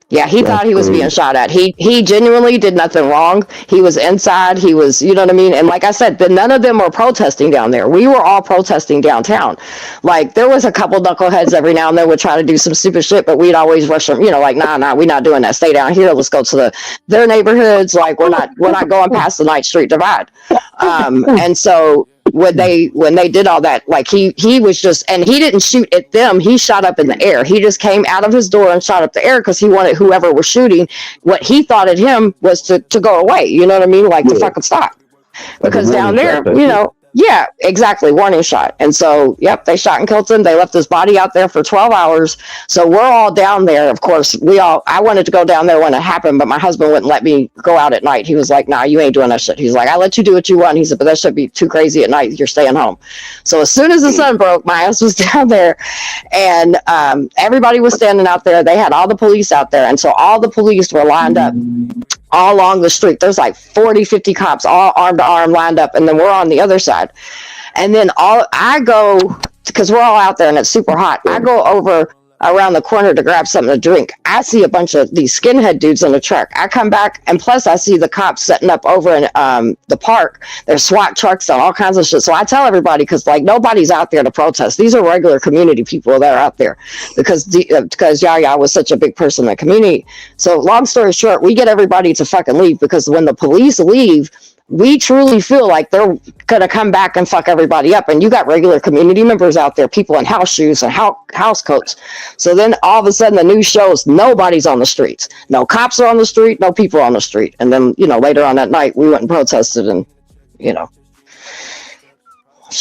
Yeah, he thought he was being shot at. He genuinely did nothing wrong. He was inside. He was, you know what I mean? And like I said, none of them were protesting down there. We were all protesting downtown. Like, there was a couple knuckleheads every now and then would try to do some stupid shit, but we'd always rush them, you know, like, nah, we're not doing that. Stay down here. Let's go to their neighborhoods. Like, we're not going past the Ninth Street Divide. And so when they did all that, like he was just, and he didn't shoot at them, he shot up in the air. He just came out of his door and shot up the air because he wanted whoever was shooting, what he thought at him was to go away, you know what I mean, like to fucking stop. Because down there, you know, Yeah, exactly. Warning shot. And so, yep, they shot and killed him. They left his body out there for 12 hours. So we're all down there. Of course, I wanted to go down there when it happened, but my husband wouldn't let me go out at night. He was like, nah, you ain't doing that shit. He's like, I let you do what you want. He said, but that should be too crazy at night. You're staying home. So as soon as the sun broke, my ass was down there, and everybody was standing out there. They had all the police out there. And so all the police were lined up all along the street. There's like 40, 50 cops all arm to arm lined up, and then we're on the other side. And then I go, because we're all out there and it's super hot, I go over around the corner to grab something to drink. I see a bunch of these skinhead dudes in the truck. I come back, and plus I see the cops setting up over in the park. There's SWAT trucks and all kinds of shit. So I tell everybody, because like nobody's out there to protest. These are regular community people that are out there because Yaya was such a big person in the community. So long story short, we get everybody to fucking leave, because when the police leave, we truly feel like they're gonna come back and fuck everybody up. And you got regular community members out there, people in house shoes and house coats. So then all of a sudden the news shows nobody's on the streets. No cops are on the street, no people are on the street. And then, later on that night, we went and protested, and,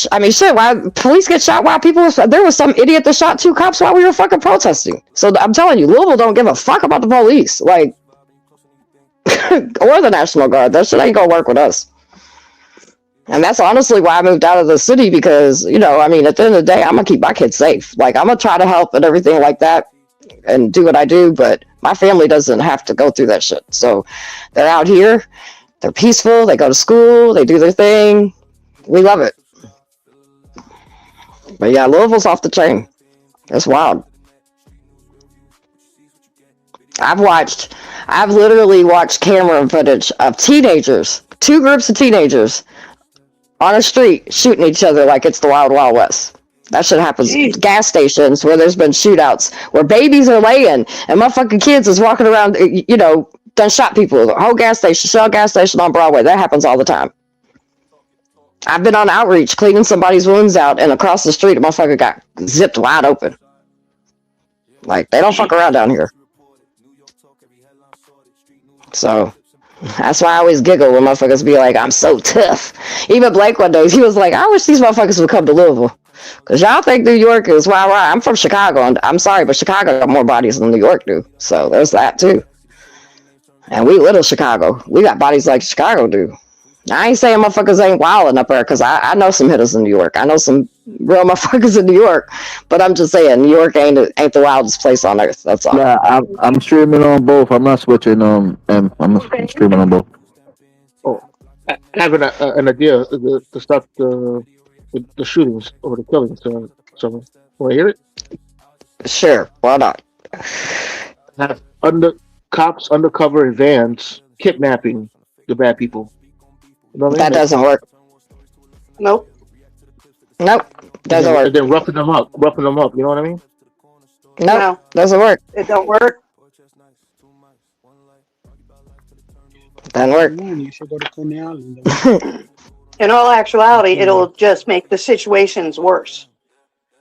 I mean, shit, why police get shot while there was some idiot that shot 2 cops while we were fucking protesting. So I'm telling you, Louisville don't give a fuck about the police. Like, or the National Guard. That shit ain't gonna work with us. And that's honestly why I moved out of the city, because, at the end of the day, I'm gonna keep my kids safe. Like, I'm gonna try to help and everything like that and do what I do, but my family doesn't have to go through that shit. So they're out here, they're peaceful, they go to school, they do their thing. We love it. But yeah, Louisville's off the chain. It's wild. I've literally watched camera footage of teenagers, 2 groups of teenagers on a street shooting each other like it's the Wild Wild West. That shit happens at gas stations where there's been shootouts, where babies are laying and motherfucking kids is walking around, done shot people. The whole gas station, Shell gas station on Broadway. That happens all the time. I've been on outreach cleaning somebody's wounds out, and across the street, a motherfucker got zipped wide open. Like, they don't fuck around down here. So that's why I always giggle when motherfuckers be like, I'm so tough. Even Blake one day, he was like, I wish these motherfuckers would come to Louisville. Because y'all think New York is wild. I'm from Chicago, and I'm sorry, but Chicago got more bodies than New York do. So there's that too. And we little Chicago. We got bodies like Chicago do. I ain't saying motherfuckers ain't wilding up there, because I know some hitters in New York. I know some real motherfuckers in New York, but I'm just saying New York ain't the wildest place on earth. That's all. Yeah, I'm streaming on both. I'm not switching. I'm streaming on both. Oh, I have an idea to stop the shootings or the killings. So, want to hear it? Sure, why not? Have cops undercover in vans kidnapping the bad people. You know what I mean? That doesn't work. Nope. Doesn't work. And then roughing them up. You know what I mean? No, doesn't work. It don't work. Doesn't work. You should go to Coney Island. In all actuality, it'll just make the situations worse.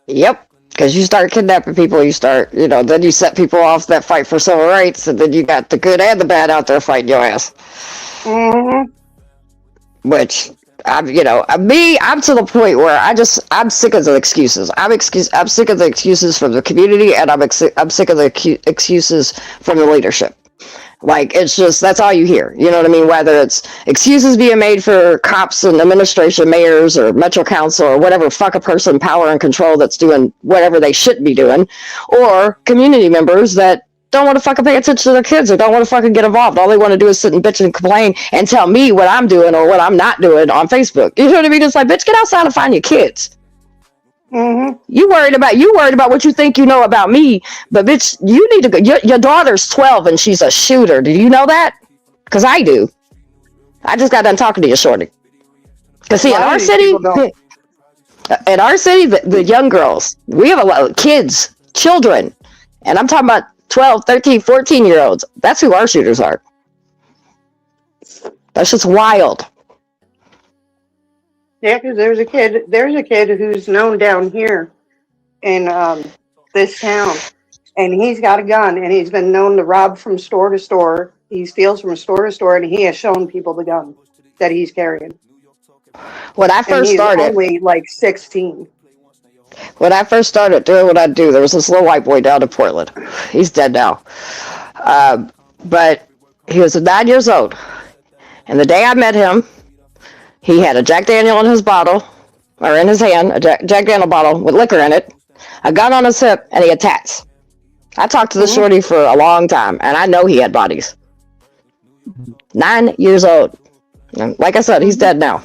Yep. Because you start kidnapping people, then you set people off that fight for civil rights, and then you got the good and the bad out there fighting your ass. Mm-hmm. Which, I'm to the point where I'm sick of the excuses. I'm sick of the excuses from the community, and I'm sick of the excuses from the leadership. Like, it's just, that's all you hear. You know what I mean? Whether it's excuses being made for cops and administration, mayors, or Metro Council, or whatever fuck a person, power and control that's doing whatever they shouldn't be doing, or community members that don't want to fucking pay attention to their kids or don't want to fucking get involved. All they want to do is sit and bitch and complain and tell me what I'm doing or what I'm not doing on Facebook. You know what I mean? It's like, bitch, get outside and find your kids. Mm-hmm. You worried about what you think you know about me, but bitch, you need to go. Your daughter's 12 and she's a shooter. Do you know that? Because I do. I just got done talking to you, shorty. Because see, in our city, the young girls, we have a lot of kids, children, and I'm talking about 12, 13, 14-year-olds. That's who our shooters are. That's just wild. Yeah, because there's a kid who's known down here in this town, and he's got a gun, and he's been known to rob from store to store. He steals from store to store, and he has shown people the gun that he's carrying. When I and first he's started, only like 16. doing what I do, there was this little white boy down in Portland. He's dead now. But he was 9 years old. And the day I met him, he had a Jack Daniel in his bottle, or in his hand, a Jack Daniel bottle with liquor in it, a gun on his hip, and he had tats. I talked to the shorty for a long time, and I know he had bodies. 9 years old. And like I said, he's dead now.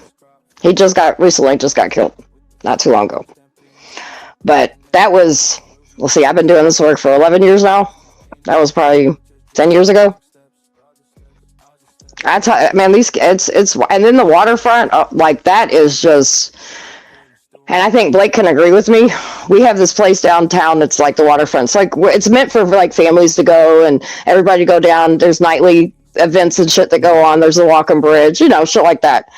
He just got killed not too long ago. But that was, let's see, I've been doing this work for 11 years now. That was probably 10 years ago. Man, it's and then the waterfront, like that is just, and I think Blake can agree with me. We have this place downtown that's like the waterfront. It's like, it's meant for like families to go and everybody go down. There's nightly events and shit that go on. There's a walking bridge, shit like that.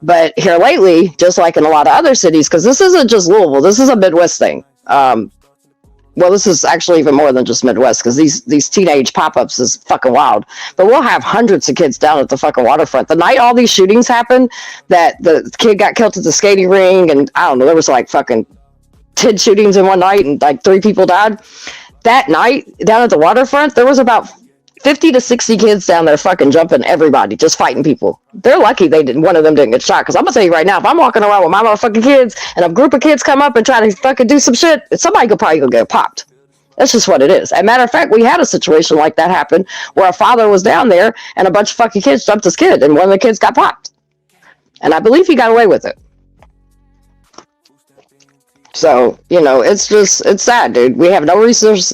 But here lately, just like in a lot of other cities, because this isn't just Louisville, this is a Midwest thing. Well, this is actually even more than just Midwest, because these teenage pop-ups is fucking wild. But we'll have hundreds of kids down at the fucking waterfront. The night all these shootings happened, that the kid got killed at the skating ring, and I don't know, there was like fucking 10 shootings in one night, and like 3 people died. That night, down at the waterfront, there was about 50 to 60 kids down there fucking jumping everybody, just fighting people. They're lucky one of them didn't get shot, because I'm gonna tell you right now, if I'm walking around with my motherfucking kids and a group of kids come up and try to fucking do some shit, somebody could probably go get popped. That's just what it is. As a matter of fact, we had a situation like that happen where a father was down there and a bunch of fucking kids jumped his kid, and one of the kids got popped. And I believe he got away with it. So, it's sad, dude. We have no resources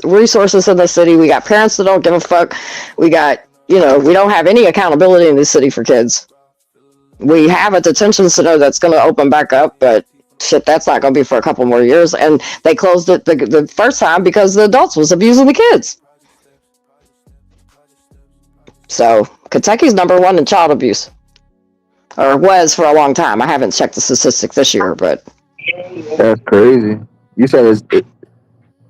in the city. We got parents that don't give a fuck. We got, we don't have any accountability in this city for kids. We have a detention center that's going to open back up, but shit, that's not going to be for a couple more years. And they closed it the first time because the adults was abusing the kids. So, Kentucky's #1 in child abuse. Or was for a long time. I haven't checked the statistics this year, but... That's crazy. You said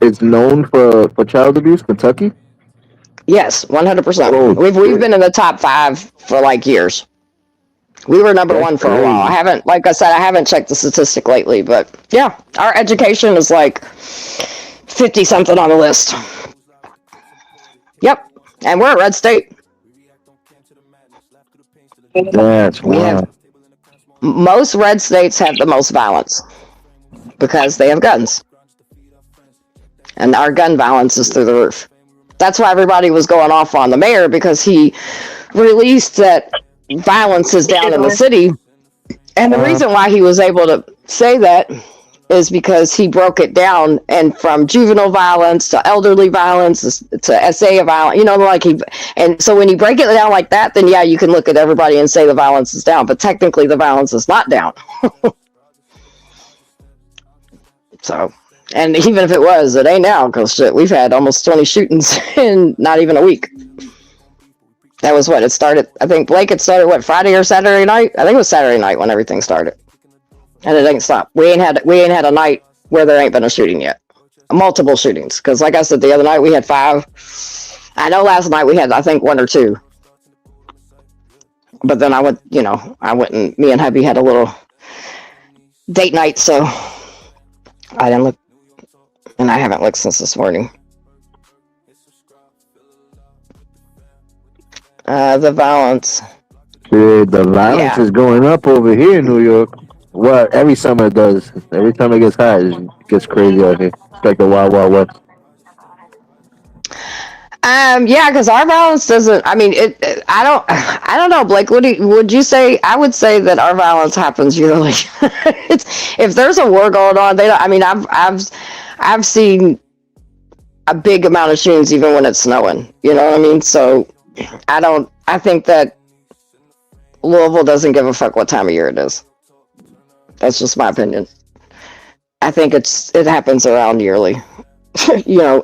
it's known for child abuse, Kentucky? Yes, 100%. Oh, We've been in the top 5 for like years. We were #1 for a while. I haven't checked the statistic lately, but yeah, our education is like 50 something on the list. Yep, and we're a red state. That's wild. Most red states have the most violence because they have guns. And our gun violence is through the roof. That's why everybody was going off on the mayor, because he released that violence is down in the city. And the reason why he was able to say that is because he broke it down, and from juvenile violence to elderly violence to SA violence, and so when you break it down like that, then yeah, you can look at everybody and say the violence is down, but technically the violence is not down. So, and even if it was, it ain't now, because shit, we've had almost 20 shootings in not even a week. That was what it started. I think Blake had started Friday or Saturday night. I think it was Saturday night when everything started. And it ain't stopped. We ain't had a night where there ain't been a shooting yet. Multiple shootings. Because like I said, the other night we had 5. I know last night we had, I think, 1 or 2. But then I went and me and hubby had a little date night, so I didn't look. And I haven't looked since this morning. The violence. Dude, the violence is going up over here in New York. Well, every summer it does. Every time it gets hot, it gets crazy out here. It's like the Wild Wild West. Yeah, because our violence doesn't. I mean, I don't know, Blake. Would you say? I would say that our violence happens yearly. If there's a war going on, they don't. I mean, I've seen a big amount of shootings even when it's snowing. You know what I mean? So I think that Louisville doesn't give a fuck what time of year it is. That's just my opinion. I think it happens around yearly.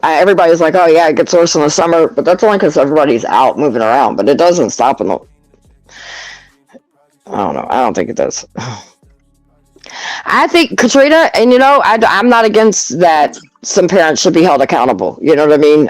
Everybody's like, oh yeah, it gets worse in the summer, but that's only because everybody's out moving around, but it doesn't stop in the... I don't know. I don't think it does. I think, Katrina, and I'm not against that some parents should be held accountable. You know what I mean?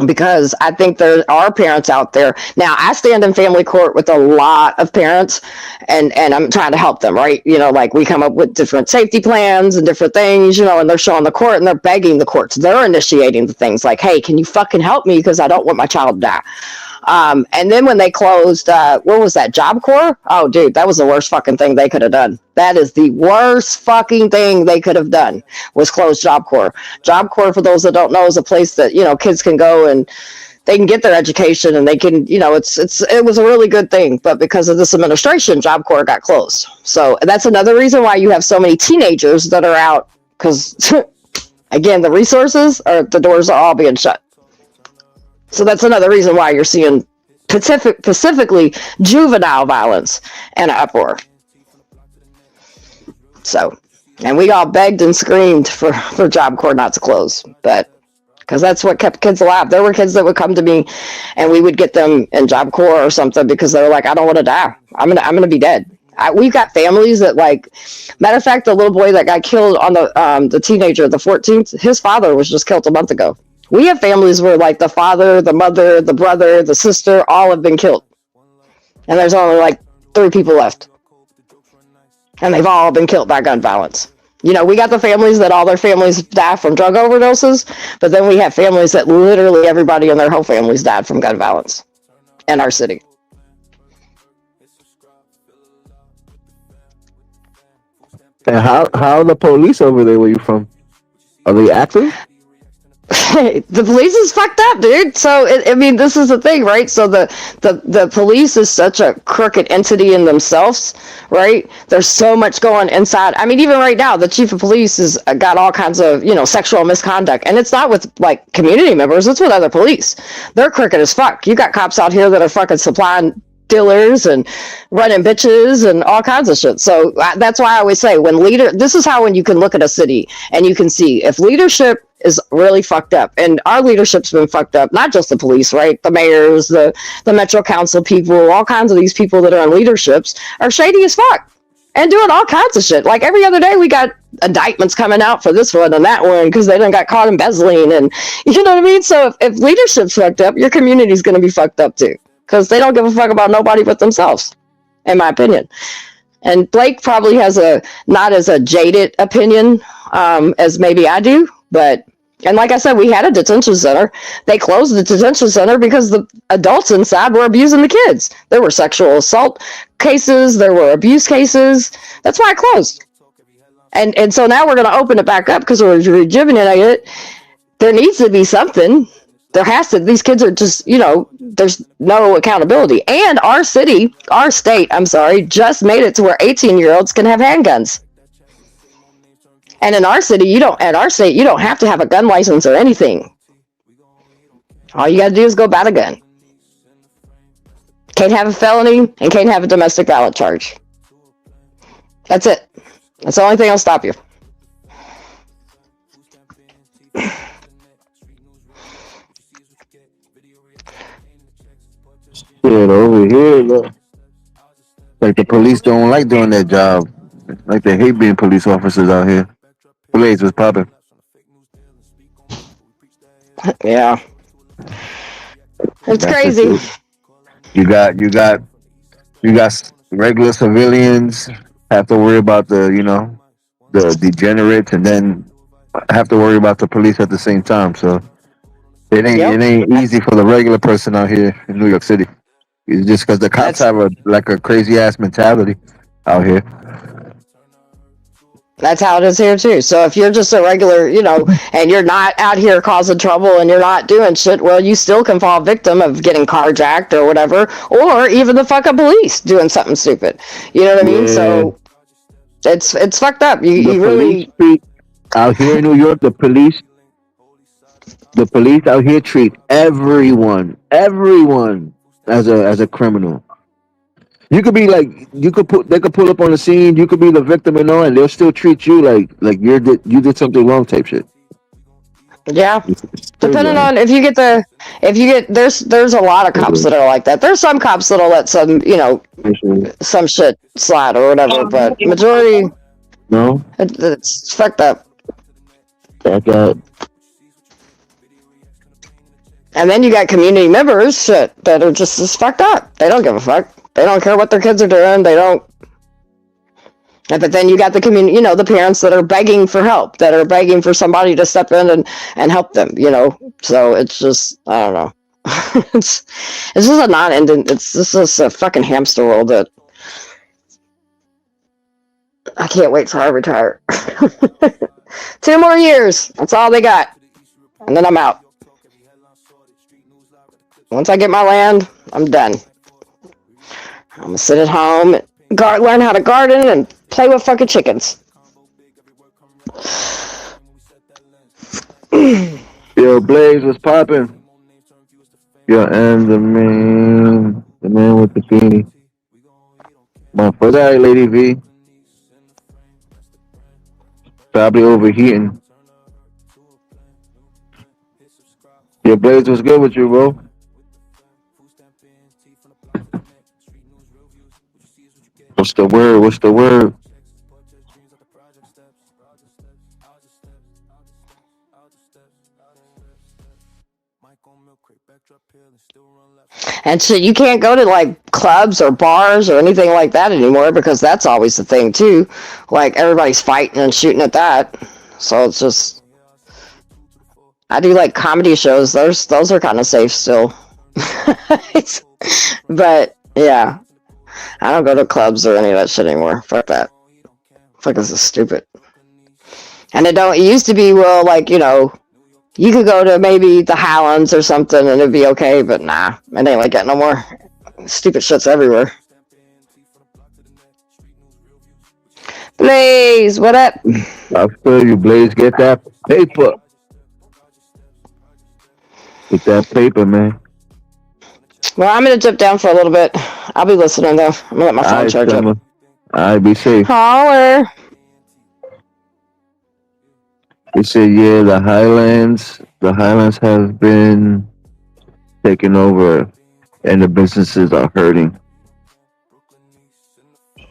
because I think there are parents out there. Now, I stand in family court with a lot of parents, and I'm trying to help them, right? Like we come up with different safety plans and different things, and they're showing the court and they're begging the courts. They're initiating the things like, hey, can you fucking help me because I don't want my child to die. And then when they closed, what was that, Job Corps? Oh, dude, that was the worst fucking thing they could have done. That is the worst fucking thing they could have done, was close Job Corps. Job Corps, for those that don't know, is a place that, kids can go and they can get their education, and they can, it was a really good thing. But because of this administration, Job Corps got closed. So that's another reason why you have so many teenagers that are out, because, again, the resources, or the doors are all being shut. So that's another reason why you're seeing specifically juvenile violence and uproar. So, and we all begged and screamed for Job Corps not to close, but because that's what kept kids alive. There were kids that would come to me, and we would get them in Job Corps or something because they were like, I don't want to die. I'm gonna be dead. We've got families that, like, matter of fact, the little boy that got killed on the teenager, the 14th, his father was just killed a month ago. We have families where, like, the father, the mother, the brother, the sister, all have been killed. And there's only, like, 3 people left. And they've all been killed by gun violence. We got the families that all their families die from drug overdoses, but then we have families that literally everybody in their whole families died from gun violence in our city. And how are the police over there where you from? Are they active? The police is fucked up, dude. So this is the thing, right? So the police is such a crooked entity in themselves, right? There's so much going inside. I mean, even right now, the chief of police has got all kinds of sexual misconduct, and it's not with like community members; it's with other police. They're crooked as fuck. You got cops out here that are fucking supplying dealers and running bitches and all kinds of shit. So that's why I always say, this is how when you can look at a city and you can see if leadership is really fucked up, and our leadership's been fucked up, not just the police, right? The mayors, the Metro Council people, all kinds of these people that are in leaderships are shady as fuck and doing all kinds of shit. Like every other day we got indictments coming out for this one and that one because they done got caught embezzling, and you know what I mean? So if leadership's fucked up, your community's going to be fucked up too, because they don't give a fuck about nobody but themselves, in my opinion. And Blake probably has not as a jaded opinion as maybe I do, and like I said, we had a detention center. They closed the detention center because the adults inside were abusing the kids. There were sexual assault cases. There were abuse cases. That's why it closed. And so now we're going to open it back up because we're rejuvenating it. There needs to be something. There has to. These kids are just, there's no accountability. And our state, just made it to where 18-year-olds can have handguns. And in our city, you don't have to have a gun license or anything. All you got to do is go buy a gun. Can't have a felony and can't have a domestic violence charge. That's it. That's the only thing that'll stop you. Shit, over here, look. Like the police don't like doing their job. Like they hate being police officers out here. Blaze was popping. Yeah. It's crazy. You got regular civilians have to worry about the degenerates, and then have to worry about the police at the same time. So it ain't easy for the regular person out here in New York City. It's just because the cops have a crazy ass mentality out here. That's how it is here too. So if you're just a regular, and you're not out here causing trouble and you're not doing shit, well, you still can fall victim of getting carjacked or whatever, or even the fucking police doing something stupid. You know what I mean? So it's fucked up. You really out here in New York, the police out here treat everyone as a criminal. You could be they could pull up on the scene. You could be the victim and all, and they'll still treat you like you did something wrong type shit. Yeah, depending on there's a lot of cops that are like that. There's some cops that'll let some some shit slide or whatever, but majority no, it's fucked up. And then you got community members shit that are just as fucked up. They don't give a fuck. They don't care what their kids are doing. They don't. But then you got the community, the parents that are begging for help, that are begging for somebody to step in and help them, So it's just, I don't know. it's just a non-ending, it's just a fucking hamster world that I can't wait till I retire. 2 more years. That's all they got. And then I'm out. Once I get my land, I'm done. I'm gonna sit at home, learn how to garden, and play with fucking chickens. Yo, Blaze was popping. Yo, and the man with the beanie. My first eye, Lady V. Probably overheating. Yo, Blaze was good with you, bro. What's the word? What's the word? And shit, you can't go to like clubs or bars or anything like that anymore because that's always the thing too. Like everybody's fighting and shooting at that. So it's just, I do like comedy shows. Those are kind of safe still. But yeah, I don't go to clubs or any of that shit anymore. Fuck that. Fuck, this is stupid. And it used to be, well, like, you could go to maybe the Highlands or something and it'd be okay, but nah, it ain't like that no more. Stupid shit's everywhere. Blaze, what up? I feel you, Blaze. Get that paper. Get that paper, man. Well, I'm gonna dip down for a little bit. I'll be listening though. I'm gonna let my phone charge up. All right, be safe. Holler. They say, yeah, the Highlands have been taken over and the businesses are hurting.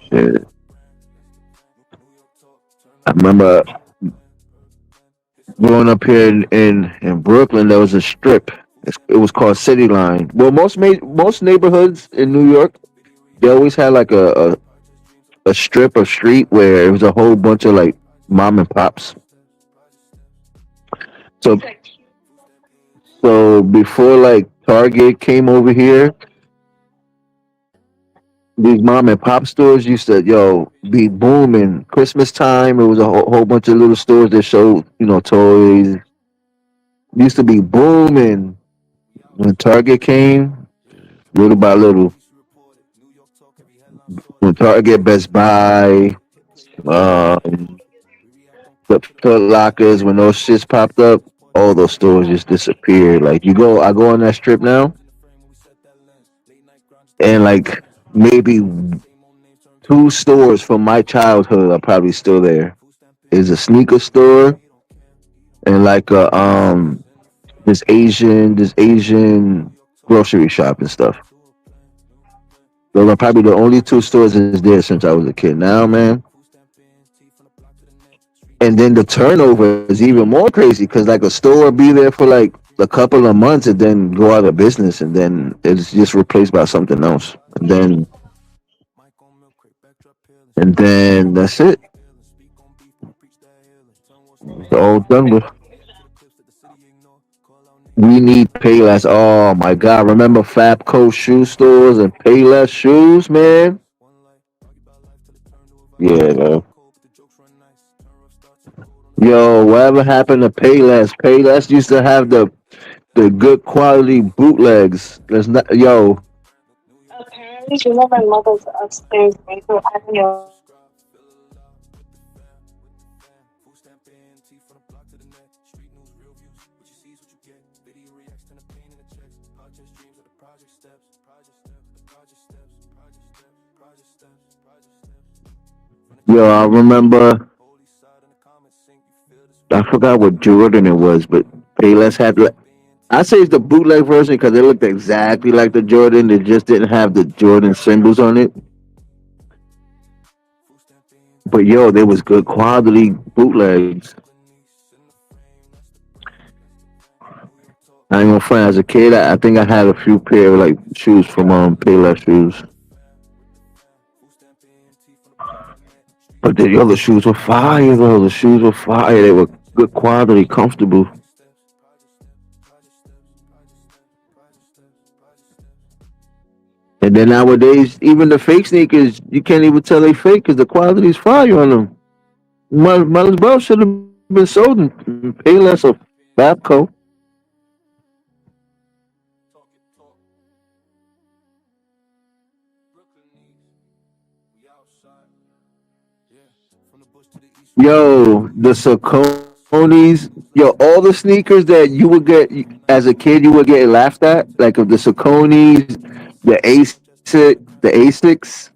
Shit. I remember growing up here in Brooklyn, there was a strip. It was called City Line. Well, most neighborhoods in New York, they always had like a strip of street where it was a whole bunch of like mom and pops. So before like Target came over here, these mom and pop stores used to be booming. Christmas time, it was a whole bunch of little stores that showed toys. Used to be booming. When Target came, little by little. When Target, Best Buy, the Foot Lockers, when those shits popped up, all those stores just disappeared. Like I go on that strip now, and like maybe 2 stores from my childhood are probably still there. There's a sneaker store and like this Asian grocery shop and stuff. Those are probably the only 2 stores that's there since I was a kid. Now, man. And then the turnover is even more crazy because like a store will be there for like a couple of months and then go out of business and then it's just replaced by something else. And then that's it. It's all done with. We need Payless. Oh my God. Remember Fabco shoe stores and Payless shoes, man? Yeah, man. Yo, whatever happened to Payless? Payless used to have the good quality bootlegs. There's not, yo. Apparently, my mother's upstairs, right? So I don't know. Yo, I remember. I forgot what Jordan it was, but Payless had. I say it's the bootleg version because it looked exactly like the Jordan. It just didn't have the Jordan symbols on it. But yo, there was good quality bootlegs. I ain't gonna front. As a kid, I think I had a few pair of like shoes from Payless shoes, but the other shoes were fire. Though the shoes were fire. They were good quality, comfortable. And then nowadays, even the fake sneakers, you can't even tell they fake because the quality is fire on them. Might as well should have been sold in Payless or Babco. Yo, the Saucony's, yo, all the sneakers that you would get as a kid, you would get laughed at, like of the Saucony's, the Asics.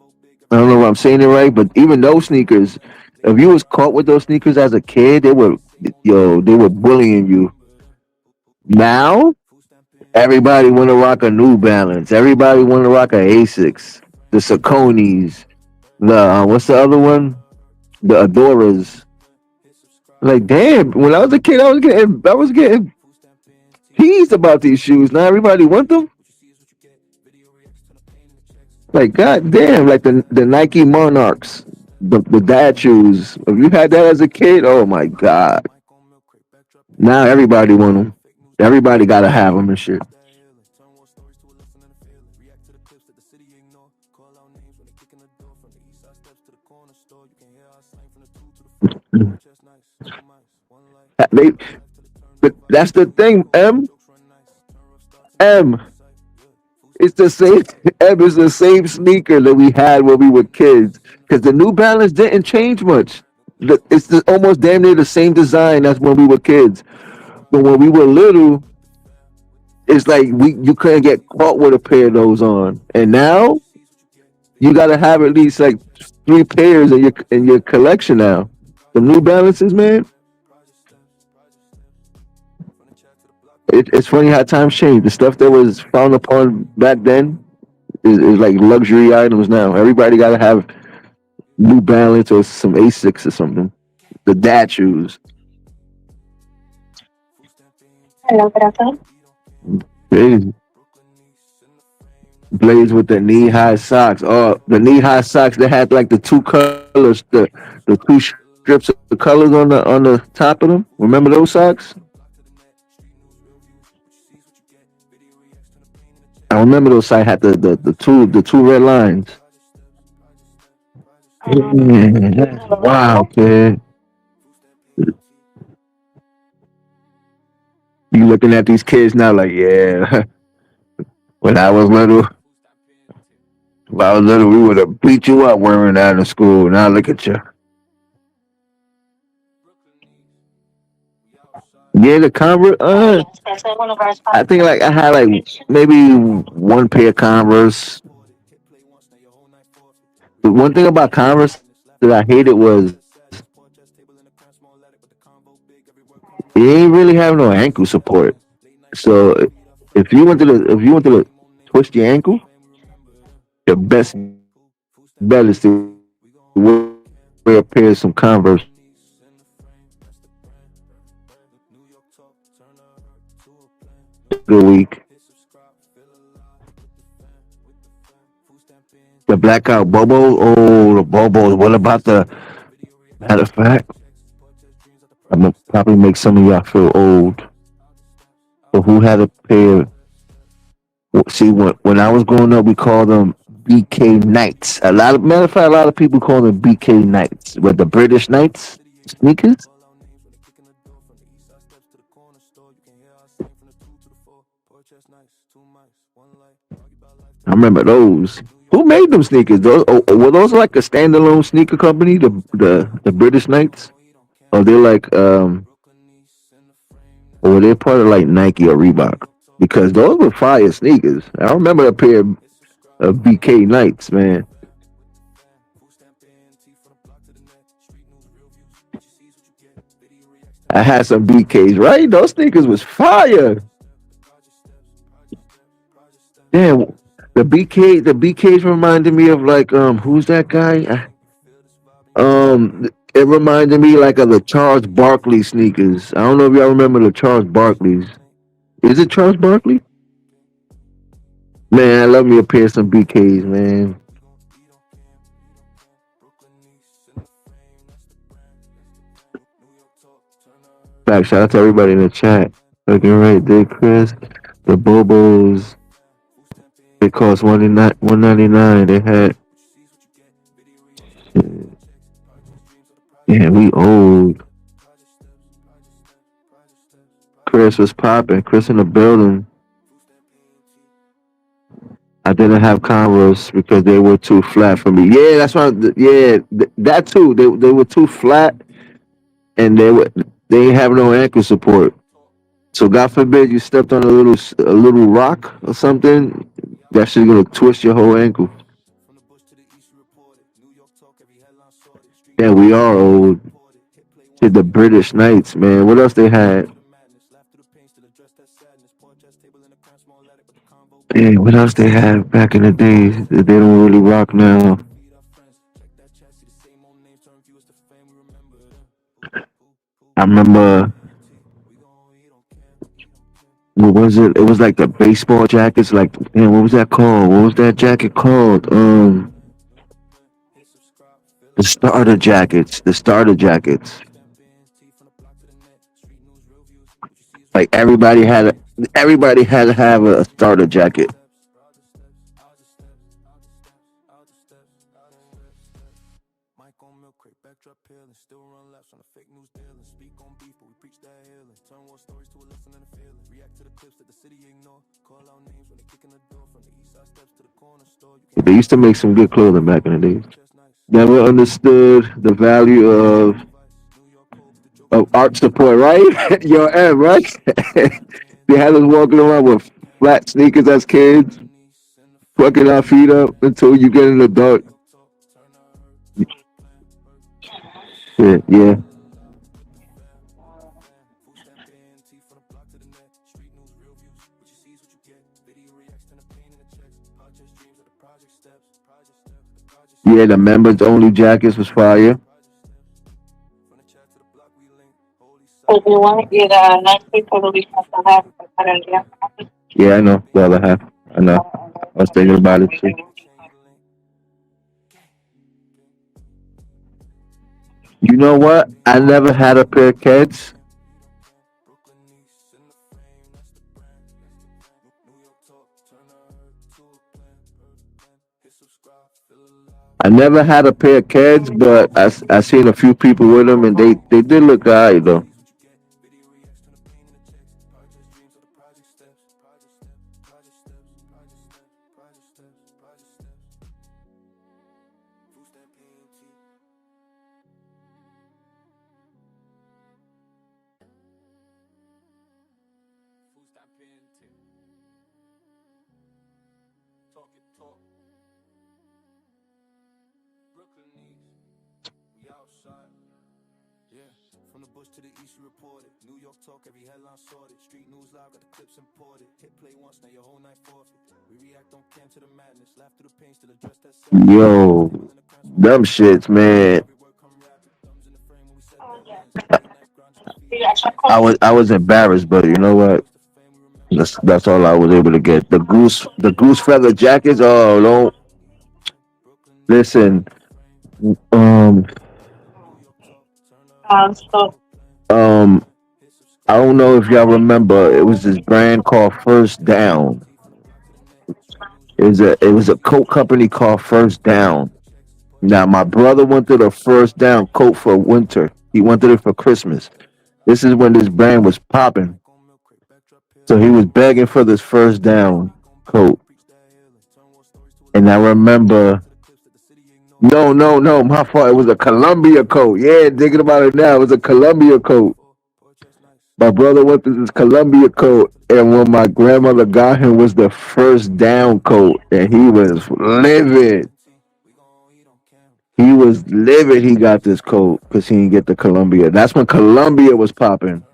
I don't know if I'm saying it right, but even those sneakers, if you was caught with those sneakers as a kid, they were bullying you. Now, everybody want to rock a New Balance. Everybody want to rock a Asics, the Saucony's, the what's the other one? The Adoras. Like, damn, when I was a kid, I was getting teased about these shoes. Now everybody want them. Like, god damn, like the Nike Monarchs, the dad shoes. If you had that as a kid, oh my god. Now everybody want them. Everybody gotta have them and shit. They, but that's the thing, M. It's the same. M is the same sneaker that we had when we were kids. Because the New Balance didn't change much. Almost damn near the same design as when we were kids. But when we were little, it's like you couldn't get caught with a pair of those on. And now you gotta have at least like 3 pairs in your collection now. The New Balances, man. It's funny how times change. The stuff that was frowned upon back then is like luxury items now. Everybody got to have New Balance or some Asics or something. The dad shoes. Hello, good afternoon. Crazy. Blades with the knee high socks. Oh, the knee high socks that had like the two colors, the two strips of the colors on the top of them. Remember those socks? I remember those side had the two red lines. Yeah, wow, kid. You looking at these kids now like, yeah. When I was little, we would have beat you up wearing that in school. Now look at you. Yeah, the Converse. Yes, that's one of our I sponsors. think like I had like maybe one pair of Converse. The one thing about Converse that I hated was it ain't really have no ankle support. So if you wanted to twist your ankle, the best bet is to wear a pair of some Converse a week. The blackout Bobo. Oh, the Bobos. What about the matter of fact? I'm gonna probably make some of y'all feel old. But who had a pair? See, when I was growing up, we called them BK Knights. Matter of fact, a lot of people call them BK Knights. But the British Knights sneakers. I remember those. Who made them sneakers? Were those like a standalone sneaker company? The British Knights, or they're like or were they part of like Nike or Reebok? Because those were fire sneakers. I remember a pair of BK Knights, man. I had some BKs, right? Those sneakers was fire. Damn, the BKs reminded me of like who's that guy? It reminded me like of the Charles Barkley sneakers. I don't know if y'all remember the Charles Barkleys. Is it Charles Barkley? Man, I love me a pair of some BKs, man. Back, shout out to everybody in the chat. Looking right there, Chris. The Bobos. They cost $199. They had. Yeah, we old. Chris was popping. Chris in the building. I didn't have Converse because they were too flat for me. Yeah, that's why. Yeah, that too. They were too flat, and they didn't have no ankle support. So God forbid you stepped on a little rock or something. That shit's gonna twist your whole ankle. Yeah, we are old. Did the British Knights, man. What else they had? Man, what else they had back in the days that they don't really rock now? I remember. What was it? It was like the baseball jackets. Like, man, what was that called? What was that jacket called? The starter jackets. The starter jackets. Like everybody had to have a starter jacket. They used to make some good clothing back in the days. Never understood the value of art support, right? Yo, M, right? They had us walking around with flat sneakers as kids, fucking our feet up until you get in the dark. Yeah. Yeah, the members only jackets was fire. So if you want to get a nice piece for the weekend, I have it. Yeah, I know. The other half. I know. I was thinking about it too. You know what? I never had a pair of kids. I never had a pair of kids, but I seen a few people with them, and they did look alright though. Yo, dumb shits, man. I was embarrassed, but you know what? That's all I was able to get. The goose feather jackets. Oh, don't listen. Um, So, um, I don't know if y'all remember. It was this brand called First Down. It was a coat company called First Down. Now my brother wanted a First Down coat for winter. He wanted it for Christmas. This is when this brand was popping. So he was begging for this First Down coat. And I remember, no, no, no, my fault. It was a Columbia coat. Yeah, thinking about it now, it was a Columbia coat. My brother wanted this Columbia coat, and when my grandmother got him was the First Down coat, and he was livid. He was livid. He got this coat because he didn't get the Columbia. That's when Columbia was popping.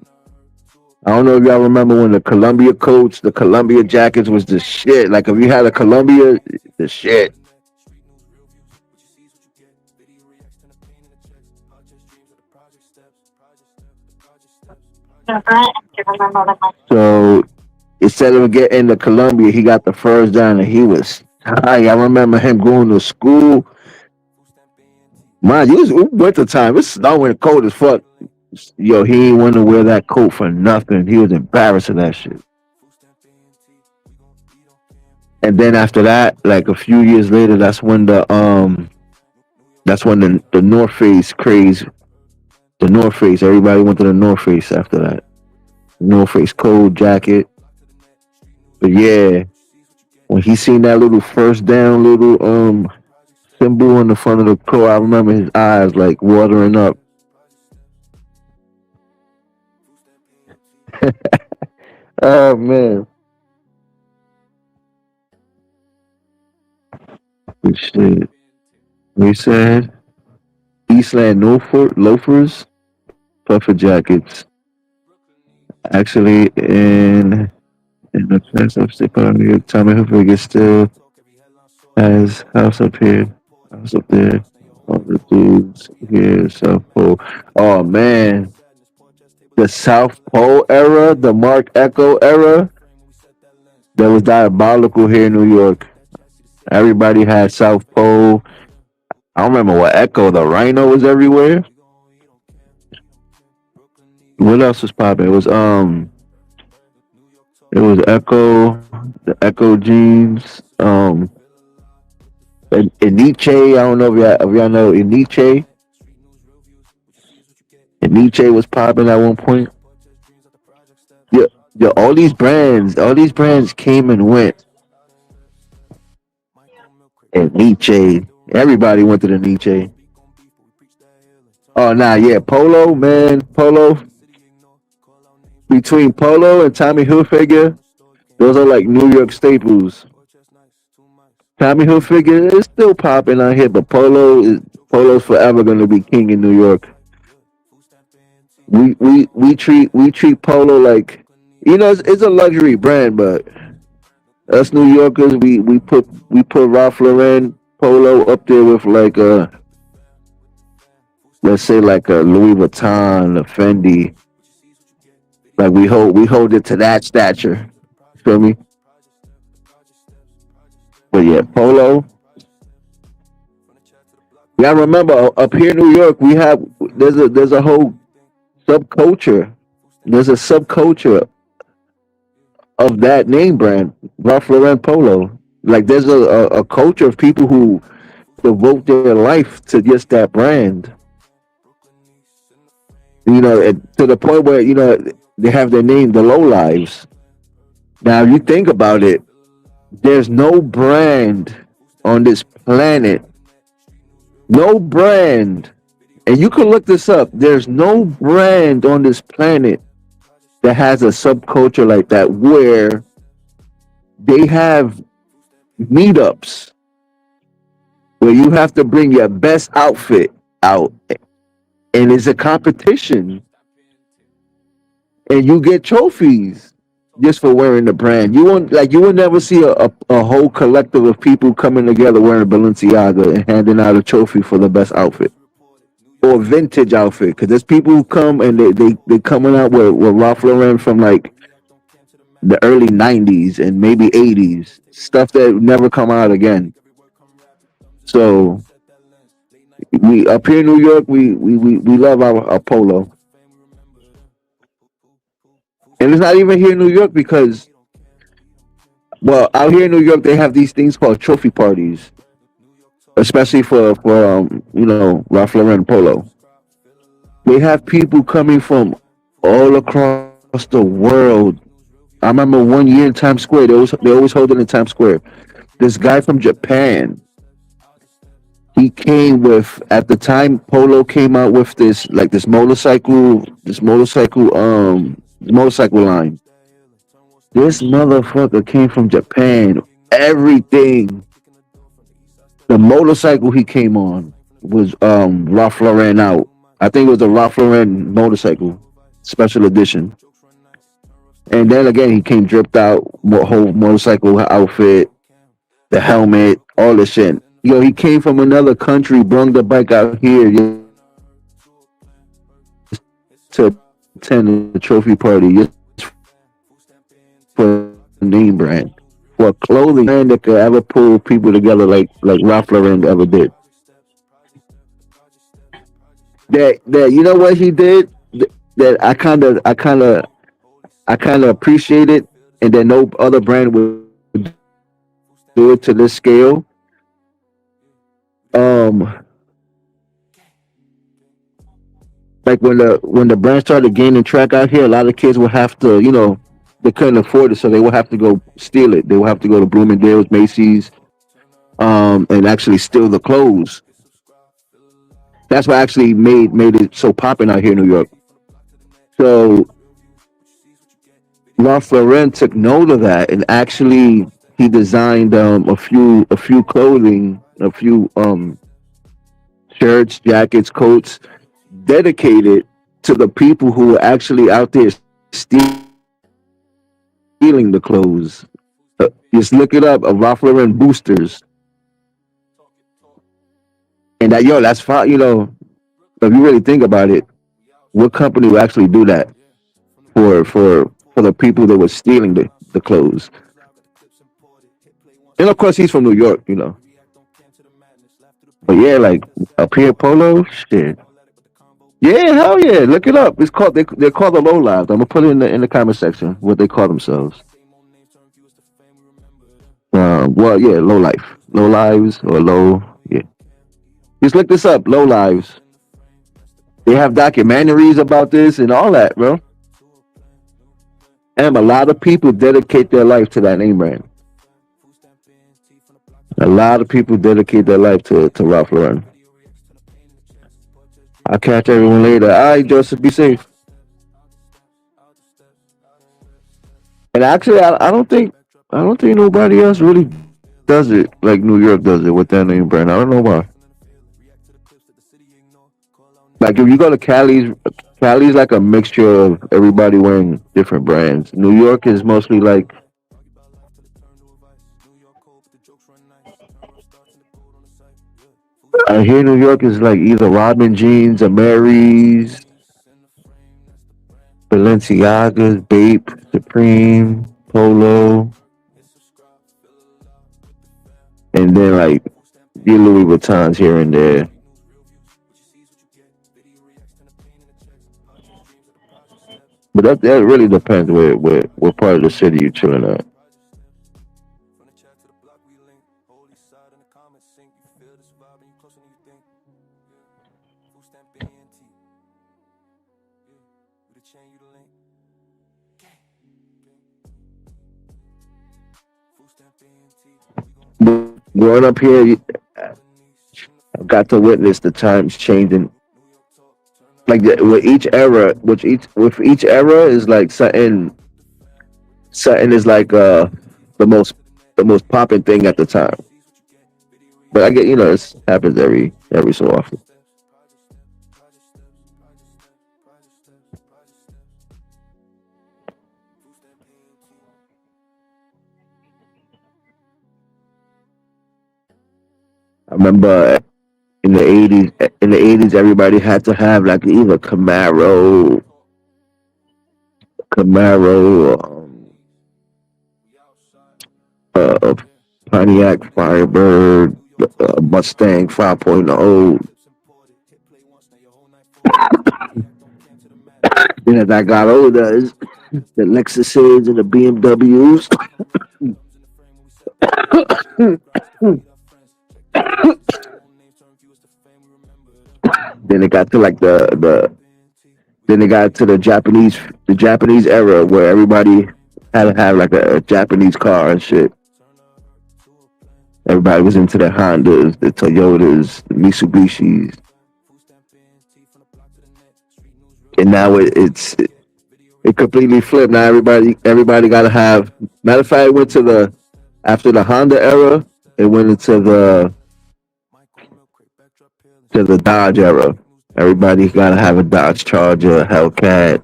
I don't know if y'all remember when the Columbia coats, the Columbia jackets was the shit. Like if you had a Columbia, the shit. I can remember that. So instead of getting to Columbia, he got the first down, and he was high. I remember him going to school. Mind you, it was winter time. It's snowing, cold as fuck. Yo, he ain't want to wear that coat for nothing. He was embarrassed of that shit. And then after that, like a few years later, that's when the North Face craze, the North Face. Everybody went to the North Face after that. North Face cold jacket. But yeah, when he seen that little first down little symbol in the front of the coat, I remember his eyes like watering up. Oh man. Good shit. We said Eastland loafers, puffer jackets. Actually, in the class upstate part of New York, Tommy Hilfiger still has house up here, house up there. All the dudes here, South Pole. Oh man, the South Pole era, the Mark Echo era, that was diabolical here in New York. Everybody had South Pole. I don't remember what Echo. The Rhino was everywhere. What else was popping? It was Echo, the Echo jeans. Eniche. I don't know if y'all know Eniche. Eniche was popping at one point. Yeah, all these brands came and went. And Nietzsche. Everybody went to the Nietzsche. Oh nah, yeah, Polo, man. Polo. Between Polo and Tommy Hilfiger, those are like New York staples. Tommy Hilfiger is still popping out here, but Polo's forever gonna be king in New York. We treat Polo like, it's a luxury brand, but us New Yorkers, we put Ralph Lauren Polo up there with like let's say like a Louis Vuitton, a Fendi. Like we hold it to that stature. Feel me? But yeah, Polo. Yeah, remember up here in New York, there's a whole subculture. There's a subculture of that name brand, Ralph Lauren Polo. Like there's a culture of people who devote their life to just that brand. To the point where they have their name, the Low Lives. Now, if you think about it, there's no brand on this planet, no brand, and you can look this up. There's no brand on this planet that has a subculture like that where they have meetups where you have to bring your best outfit out, and it's a competition, and you get trophies just for wearing the brand. You will never see a whole collective of people coming together wearing Balenciaga and handing out a trophy for the best outfit or vintage outfit. Because there's people who come and they coming out with Ralph Lauren from like the early 90s and maybe 80s, stuff that never come out again. So we up here in New York, we love our Polo. And it's not even here in New York because, well, out here in New York, they have these things called trophy parties, especially for Ralph Lauren Polo. They have people coming from all across the world. I remember one year in Times Square, they always hold it in Times Square. This guy from Japan, he came with, at the time Polo came out with this motorcycle line. This motherfucker came from Japan. Everything. The motorcycle he came on was Ralph Lauren out. I think it was a Ralph Lauren motorcycle, special edition. And then again, he came dripped out, whole motorcycle outfit, the helmet, all this shit. He came from another country, brung the bike out here to attend the trophy party. for a name brand, for a clothing brand that could ever pull people together like Ralph Lauren ever did. That you know what he did that I kind of appreciate it, and that no other brand would do it to this scale. Um, like when the brand started gaining track out here, a lot of kids would have to, they couldn't afford it, so they would have to go steal it. They would have to go to Bloomingdale's, Macy's, and actually steal the clothes. That's what actually made it so popping out here in New York. So Ralph Lauren took note of that, and actually he designed a few clothing, a few shirts, jackets, coats dedicated to the people who were actually out there stealing the clothes. Just look it up, Ralph Lauren boosters, and that's fine. If you really think about it, what company would actually do that for the people that were stealing the clothes? And of course, he's from New York. But yeah, like a Pierre Polo, shit. Yeah, hell yeah. Look it up. It's called they're called the Low Lives. I'm gonna put it in the comment section what they call themselves. Well, yeah, Low Life, Low Lives, or Low. Yeah, just look this up. Low Lives. They have documentaries about this and all that, bro. And a lot of people dedicate their life to that name brand. A lot of people dedicate their life to Ralph Lauren. I'll catch everyone later. All right, Joseph, be safe. And actually, I don't think nobody else really does it like New York does it with that name brand. I don't know why. Like if you go to Cali's like a mixture of everybody wearing different brands. New York is mostly like I hear New York is like either Rodman jeans or Mary's, Balenciagas, Bape, Supreme, Polo, and then like your Louis Vuittons here and there. But that really depends where what part of the city you're chilling at. But growing up here, I've got to witness the times changing. Like with each era, with each era is like something is like the most the most popping thing at the time. But I get this happens every so often. I remember in the 80s, everybody had to have like either Camaro, a Pontiac Firebird, a Mustang 5.0. Then as I got older, the Lexuses and the BMWs. Then it got to like then it got to the Japanese era where everybody had to have like a Japanese car and shit. Everybody was into the Hondas, the Toyotas, the Mitsubishis, and now it completely flipped. Now everybody got to have. Matter of fact, it went to the after the Honda era, it went into the Dodge era. Everybody got to have a Dodge Charger, Hellcat,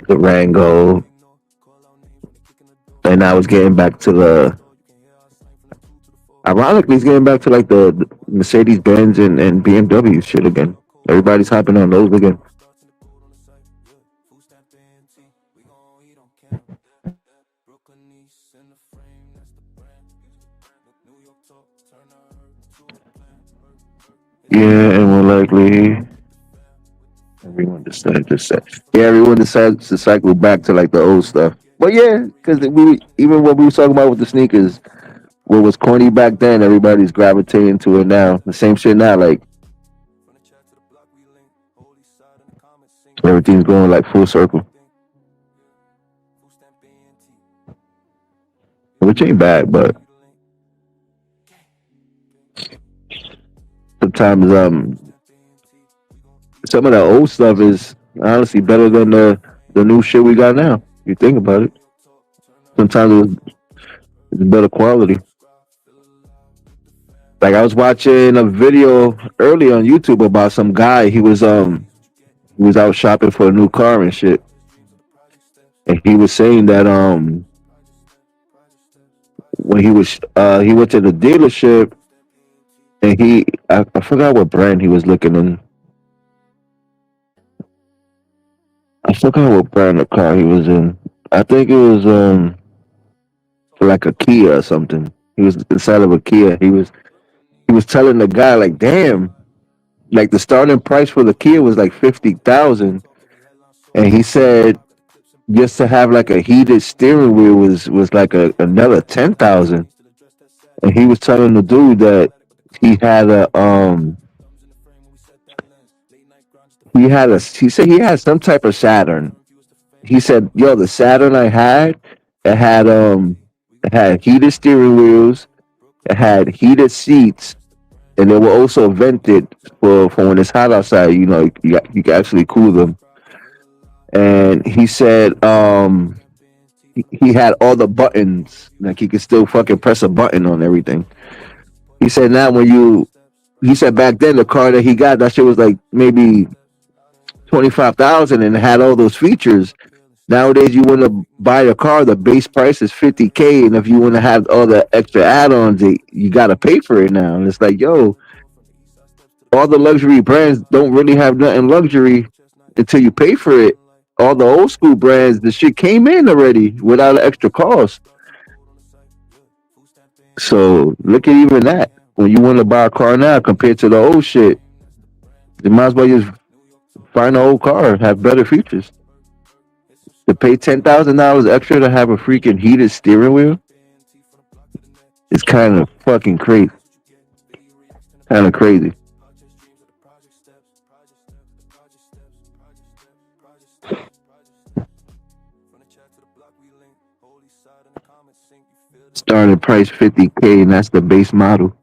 Durango, and now it's getting back to ironically, it's getting back to like the Mercedes Benz and BMW shit again. Everybody's hopping on those again. Yeah, and more likely everyone decided to say. Yeah, everyone decides to cycle back to like the old stuff. But yeah, because we even what we were talking about with the sneakers, what was corny back then, everybody's gravitating to it now. The same shit now, like everything's going like full circle, which ain't bad, but sometimes some of the old stuff is honestly better than the new shit we got now. You think about it. Sometimes it's better quality. Like I was watching a video early on YouTube about some guy. He was out shopping for a new car and shit, and he was saying that when he went to the dealership and I forgot what brand he was looking in. I forgot what brand of car he was in. I think it was like a Kia or something. He was inside of a Kia. He was telling the guy like, damn, like the starting price for the Kia was like 50,000, and he said just to have like a heated steering wheel was like another 10,000. And he was telling the dude that he had a he said he had some type of Saturn. He said, yo, the Saturn I had, it had heated steering wheels, it had heated seats, and they were also vented for when it's hot outside. You know, you can actually cool them. And he said he had all the buttons, like he could still fucking press a button on everything. He said now he said back then the car that he got, that shit was like maybe 25,000 and it had all those features. Nowadays, you want to buy a car, the base price is 50K, and if you want to have all the extra add-ons, you got to pay for it now. And it's like, yo, all the luxury brands don't really have nothing luxury until you pay for it. All the old school brands, the shit came in already without an extra cost. So look at even that. When you want to buy a car now compared to the old shit, you might as well just find an old car, have better features. To pay $10,000 extra to have a freaking heated steering wheel is kind of fucking crazy. Kind of crazy. Starting price 50K, and that's the base model.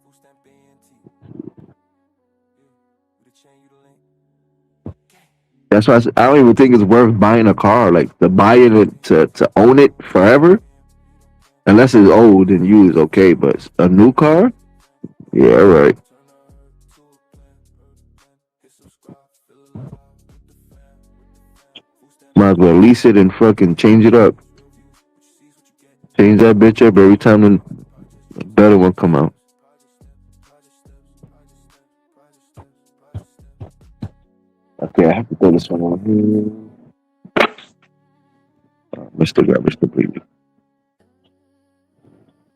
That's why I don't even think it's worth buying a car. Like to buy it to own it forever, unless it's old and used, okay. But a new car, yeah, right. Might as well lease it and fucking change it up. Change that bitch up every time the better one come out. Okay, I have to throw this one on here. Mr. Baby.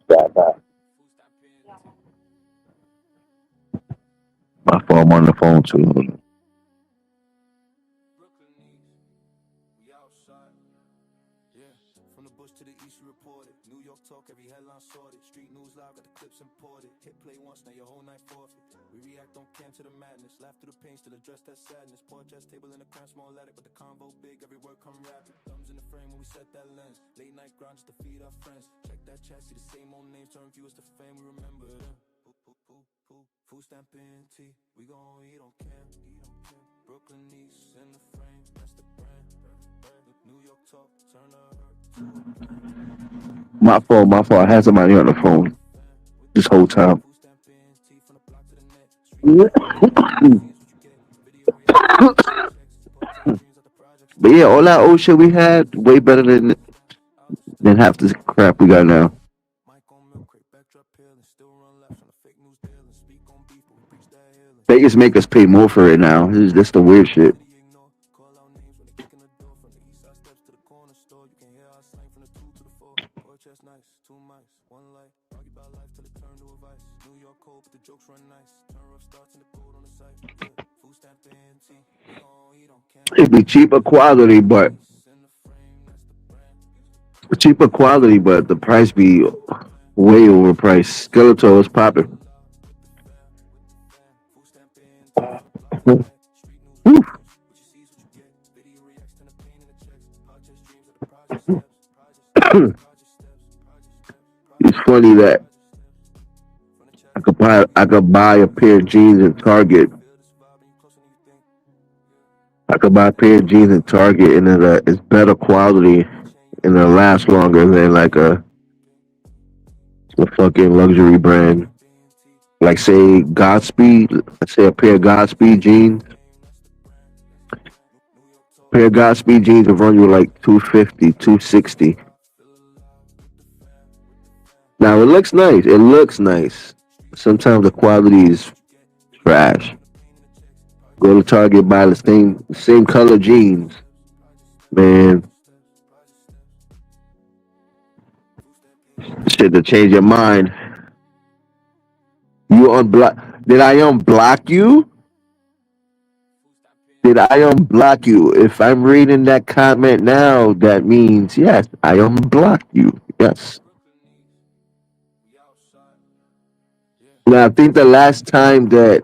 Bye. My phone, I'm on the phone too. Hold on. My fault. I had somebody on the phone this whole time. But yeah, all that old shit we had, way better than half this crap we got now. They just make us pay more for it now. This the weird shit. It'd be cheaper quality, but the price be way overpriced. Skeletor was popping. It's funny that I could buy a pair of jeans in Target. I could buy a pair of jeans in Target and it's better quality and it'll last longer than like a fucking luxury brand. Like say Godspeed, let's say a pair of Godspeed jeans. A pair of Godspeed jeans will run you like 250, 260. Now it looks nice. It looks nice. Sometimes the quality is trash. Go to Target, buy the same color jeans. Man, shit to change your mind. You unblock? Did I unblock you? Did I unblock you? If I'm reading that comment now, that means yes, I unblocked you. Yes. Now I think the last time that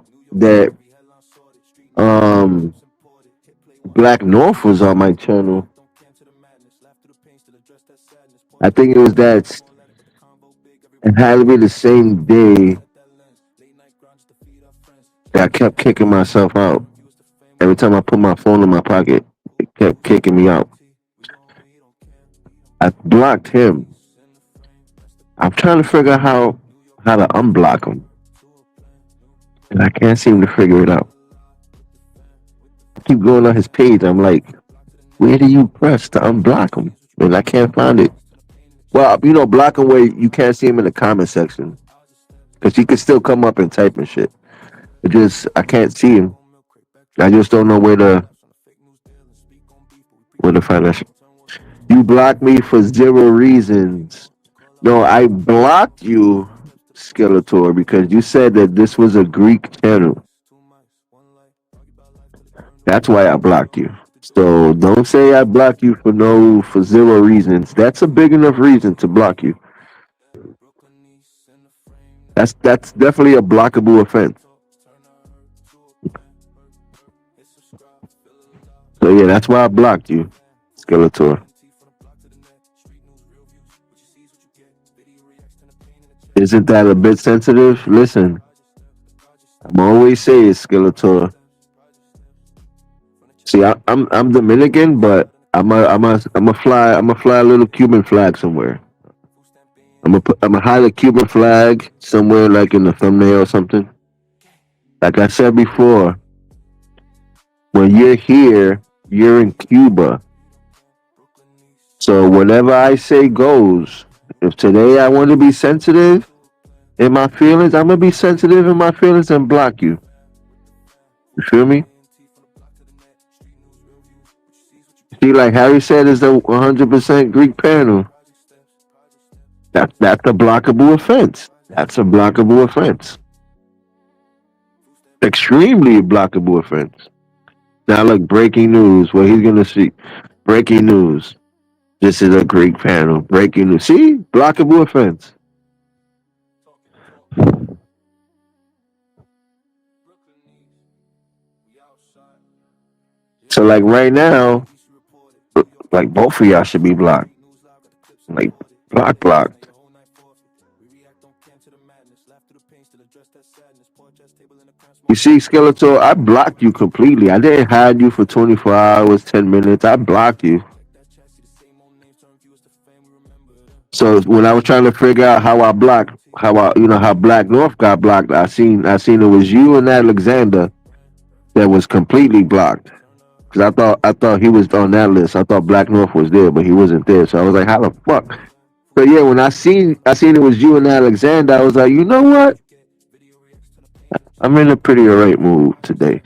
Black North was on my channel, I think it was that. It had to be the same day that I kept kicking myself out. Every time I put my phone in my pocket, it kept kicking me out. I blocked him. I'm trying to figure out how to unblock him. And I can't seem to figure it out. I keep going on his page. I'm like, where do you press to unblock him? And I can't find it. Well, block him where you can't see him in the comment section. Because he can still come up and type and shit. I can't see him. I just don't know where to find that shit. You blocked me for 0 reasons. No, I blocked you, Skeletor, because you said that this was a Greek channel. That's why I blocked you. So don't say I blocked you for 0 reasons. That's a big enough reason to block you. That's definitely a blockable offense. So yeah, that's why I blocked you, Skeletor. Isn't that a bit sensitive? Listen, I'm always saying Skeletor. See, I'm Dominican, but I'm a fly a little Cuban flag somewhere. I'm a hide a Cuban flag somewhere, like in the thumbnail or something. Like I said before, when you're here, you're in Cuba. So whatever I say goes. If today I want to be sensitive in my feelings, I'm gonna be sensitive in my feelings and block you. You feel me? See, like Harry said, is the 100% Greek panel. That's a blockable offense. That's a blockable offense. Extremely blockable offense. Now look, breaking news. What he's gonna see. Breaking news. This is a Greek panel. Breaking news. See? Blockable offense. So like right now, like both of y'all should be blocked. Like blocked. You see, Skeletor, I blocked you completely. I didn't hide you for 24 hours, 10 minutes. I blocked you. So when I was trying to figure out how I blocked, how Black North got blocked, I seen it was you and Alexander that was completely blocked. Cause I thought he was on that list. I thought Black North was there, but he wasn't there. So I was like, how the fuck? So yeah, when I seen it was you and Alexander, I was like, you know what? I'm in a pretty alright mood today.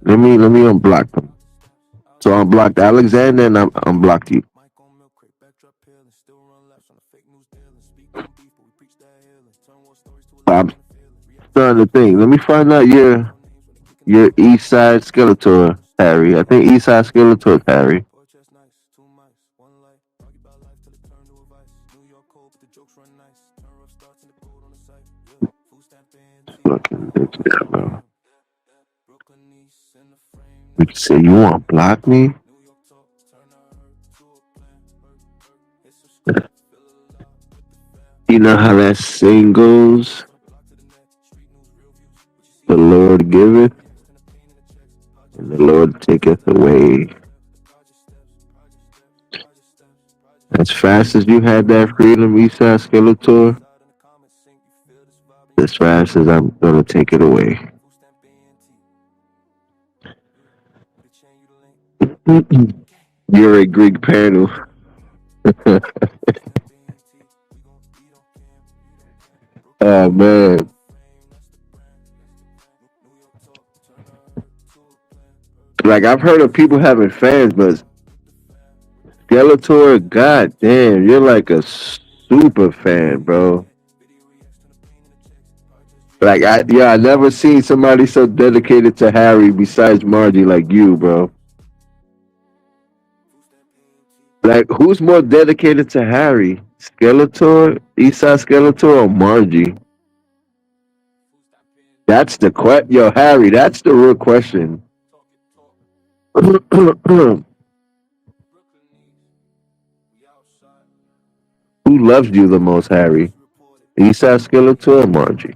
Let me unblock them. So I unblocked Alexander and I unblocked you. I'm starting to think. Let me find out your East Side Skeletor, Harry. I think East Side Skeletor is Harry. Fucking bitch, yeah, bro. You say you want to block me? You know how that saying goes? The Lord giveth, and the Lord taketh away. As fast as you had that freedom, Eastside Skeletor, as fast as I'm gonna take it away. You're a Greek panel. Oh man. Like I've heard of people having fans, but Skeletor, goddamn, you're like a super fan, bro. Like I never seen somebody so dedicated to Harry besides Margie like you, bro. Like who's more dedicated to Harry? Skeletor, Eastside Skeletor, or Margie? That's the question. Yo, Harry, that's the real question. Who loves you the most, Harry? Eastside Skeletor or Margie?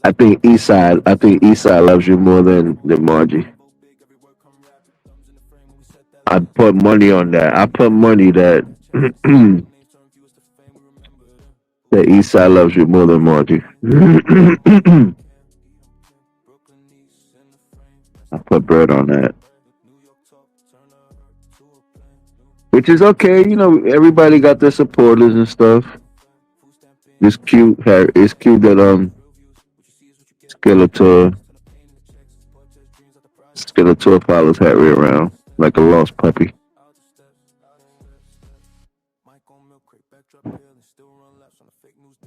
I think Eastside loves you more than Margie. I put money on that. I put money that that Eastside loves you more than Margie. I put bread on that. Which is okay, you know, everybody got their supporters and stuff. It's cute, Harry. It's cute that Skeletor follows Harry around like a lost puppy.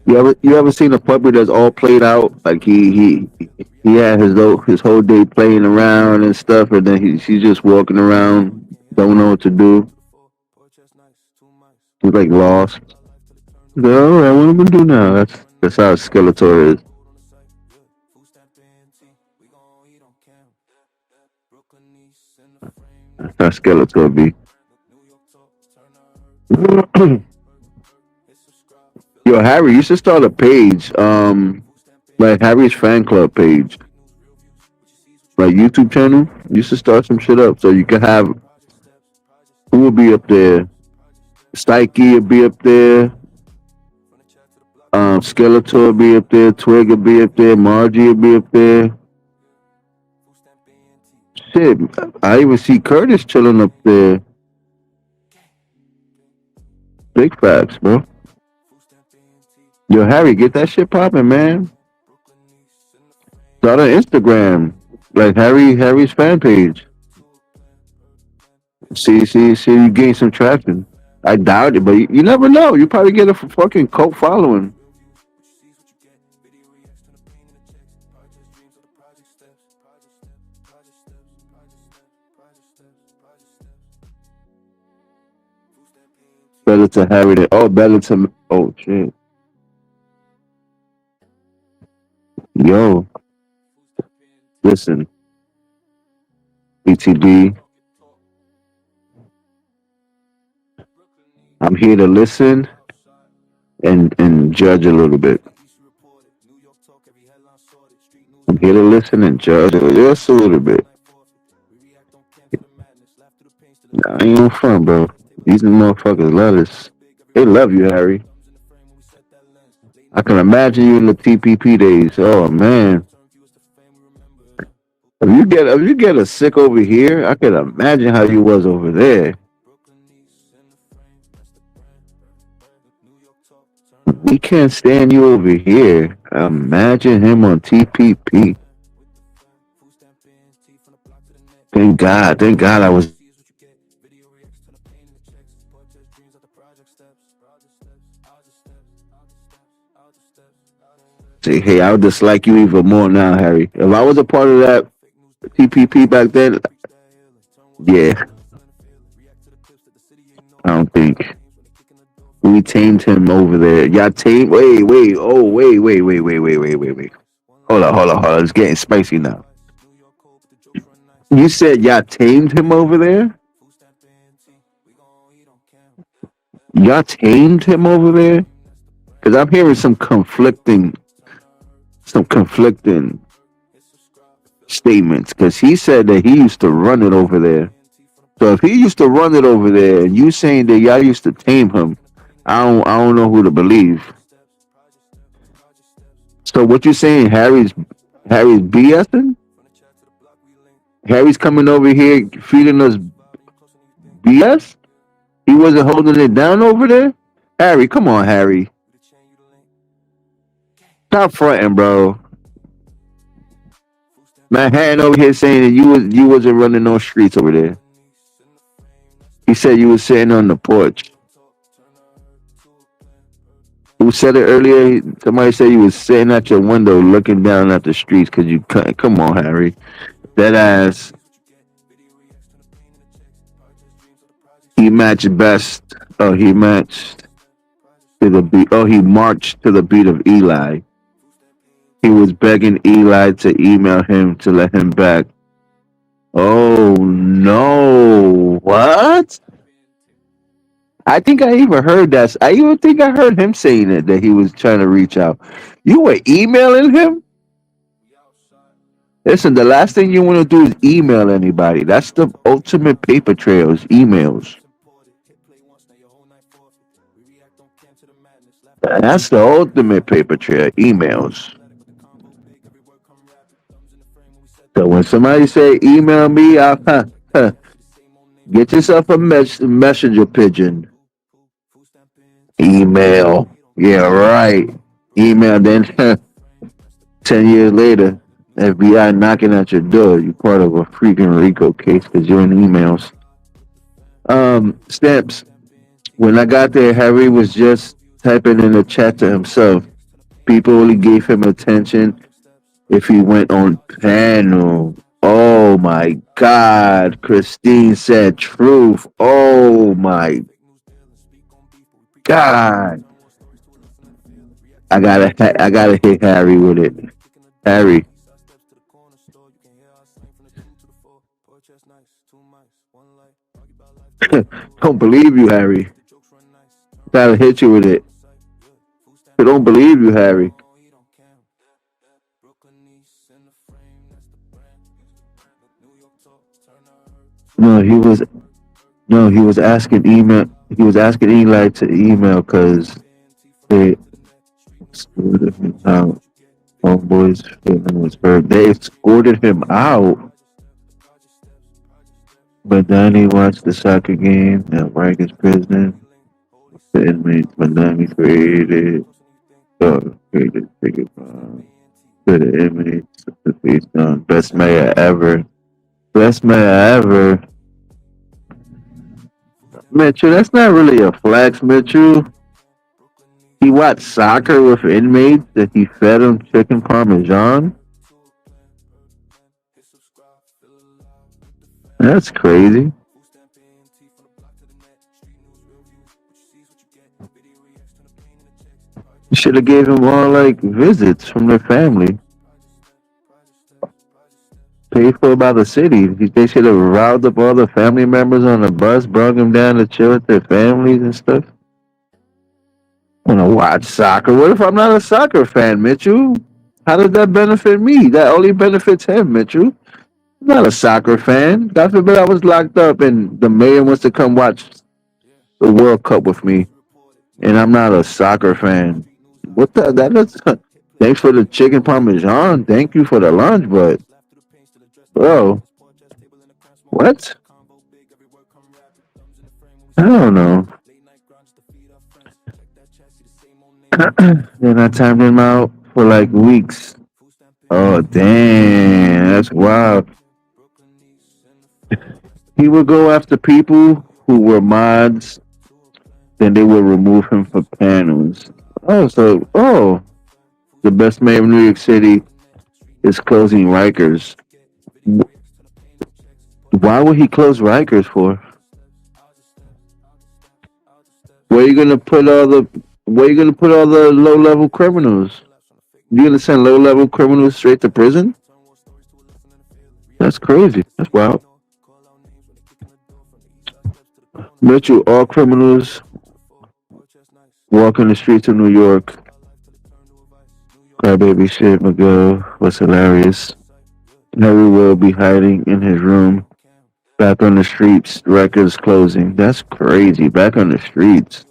You ever seen a puppy that's all played out? Like he had his whole day playing around and stuff, and then he's just walking around, don't know what to do. He's like lost. He's like, all right, what am I gonna do now? That's how Skeletor is. That's how Skeletor be. Yo, Harry, you should start a page, like Harry's fan club page, like YouTube channel. You should start some shit up so you can have who will be up there. Psyche will be up there. Skeletor will be up there. Twig will be up there. Margie will be up there. Shit, I even see Curtis chilling up there. Big facts, bro. Yo, Harry, get that shit popping, man. Start on Instagram, like Harry's fan page. See, you gain some traction. I doubt it, but you never know. You probably get a fucking cult following. Better to Harry than better to shit. Yo, listen, BTB. I'm here to listen and judge a little bit. I'm here to listen and judge just a little bit. I ain't no fun, bro. These motherfuckers love this. They love you, Harry. I can imagine you in the TPP days. Oh man. If you get a sick over here, I can imagine how you was over there. We can't stand you over here. Imagine him on TPP. Thank God I was. Say, hey, I would dislike you even more now, Harry. If I was a part of that TPP back then, yeah, I don't think we tamed him over there. Y'all tamed. Wait. Oh, wait. Hold on. It's getting spicy now. You said y'all tamed him over there? Y'all tamed him over there? Because I'm hearing some conflicting statements. Because he said that he used to run it over there. So if he used to run it over there, and you saying that y'all used to tame him, I don't know who to believe. So what you saying? Harry's BSing? Harry's coming over here feeding us BS? He wasn't holding it down over there? Harry, come on, Harry. Stop fronting, bro. Manhattan over here saying that you wasn't running no streets over there. He said you was sitting on the porch. Who said it earlier? Somebody said you was sitting at your window looking down at the streets because you couldn't. Come on, Harry. That ass. He matched best. Oh, he matched to the beat. Oh, he marched to the beat of Eli. He was begging Eli to email him to let him back. Oh no! What? I think I even heard that. I even think I heard him saying it, that he was trying to reach out. You were emailing him? Listen, the last thing you want to do is email anybody. That's the ultimate paper trails, emails. That's the ultimate paper trail, emails. So when somebody say email me, get yourself a messenger pigeon. Email. Yeah, right. Email. Then 10 years later, FBI knocking at your door. You're part of a freaking RICO case because you're in emails. Stamps. When I got there, Harry was just typing in the chat to himself. People only gave him attention if he went on panel. Oh my God. Christine said truth. Oh my God. I gotta hit Harry with it. Harry. Don't believe you, Harry. Gotta hit you with it. I don't believe you, Harry. No, he was asking email. He was asking Eli to email because they escorted him out. Homeboys feeling was hurt. They escorted him out. But then he watched the soccer game at Rikers Prison. The inmates, Miami created ticket bomb to the inmates. The face down. Best mayor ever. Best mayor ever. Mitchell, that's not really a flex, Mitchell. He watched soccer with inmates that he fed them chicken parmesan. That's crazy. You should have gave them all like visits from their family. Paid for by the city. They should have riled up all the family members on the bus, brought them down to chill with their families and stuff. I want to watch soccer. What if I'm not a soccer fan, Mitchell? How does that benefit me? That only benefits him, Mitchell. I'm not a soccer fan. God forbid I was locked up and the mayor wants to come watch the World Cup with me, and I'm not a soccer fan. What the? That is. Thanks for the chicken parmesan. Thank you for the lunch, but bro, what? I don't know. Then I timed him out for like weeks. Oh damn, that's wild. He would go after people who were mods Then they will remove him for panels. The best man of New York City is closing Rikers. Why would he close Rikers for? Where you gonna put all the Where you gonna put all the low level criminals? You gonna send low level criminals straight to prison? That's crazy. That's wild. Mitchell, all criminals walking the streets of New York. Crybaby shit, McGill was hilarious. Harry will be hiding in his room. Back on the streets, records closing. That's crazy. Back on the streets.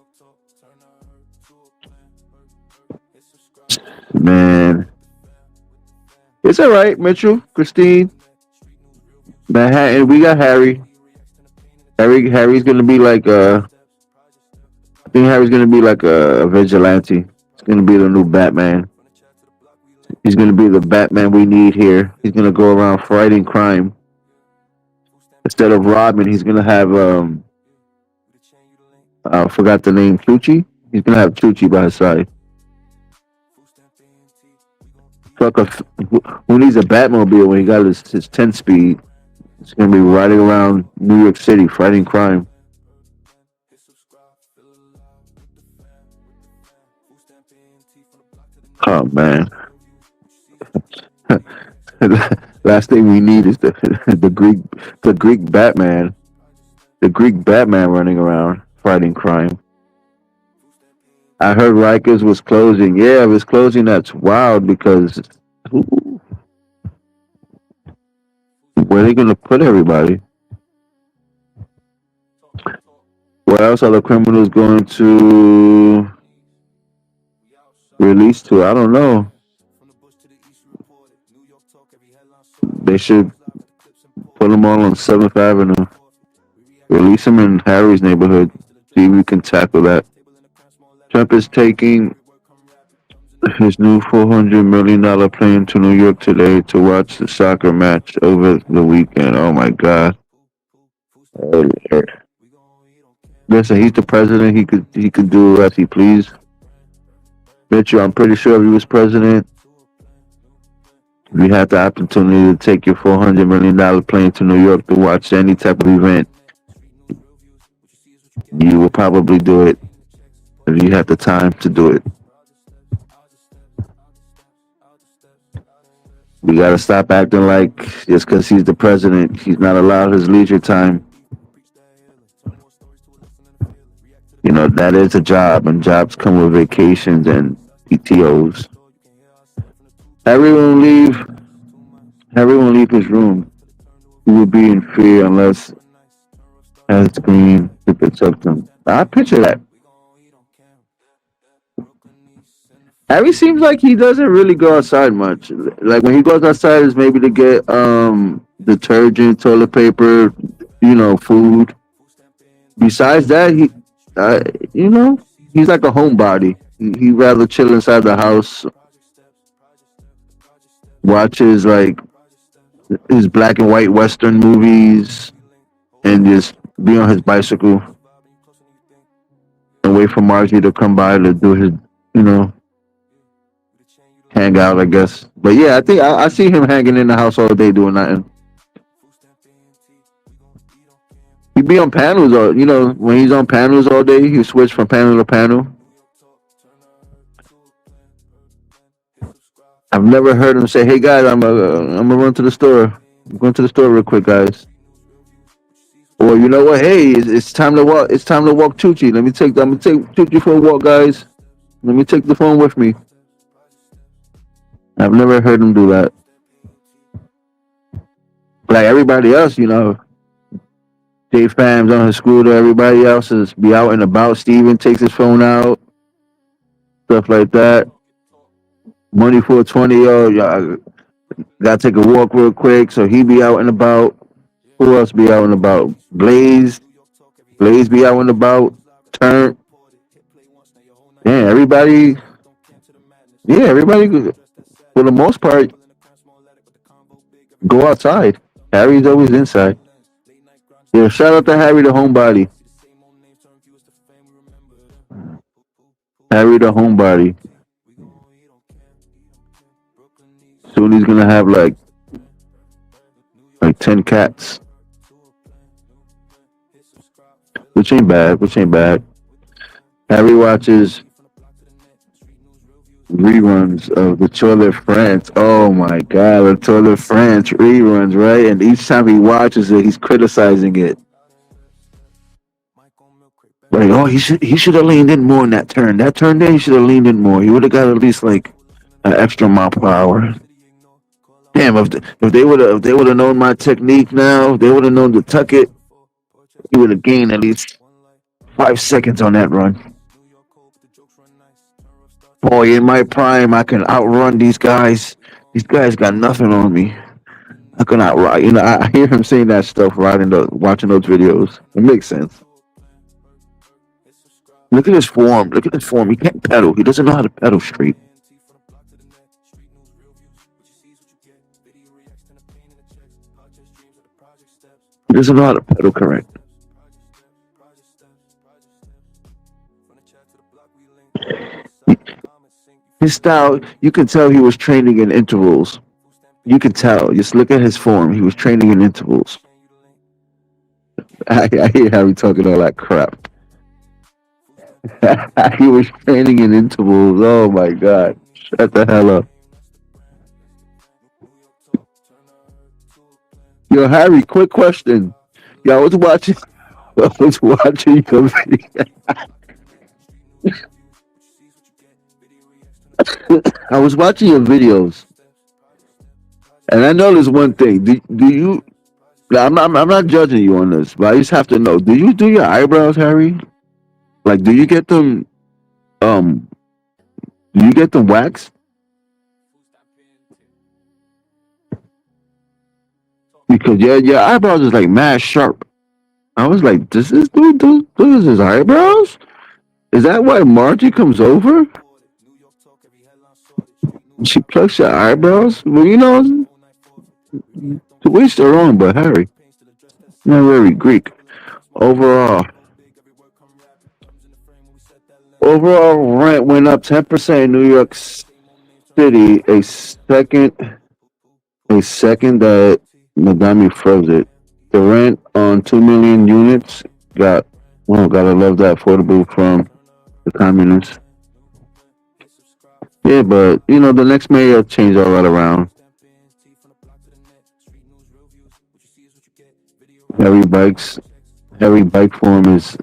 Man. It's alright, Mitchell, Christine, Manhattan. We got Harry. Harry's gonna be like I think Harry's gonna be like a vigilante. He's gonna be the new Batman. He's gonna be the Batman we need here. He's gonna go around fighting crime. Instead of robbing, he's gonna have I forgot the name, Tucci. He's gonna have Tucci by his side. Fuck who needs a Batmobile when he got his 10 speed? He's gonna be riding around New York City fighting crime. Oh man. Last thing we need is the Greek Batman. The Greek Batman running around fighting crime. I heard Rikers was closing. Yeah, it was closing. That's wild because where are they gonna put everybody? What else are the criminals going to release to? I don't know. They should put them all on 7th Avenue. Release them in Harry's neighborhood. See if we can tackle that. Trump is taking his new $400 million plane to New York today to watch the soccer match over the weekend. Oh my God. Oh, Lord. Listen, he's the president. He could do as he please. Mitchell, I'm pretty sure if he was president, if you had the opportunity to take your $400 million plane to New York to watch any type of event, you will probably do it if you had the time to do it. We gotta stop acting like just because he's the president, he's not allowed his leisure time. You know, that is a job, and jobs come with vacations and PTOs. Everyone leave his room. He will be in fear unless has screen to protect him. I picture that. Harry seems like he doesn't really go outside much. Like when he goes outside is maybe to get detergent, toilet paper, food. Besides that, he's like a homebody. He rather chill inside the house, watches like his black and white Western movies, and just be on his bicycle and wait for Margie to come by to do his, hang out, I guess. But yeah, I think I see him hanging in the house all day doing nothing. He be on panels, or when he's on panels all day, he switch from panel to panel. I've never heard him say, "Hey guys, I'm gonna run to the store. I'm going to the store real quick, guys." Or you know what? Hey, it's time to walk. It's time to walk Tucci. I'm gonna take Tucci for a walk, guys. Let me take the phone with me. I've never heard him do that. Like everybody else, Dave Fam's on his scooter. Everybody else is be out and about. Steven takes his phone out, stuff like that. Money for a 20, y'all gotta take a walk real quick. So he be out and about. Who else be out and about? Blaze be out and about. Turn. Yeah, everybody. Yeah, everybody. For the most part, go outside. Harry's always inside. Yeah, shout out to Harry the homebody. Harry the homebody. Soon he's gonna have like 10 cats, which ain't bad. Which ain't bad. Harry watches reruns of the Tour de France. Oh my god, the Tour de France reruns, right? And each time he watches it, he's criticizing it. Like, oh, he should have leaned in more in that turn. That turn there, he should have leaned in more. He would have got at least like an extra mile per hour. Damn, if they would have known my technique now, they would have known to tuck it. He would have gained at least 5 seconds on that run. Boy, in my prime, I can outrun these guys. These guys got nothing on me. I can outride. I hear him saying that stuff watching those videos. It makes sense. Look at his form. Look at his form. He can't pedal. He doesn't know how to pedal straight. He doesn't know how to pedal correct. His style, you can tell he was training in intervals. You can tell. Just look at his form. He was training in intervals. I hear Harry talking all that crap. He was training in intervals. Oh my god. Shut the hell up. Yo, Harry, quick question. Yo, I was watching your video. I was watching your videos, and I noticed one thing. Do you? I'm not judging you on this, but I just have to know. Do you do your eyebrows, Harry? Like, do you get them? Um, do you get them waxed? Because your eyebrows is like mad sharp. I was like, does this dude do his eyebrows? Is that why Margie comes over? She plucks your eyebrows? Well, to each their own, but Harry, not very Greek. Overall, overall rent went up 10% in New York City. A second that Madame froze it. The rent on 2 million units gotta love that affordable from the communists. Yeah, but the next mayor changed all that around. Harry bikes, Harry bike form is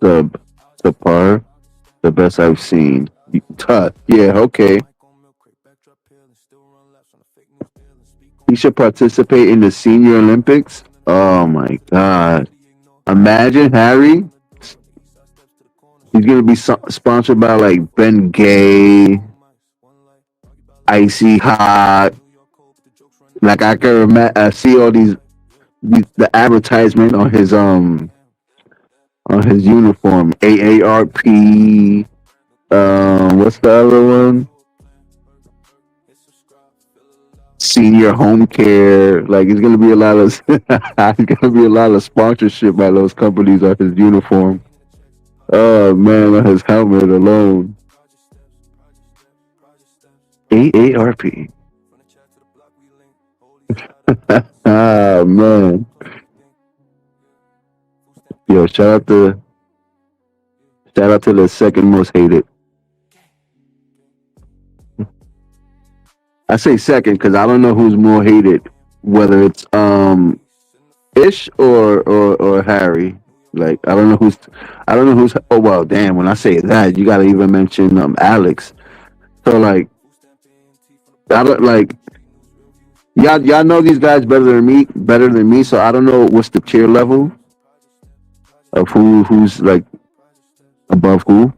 subpar, the best I've seen. Yeah, okay. He should participate in the Senior Olympics. Oh my God! Imagine Harry. He's gonna be sponsored by like Ben Gay, Icy Hot. Like I can see all the advertisement on his uniform. AARP. What's the other one? Senior home care. Like it's gonna be a lot of sponsorship by those companies on his uniform. Oh man, on his helmet alone. AARP. Ah man. Yo, shout out to the second most hated. I say second because I don't know who's more hated, whether it's Ish or Harry. Like I don't know who's. Oh well, damn. When I say that, you gotta even mention Alex. So like I don't like y'all know these guys better than me. So I don't know what's the tier level of who's like above who.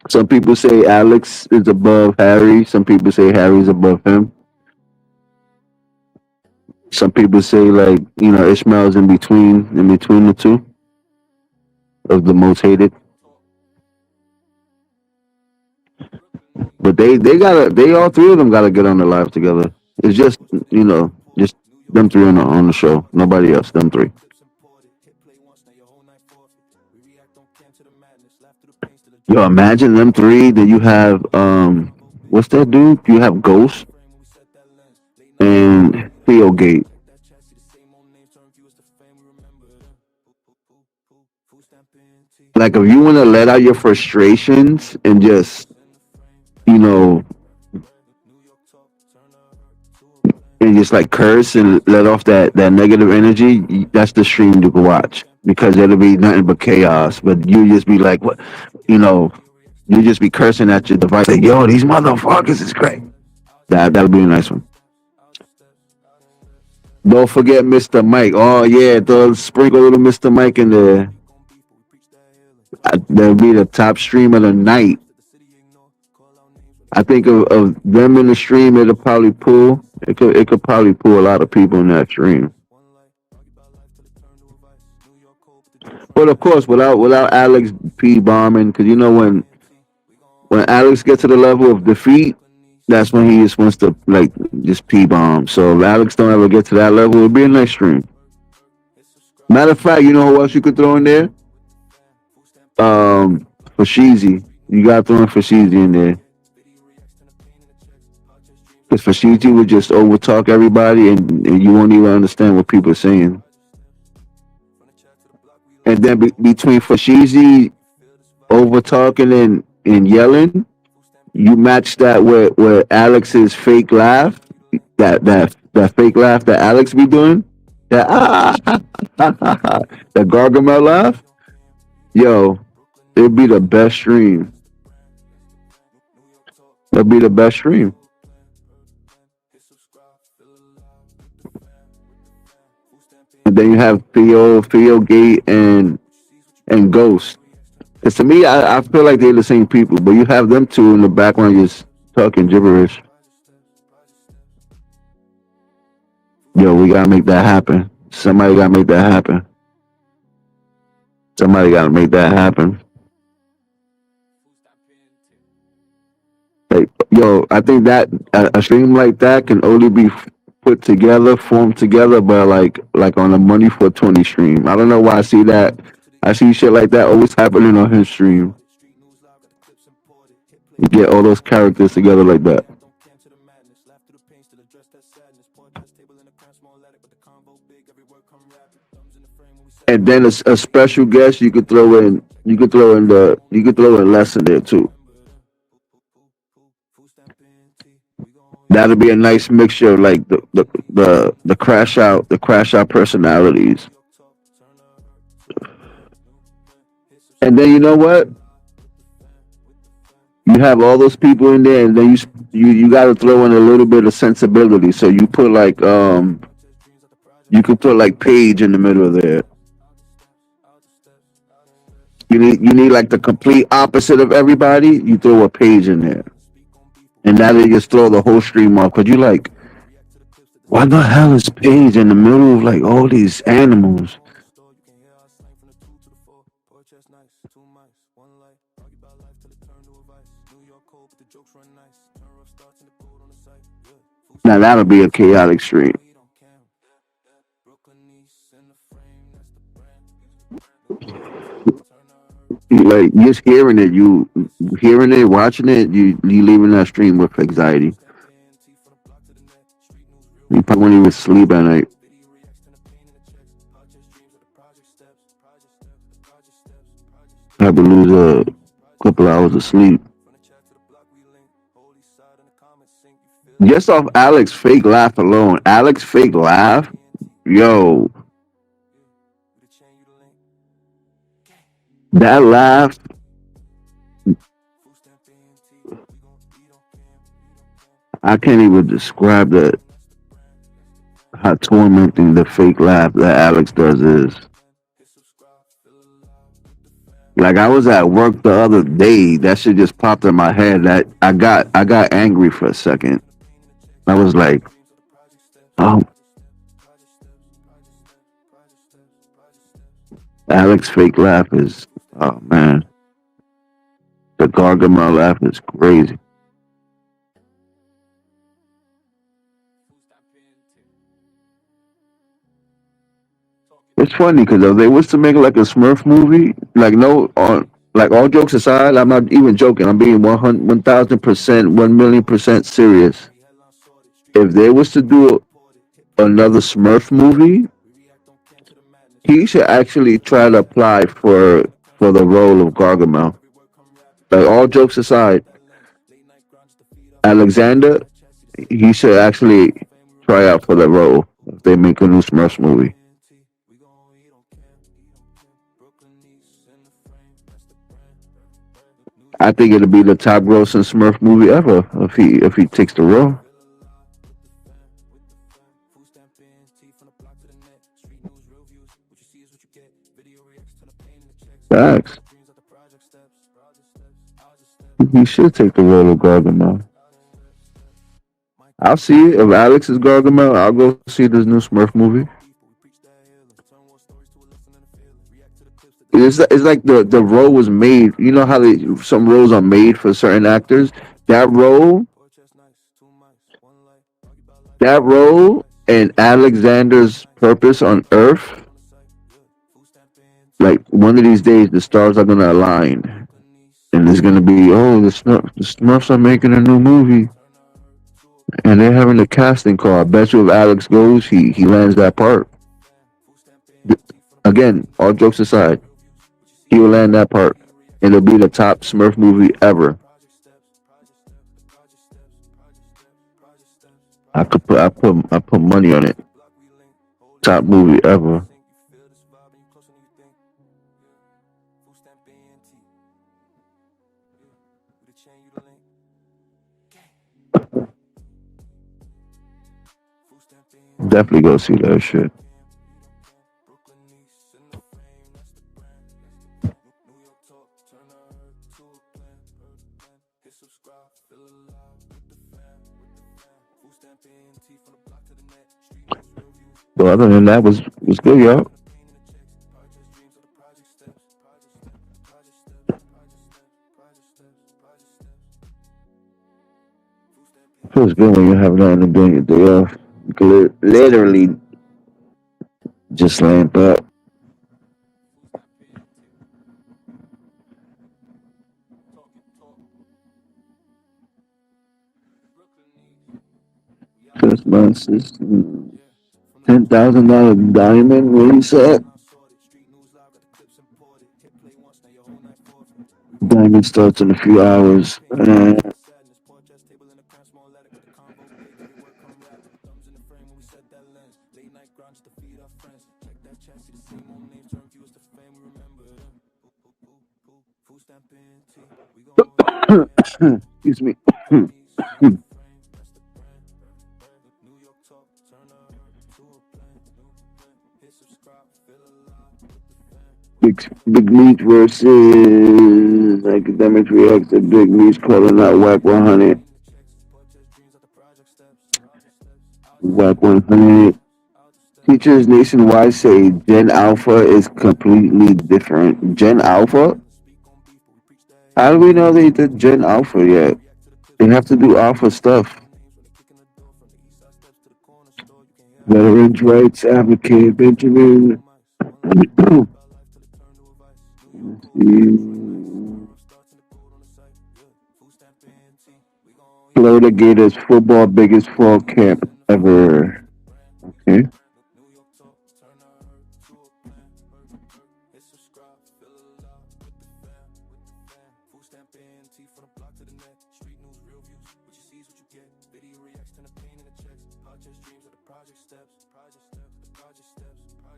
Some people say Alex is above Harry. Some people say Harry's above him. Some people say like Ishmael's in between the two of the most hated. But they all three of them gotta get on the live together. It's just just them three on the show. Nobody else. Them three. Yo, imagine them three. Then you have what's that dude? You have Ghost and Theo Gate. Like if you want to let out your frustrations and just you know and just like curse and let off that negative energy, that's the stream you can watch because it'll be nothing but chaos. But you just be like, what, you know, you just be cursing at your device, like, yo, these motherfuckers is great. That'll be a nice one. Don't forget Mr. Mike. Oh yeah, throw sprinkle a little Mr. Mike in there. That'll be the top stream of the night. I think of them in the stream, it'll probably pull. It could probably pull a lot of people in that stream. But of course, without Alex P bombing, because you know when Alex gets to the level of defeat, that's when he just wants to like just P bomb. So if Alex don't ever get to that level, it'll be a nice stream. Matter of fact, you know who else you could throw in there? Fashizi. You got to throw in Fashizi in there. Because Fashizi would just overtalk everybody and you won't even understand what people are saying. And then between Fashizi over talking and yelling, you match that with Alex's fake laugh, that fake laugh that Alex be doing, that that Gargamel laugh, yo, it'd be the best stream. It'd be the best stream. And then you have Theo Gate, and Ghost. Because to me, I feel like they're the same people, but you have them two in the background just talking gibberish. Yo, we gotta make that happen. Somebody gotta make that happen. Somebody gotta make that happen. Like, yo, I think that a stream like that can only be put together, formed together by like on a Money for 20 stream. I don't know why I see that. I see shit like that always happening on his stream. You get all those characters together like that. And then a special guest you could throw in. You could throw in Lesson there too. That'll be a nice mixture of like the crash out personalities. And then you know what? You have all those people in there, and then you got to throw in a little bit of sensibility. So you put like you could put like Paige in the middle of there. You need like the complete opposite of everybody. You throw a Paige in there, and now they just throw the whole stream off because you like, why the hell is Paige in the middle of like all these animals? Now that'll be a chaotic stream. Like just hearing it, watching it, you leaving that stream with anxiety. You probably won't even sleep at night. Probably lose a couple hours of sleep. Just off Alex fake laugh alone. Alex fake laugh, yo, that laugh, I can't even describe that how tormenting the fake laugh that Alex does is. Like I was at work the other day, that shit just popped in my head. That I got angry for a second. I was like, oh, Alex fake laugh is, oh man, the Gargamel laugh is crazy. It's funny because if they was to make like a Smurf movie, like no, like all jokes aside, I'm not even joking. I'm being 1,000%, 1,000,000% serious. If they was to do another Smurf movie, he should actually try to apply for the role of Gargamel. Like all jokes aside, Alexander, he should actually try out for that role if they make a new Smurfs movie. I think it'll be the top grossing Smurf movie ever if he takes the role. Facts. He should take the role of Gargamel. I'll see it. If Alex is Gargamel, I'll go see this new Smurf movie. It's like the role was made. You know how some roles are made for certain actors. That role, that role, and Alexander's purpose on Earth. Like one of these days, the stars are gonna align, and there's gonna be the Smurfs are making a new movie, and they're having a casting call. I bet you if Alex goes, he lands that part. Again, all jokes aside, he will land that part, and it'll be the top Smurf movie ever. I put money on it. Top movie ever. Definitely go see that shit. But other than that, was good, y'all. Feels good when you have nothing to do on your day off. You can literally just lamp up. First month is $10,000 diamond. What he said. Diamond starts in a few hours. Excuse me. Big Meat versus Academics reacts to Big Meat calling out Whack 100. Whack 100. Teachers nationwide say Gen Alpha is completely different. Gen Alpha? How do we know they did Gen Alpha yet? They have to do Alpha stuff. Veterans rights advocate Benjamin. Florida Gators football biggest fall camp ever. Okay.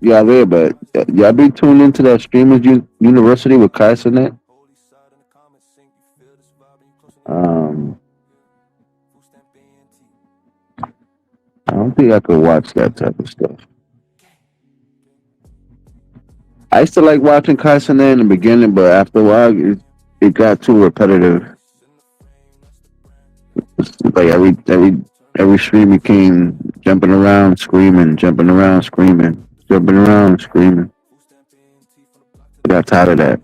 Yeah, there, but y'all be tuned into that streamers university with Kai Cenat. I don't think I could watch that type of stuff. I used to like watching Kai Cenat in the beginning, but after a while, it got too repetitive. Like every stream he came jumping around, screaming, jumping around, screaming, jumping around, screaming. I got tired of that.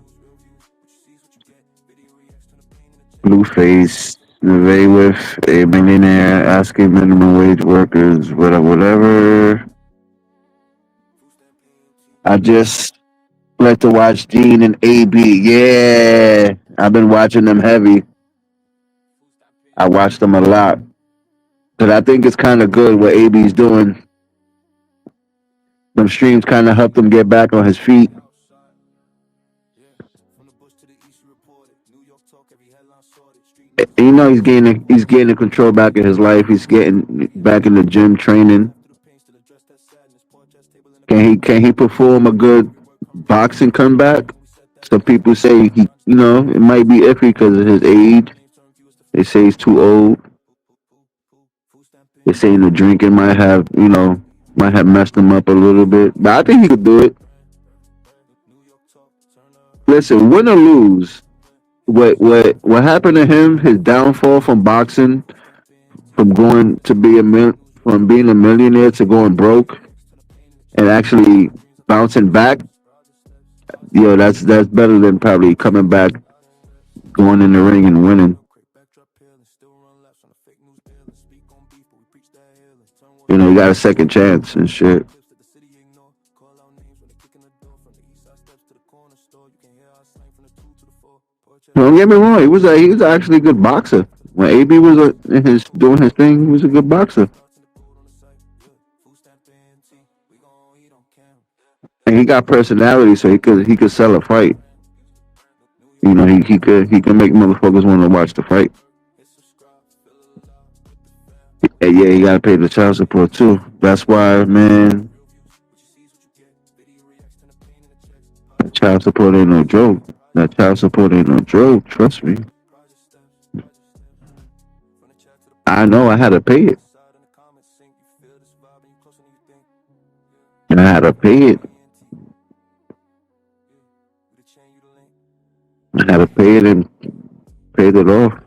Blueface, Nevaeh with a millionaire asking minimum wage workers, whatever. I just like to watch Gene and AB. Yeah, I've been watching them heavy. I watch them a lot. But I think it's kind of good what AB's doing. Them streams kind of helped him get back on his feet. You know he's gaining control back in his life. He's getting back in the gym training. Can he perform a good boxing comeback? Some people say it might be iffy because of his age. They say he's too old. They saying the drinking might have messed him up a little bit. But I think he could do it. Listen, win or lose, what happened to him, his downfall from boxing, from going to be from being a millionaire to going broke and actually bouncing back, that's better than probably coming back, going in the ring and winning. You got a second chance and shit. Don't get me wrong, he was actually a good boxer. When AB was doing his thing, he was a good boxer. And he got personality, so he could sell a fight. He could make motherfuckers want to watch the fight. And yeah, you gotta pay the child support too. That's why, man, that child support ain't no joke. That child support ain't no joke. Trust me. I know I had to pay it. I had to pay it. I had to pay it and paid it off.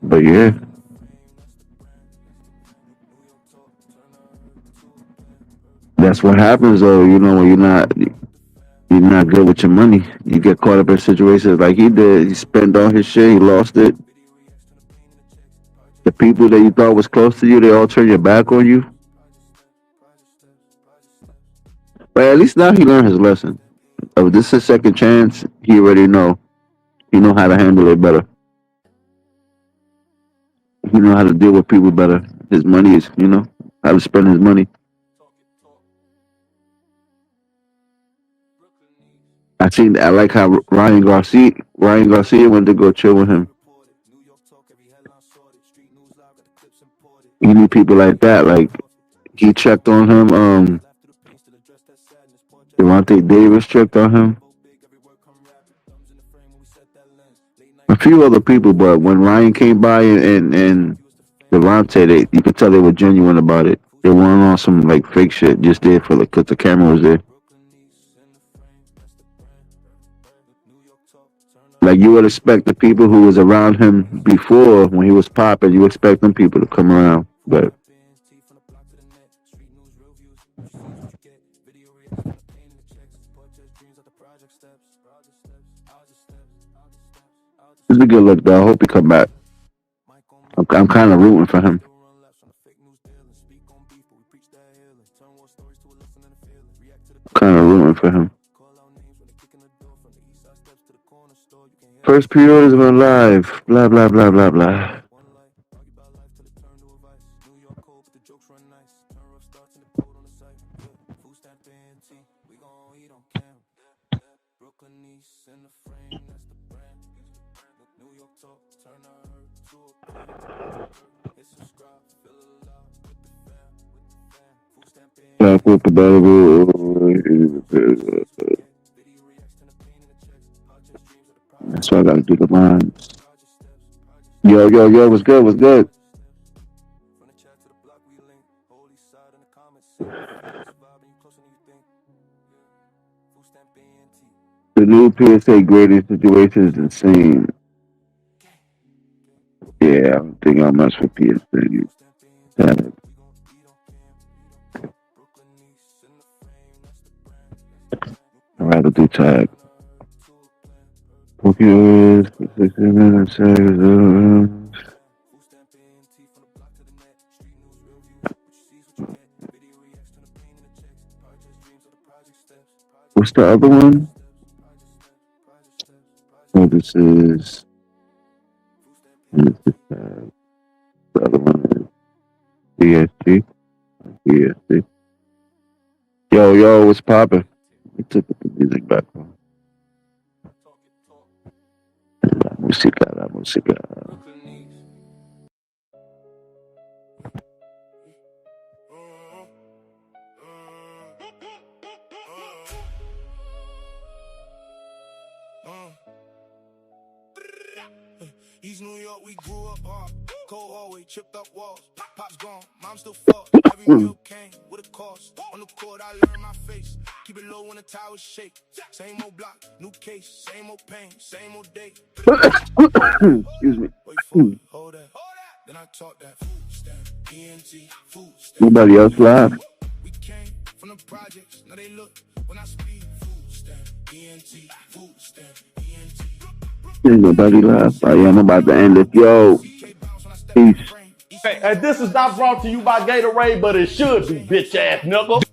But yeah, that's what happens though. When you're not good with your money, you get caught up in situations like he did. He spent all his shit. He lost it. The people that you thought was close to you, they all turn your back on you. But at least now he learned his lesson. If this is a second chance, he already know. He know how to handle it better. He know how to deal with people better. His money is, how to spend his money. I like how Ryan Garcia went to go chill with him. You need people like that. Like he checked on him. Devontae Davis checked on him. A few other people, but when Ryan came by and Devontae, you could tell they were genuine about it. They weren't on some like fake shit, just there for because the camera was there. Like you would expect the people who was around him before when he was popping, you expect them people to come around. But it's a good look though. I hope he come back. I'm kind of rooting for him. Kind of rooting for him. First pre-orders went live. Blah blah blah blah blah. Black Whip available. That's why I gotta do the lines. Yo, what's good? What's good? The new PSA grading situation is insane. Yeah, I don't think I'll mess with PSA. Tag. I'd rather do tag. Focus. what's the other one? Oh, this is. The other one is DSG. DSG. Yo, what's poppin'? We took the music back. La música. East New York, we grew up hard. Cold hallway, chipped up walls. Pop's gone, mom still fought. Every meal came with a cost. On the court, I learned my face. Keep it low when the towers shake. Same old block, new case. Same old pain, same old day. Excuse me. Wait for it, hold that. Then I talk that food stamp, ENT, food stamp. Nobody else live? We came from the projects. Now they look when I speak. Food stamp, ENT, food stamp, ENT. Ain't nobody live. I am about to end it. Yo. Peace. Hey, this is not brought to you by Gatorade, but it should be, bitch ass nigga.